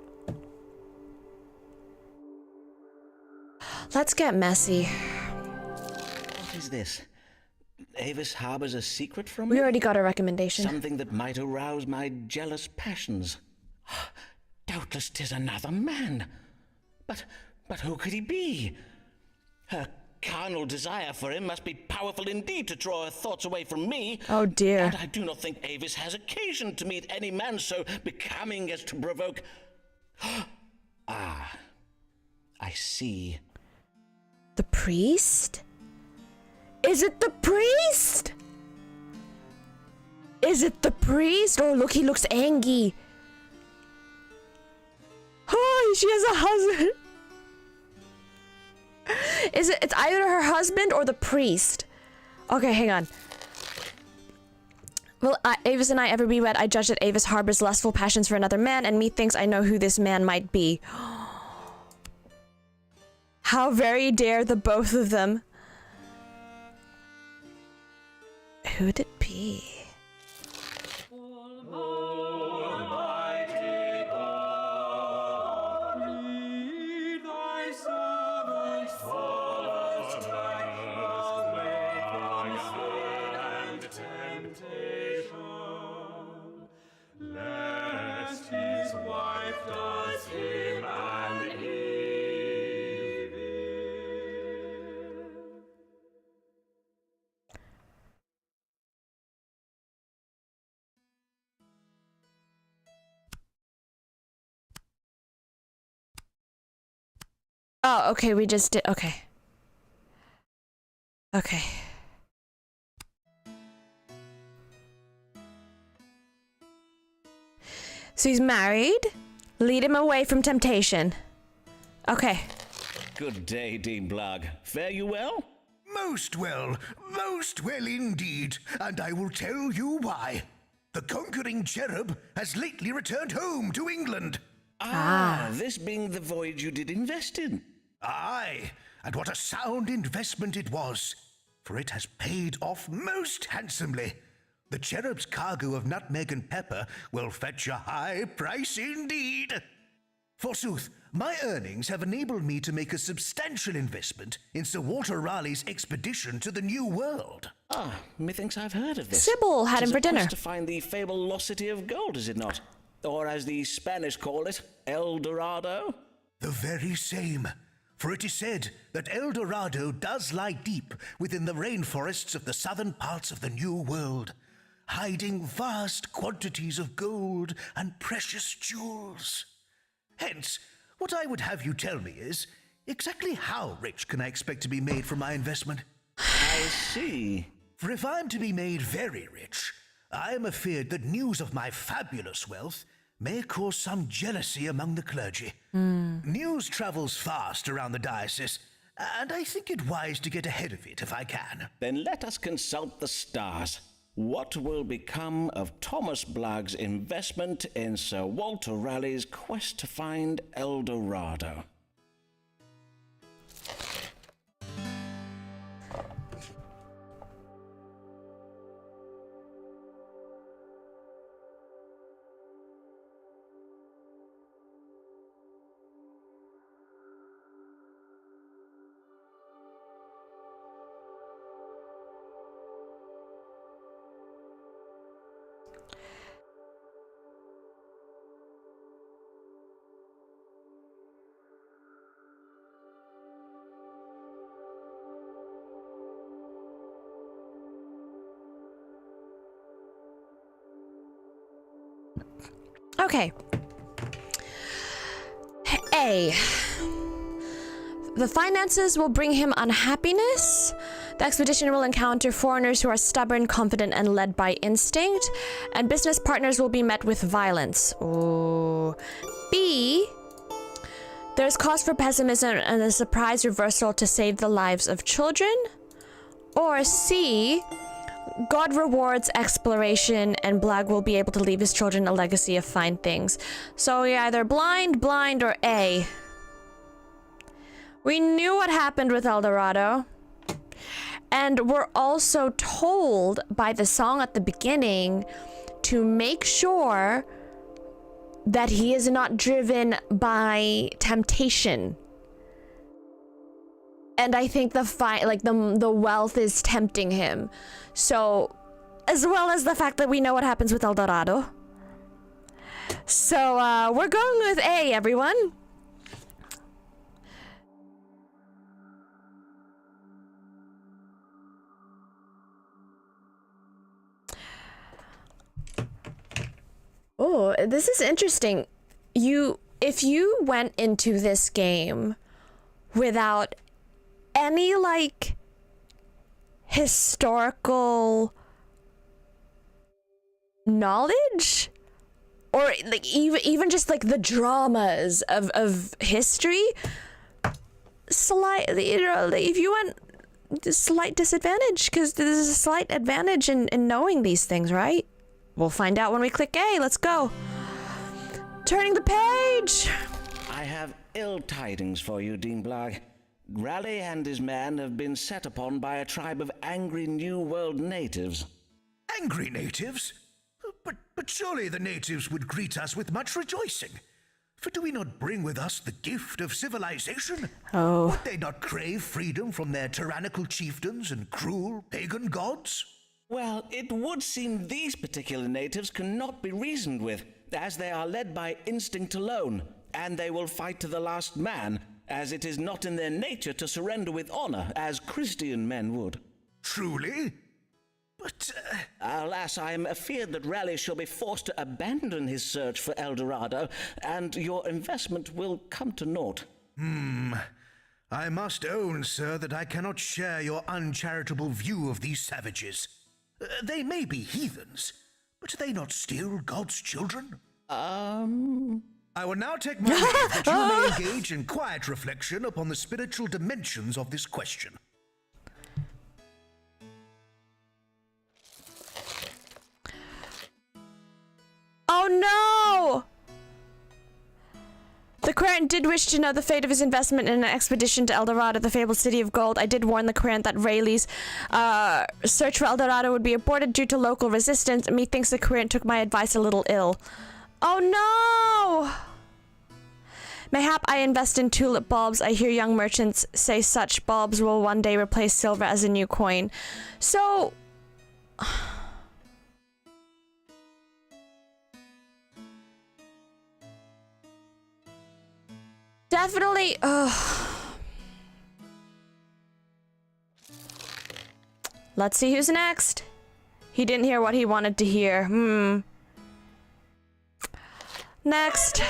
Let's get messy. What is this? Avis harbors a secret from me? We already got a recommendation. Something that might arouse my jealous passions. Doubtless 'tis another man. But who could he be? Her carnal desire for him must be powerful indeed to draw her thoughts away from me. Oh dear. And I do not think Avis has occasion to meet any man so becoming as to provoke... Ah, I see. The priest? Is it the priest? Is it the priest? Oh, look, he looks angry. Oh, she has a husband. It's either her husband or the priest. Okay, hang on. Will Avis and I ever be wed? I judge that Avis harbors lustful passions for another man, and methinks I know who this man might be. How very dare the both of them. Who'd it be? Oh, okay, we just did, okay. Okay. So he's married. Lead him away from temptation. Okay. Good day, Dean Blogg. Fare you well? Most well indeed, and I will tell you why. The conquering cherub has lately returned home to England. This being the voyage you did invest in. Aye, and what a sound investment it was, for it has paid off most handsomely. The cherub's cargo of nutmeg and pepper will fetch a high price indeed. Forsooth, my earnings have enabled me to make a substantial investment in Sir Walter Raleigh's expedition to the New World. Methinks I've heard of this. Sybil had him for dinner. To find the fabulosity of gold, is it not? Or as the Spanish call it, El Dorado? The very same. For it is said that El Dorado does lie deep within the rainforests of the southern parts of the New World, hiding vast quantities of gold and precious jewels. Hence, what I would have you tell me is, exactly how rich can I expect to be made from my investment? I see. For if I'm to be made very rich, I am afeard that news of my fabulous wealth may cause some jealousy among the clergy. News travels fast around the diocese, and I think it wise to get ahead of it if I can. Then let us consult the stars. What will become of Thomas Blagg's investment in Sir Walter Raleigh's quest to find El Dorado? Okay. A. The finances will bring him unhappiness. The expedition will encounter foreigners who are stubborn, confident, and led by instinct. And business partners will be met with violence. Ooh. B. There's cause for pessimism and a surprise reversal to save the lives of children. Or C. God rewards exploration, and Blagg will be able to leave his children a legacy of fine things. So you're either blind, or A. We knew what happened with El Dorado. And we're also told by the song at the beginning to make sure that he is not driven by temptation. And I think the wealth is tempting him. So, as well as the fact that we know what happens with El Dorado. So, we're going with A, everyone. Oh, this is interesting. If you went into this game without any, historical knowledge, or even just the dramas of history, slightly, if you went slight disadvantage, because there's a slight advantage in knowing these things, right? We'll find out when we click A. Let's go. Turning the page. I have ill tidings for you, Dean Blagg. Raleigh and his men have been set upon by a tribe of angry New World natives. Angry natives? But surely the natives would greet us with much rejoicing. For do we not bring with us the gift of civilization? Oh. Would they not crave freedom from their tyrannical chieftains and cruel pagan gods? Well, it would seem these particular natives cannot be reasoned with, as they are led by instinct alone, and they will fight to the last man, as it is not in their nature to surrender with honor, as Christian men would. Truly? But, Alas, I am afeard that Raleigh shall be forced to abandon his search for El Dorado, and your investment will come to naught. I must own, sir, that I cannot share your uncharitable view of these savages. They may be heathens, but are they not still God's children? I will now take my leave that you may engage in quiet reflection upon the spiritual dimensions of this question. Oh no! The querent did wish to know the fate of his investment in an expedition to El Dorado, the fabled city of gold. I did warn the querent that Rayleigh's search for El Dorado would be aborted due to local resistance. Methinks the querent took my advice a little ill. Oh no! Mayhap I invest in tulip bulbs. I hear young merchants say such bulbs will one day replace silver as a new coin. So... definitely... Let's see who's next. He didn't hear what he wanted to hear. Next.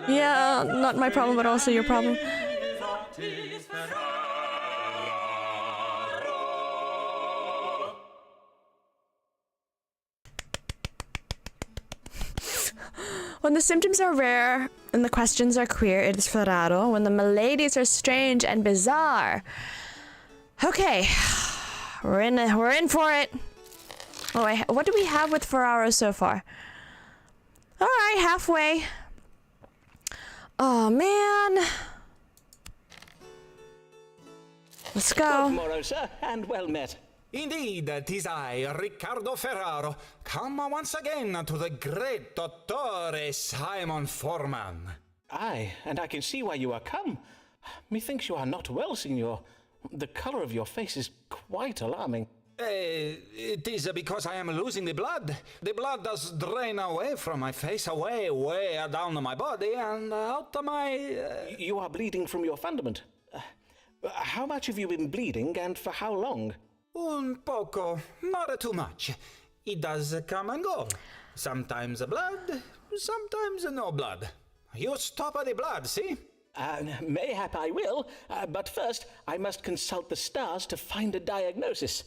Yeah, not my problem, but also your problem. When the symptoms are rare and the questions are queer, it is Ferraro. When the maladies are strange and bizarre. Okay, we're in for it. Oh, what do we have with Ferraro so far? All right, halfway. Oh man. Let's go. Good morrow, sir, and well met. Indeed, 'tis I, Riccardo Ferraro, come once again to the great Doctor Simon Forman. Aye, and I can see why you are come. Methinks you are not well, signor. The colour of your face is quite alarming. It is because I am losing the blood. The blood does drain away from my face, way down my body, and out of my... You are bleeding from your fundament. How much have you been bleeding, and for how long? Un poco, not too much. It does come and go. Sometimes blood, sometimes no blood. You stop the blood, see? Mayhap I will, but first I must consult the stars to find a diagnosis.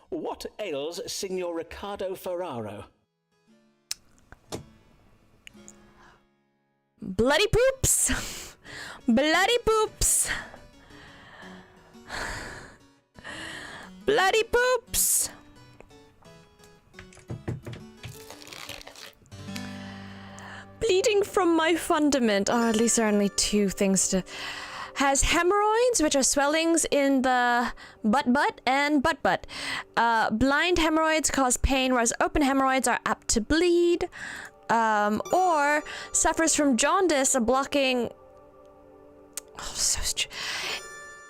What ails Signor Riccardo Ferraro? Bloody poops! Bloody poops! Bloody poops! Bleeding from my fundament. Oh, at least there are only two things to... Has hemorrhoids, which are swellings in the butt and butt. Blind hemorrhoids cause pain, whereas open hemorrhoids are apt to bleed. Or suffers from jaundice, a blocking... Oh,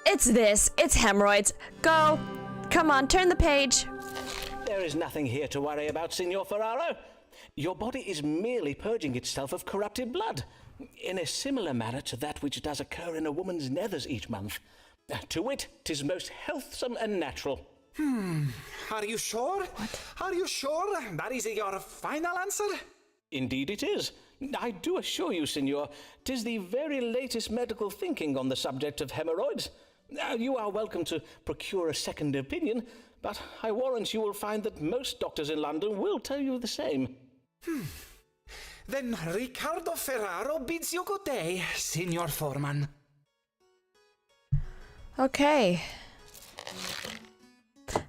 it's hemorrhoids. Go. Come on, turn the page. There is nothing here to worry about, Signor Ferraro. Your body is merely purging itself of corrupted blood, in a similar manner to that which does occur in a woman's nethers each month. To wit, 'tis most healthsome and natural. Are you sure? What? Are you sure? That is your final answer? Indeed it is. I do assure you, Signor, 'tis the very latest medical thinking on the subject of hemorrhoids. You are welcome to procure a second opinion, but I warrant you will find that most doctors in London will tell you the same. Then Riccardo Ferraro bids you good day, Signor Forman. Okay.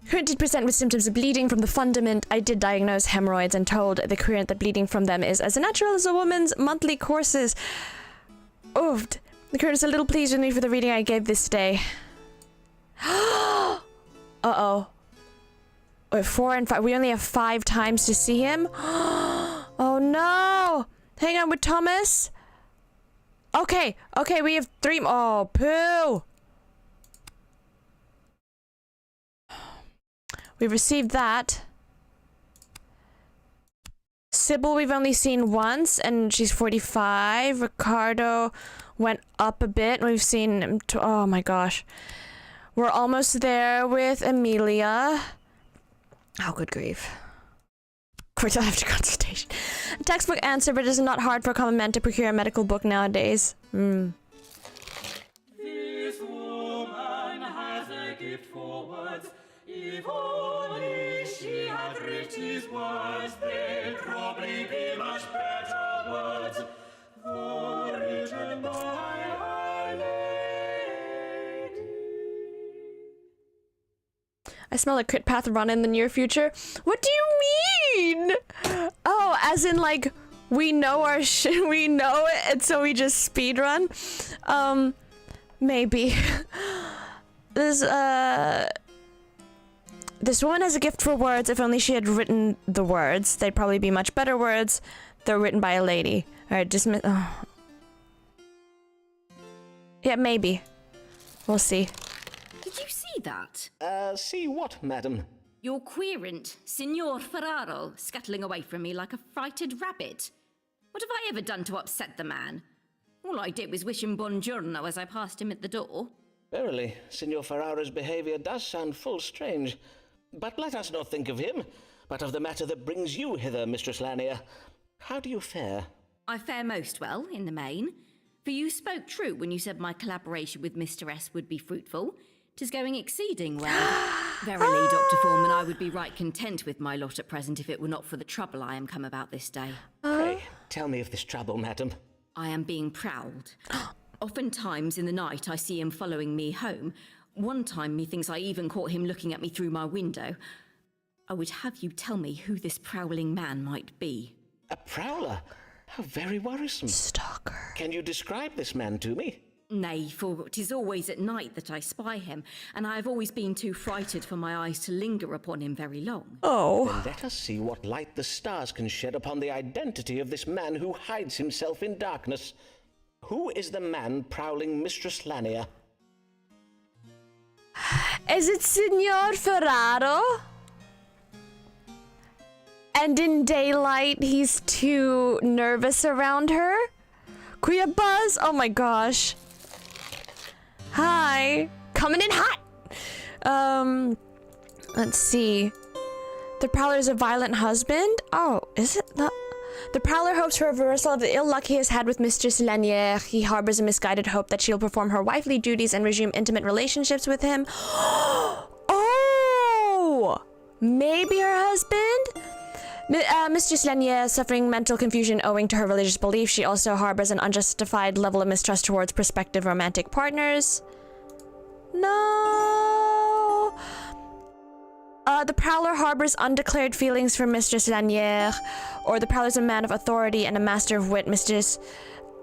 Current did present with symptoms of bleeding from the fundament. I did diagnose hemorrhoids and told the current that bleeding from them is as natural as a woman's monthly courses. Oofed. The current is a little pleased with me for the reading I gave this day. Uh-oh. Wait, 4 and 5. We only have 5 times to see him? Oh no! Hang on with Thomas. Okay, we have 3. Oh, poo! We've received that. Sybil we've only seen once, and she's 45. Ricardo went up a bit. We've seen him oh my gosh. We're almost there with Amelia. Oh, good grief. Quick after consultation. A textbook answer, but it is not hard for a common man to procure a medical book nowadays. This woman has a gift for words. If only she had written words, they'd probably be much better words. Though written by Our Lady. I smell a crit path run in the near future. What do you mean? Oh, as in like we know our shit, we know it, and so we just speed run. Maybe. This woman has a gift for words. If only she had written the words, they'd probably be much better words. They're written by a lady. All right, dismiss. Oh. Yeah, maybe. We'll see. Did you see that? See what, madam? Your querent, Signor Ferraro, scuttling away from me like a frighted rabbit. What have I ever done to upset the man? All I did was wish him buongiorno as I passed him at the door. Verily, Signor Ferraro's behavior does sound full strange. But let us not think of him, but of the matter that brings you hither, Mistress Lanier. How do you fare? I fare most well, in the main. For you spoke true when you said my collaboration with Mr. S would be fruitful. 'Tis going exceeding well. Verily, Dr. Forman, I would be right content with my lot at present if it were not for the trouble I am come about this day. Pray, tell me of this trouble, madam. I am being prowled. Oftentimes in the night I see him following me home. One time methinks I even caught him looking at me through my window. I would have you tell me who this prowling man might be. A prowler? How very worrisome. Stalker. Can you describe this man to me? Nay, for 'tis always at night that I spy him, and I have always been too frighted for my eyes to linger upon him very long. Oh. Then let us see what light the stars can shed upon the identity of this man who hides himself in darkness. Who is the man prowling Mistress Lanier? Is it Signor Ferraro? And in daylight, he's too nervous around her? Kuya Buzz? Oh my gosh. Hi. Coming in hot. Let's see. The Prowler is a violent husband? Oh, is it not? The Prowler hopes for a reversal of the ill luck he has had with Mistress Lanier. He harbors a misguided hope that she'll perform her wifely duties and resume intimate relationships with him. Oh! Maybe her husband? Mistress Lanier suffering mental confusion owing to her religious beliefs. She also harbors an unjustified level of mistrust towards prospective romantic partners. No. The Prowler harbors undeclared feelings for Mistress Lanier, or the Prowler is a man of authority and a master of wit. Mistress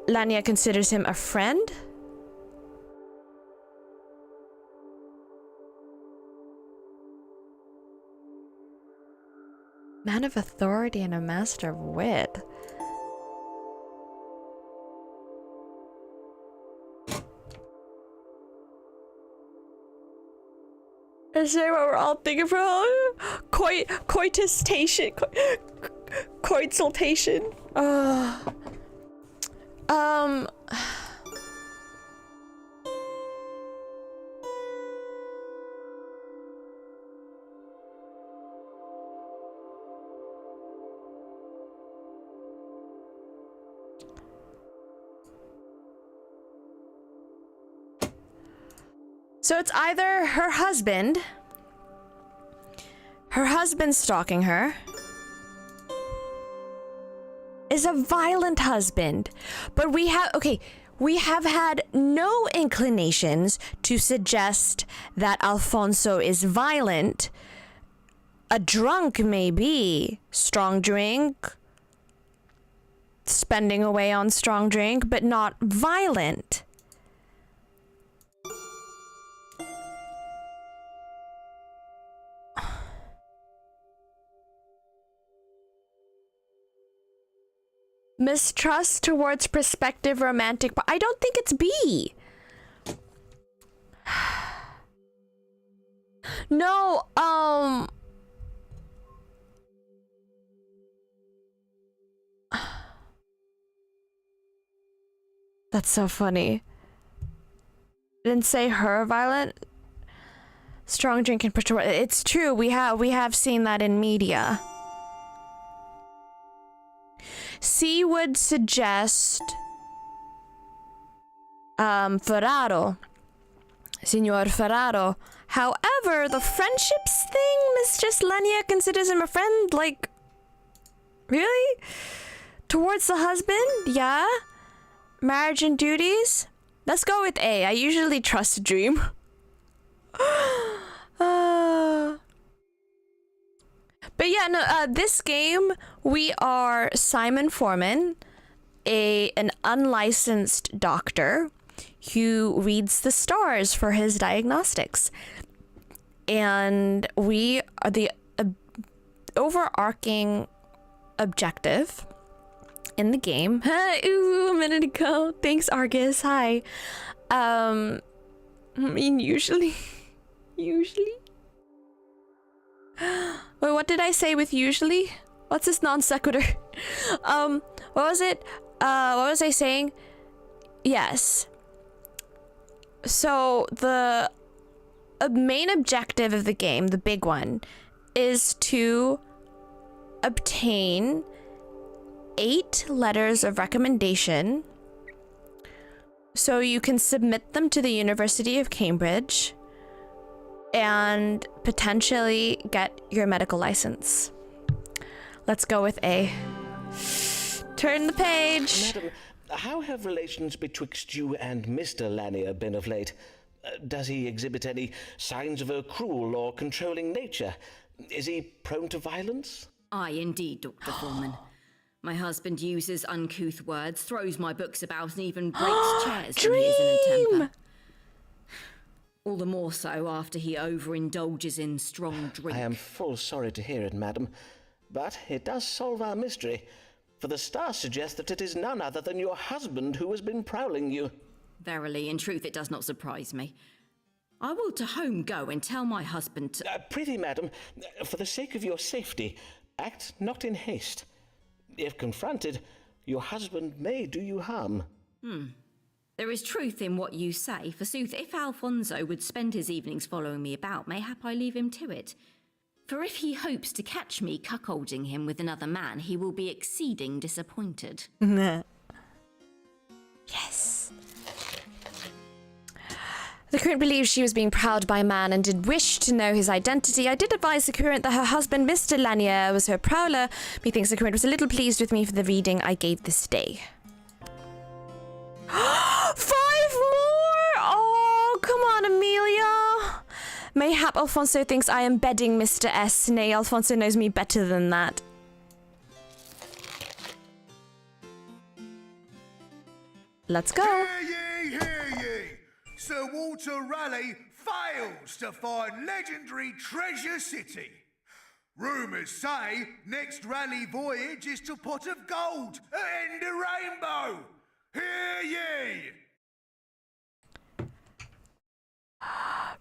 Lanier considers him a friend. Man of authority and a master of wit. Is that what we're all thinking for? Coitustation. Coitsultation. So it's either her husband stalking her, is a violent husband, but we have had no inclinations to suggest that Alfonso is violent. A drunk, maybe. Strong drink. Spending away on strong drink, but not violent. Mistrust towards prospective romantic... I don't think it's B. No, That's so funny. Didn't say her violent. Strong drink and push. It's true. We have seen that in media. C would suggest Ferraro. Signor Ferraro. However, the friendships thing, Mistress Lanier considers him a friend, like... Really? Towards the husband? Yeah? Marriage and duties? Let's go with A. I usually trust Dream. But yeah, no, this game, we are Simon Forman, an unlicensed doctor who reads the stars for his diagnostics. And we are the overarching objective in the game. Ooh, a minute ago. Thanks, Argus. Hi. I mean, usually. Wait, what did I say with usually? What's this non sequitur? What was it? What was I saying? Yes. So the main objective of the game, the big one, is to obtain 8 letters of recommendation so you can submit them to the University of Cambridge and potentially get your medical license. Let's go with A. Turn the page. Madam, how have relations betwixt you and Mr. Lanier been of late? Does he exhibit any signs of a cruel or controlling nature? Is he prone to violence? Aye, indeed, Dr. Forman. My husband uses uncouth words, throws my books about, and even breaks chairs when he is in a temper. All the more so after he overindulges in strong drink. I am full sorry to hear it, madam, but it does solve our mystery, for the stars suggest that it is none other than your husband who has been prowling you. Verily, in truth, it does not surprise me. I will to home go and tell my husband to... Prithee, madam, for the sake of your safety, act not in haste. If confronted, your husband may do you harm. There is truth in what you say. Forsooth, if Alfonso would spend his evenings following me about, mayhap I leave him to it. For if he hopes to catch me cuckolding him with another man, he will be exceeding disappointed. Yes. The current believes she was being prowled by a man and did wish to know his identity. I did advise the current that her husband, Mr. Lanier, was her prowler. Methinks the current was a little pleased with me for the reading I gave this day. 5 more! Oh, come on, Amelia. Mayhap Alfonso thinks I am bedding Mr. S. Nay, Alfonso knows me better than that. Let's go. Hear ye! Sir Walter Raleigh fails to find legendary Treasure City. Rumours say next Raleigh voyage is to Pot of Gold at End of Rainbow. Hear ye!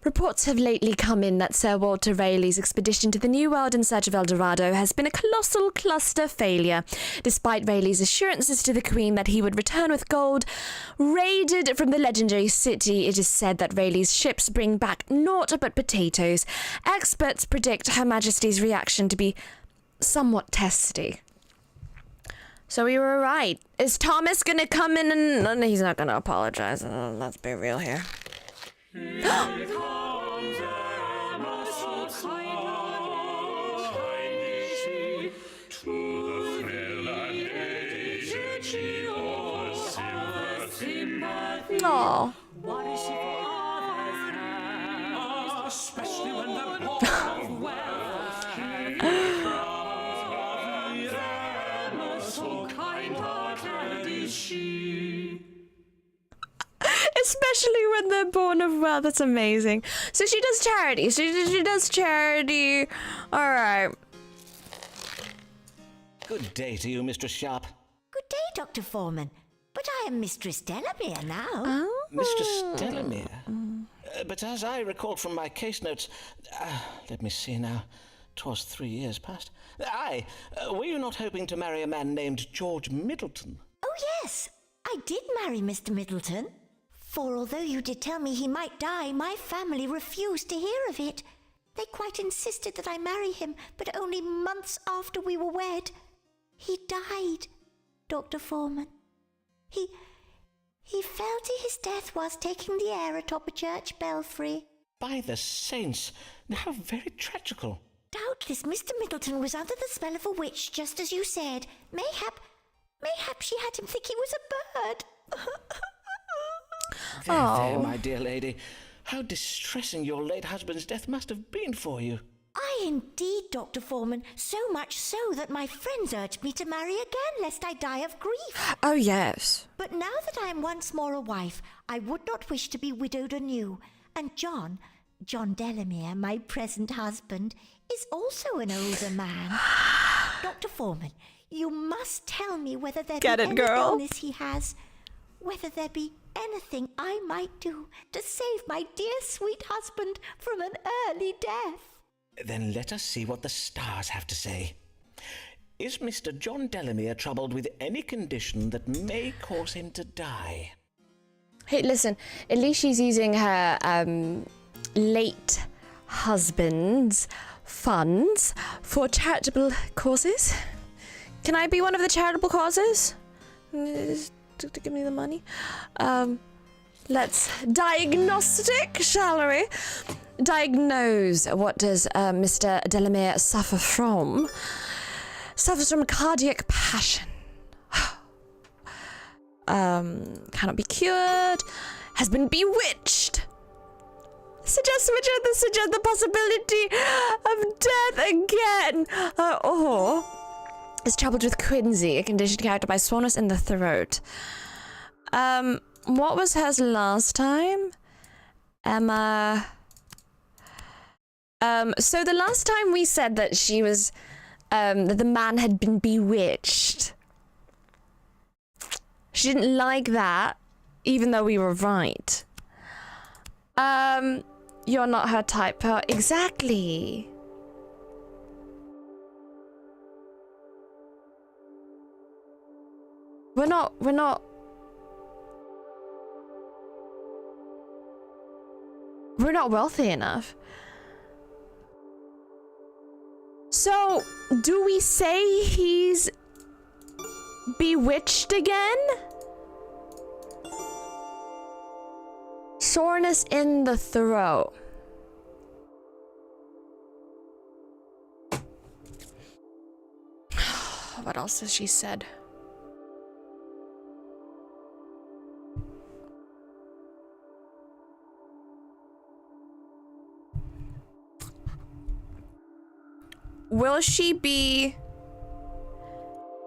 Reports have lately come in that Sir Walter Raleigh's expedition to the New World in search of El Dorado has been a colossal cluster failure. Despite Raleigh's assurances to the Queen that he would return with gold raided from the legendary city, it is said that Raleigh's ships bring back naught but potatoes. Experts predict Her Majesty's reaction to be somewhat testy. So we were right. Is Thomas gonna come in and... No, he's not gonna apologize. Let's be real here. Here comes Emma, so kindly she, to the fair land aged she offers sympathy. Aww. What is she for others have, especially when they're poor of wealth? Emma, so kind-hearted is she. Especially when they're born of wealth. That's amazing. So she does charity. She does charity. All right. Good day to you, Mistress Sharp. Good day, Dr. Forman. But I am Mistress Delamere now. Oh. Mistress Delamere? But as I recall from my case notes... let me see now. 'Twas 3 years past. Aye, were you not hoping to marry a man named George Middleton? Oh, yes. I did marry Mr. Middleton. For although you did tell me he might die, my family refused to hear of it. They quite insisted that I marry him, but only months after we were wed. He died, Dr. Forman. He fell to his death whilst taking the air atop a church belfry. By the saints, how very tragical. Doubtless Mr. Middleton was under the spell of a witch, just as you said. Mayhap she had him think he was a bird. There, my dear lady. How distressing your late husband's death must have been for you. Aye, indeed, Dr. Forman. So much so that my friends urged me to marry again, lest I die of grief. Oh, yes. But now that I am once more a wife, I would not wish to be widowed anew. And John Delamere, my present husband, is also an older man. Dr. Forman, you must tell me whether there be any illness he has, whether there be anything I might do to save my dear sweet husband from an early death. Then let us see what the stars have to say. Is Mr. John Delamere troubled with any condition that may cause him to die? Hey, listen, at least she's using her late husband's funds for charitable causes. Can I be one of the charitable causes? To give me the money. Let's diagnostic, shall we? Diagnose. What does Mr. Delamere suffer from? Suffers from cardiac passion. Cannot be cured. Has been bewitched. Suggest the possibility of death again. Or is troubled with quinsy, a condition characterized by soreness in the throat. What was hers last time? Emma. So the last time we said that she was, that the man had been bewitched. She didn't like that, even though we were right. You're not her type, Pearl. Exactly. We're not wealthy enough. So, do we say he's bewitched again? Soreness in the throat. What else has she said? Will she be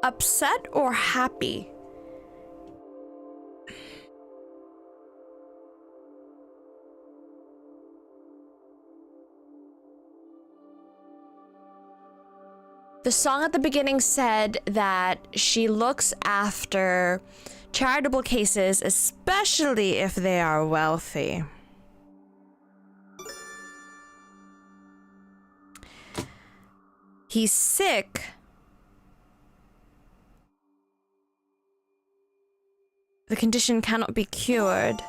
upset or happy? The song at the beginning said that she looks after charitable cases, especially if they are wealthy. He's sick. The condition cannot be cured.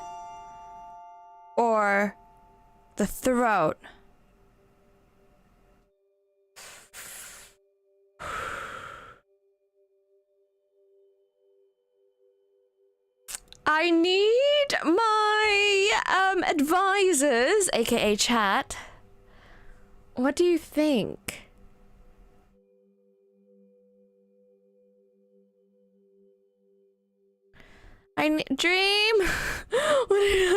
Or the throat. I need my advisors, aka chat. What do you think? Dream. What did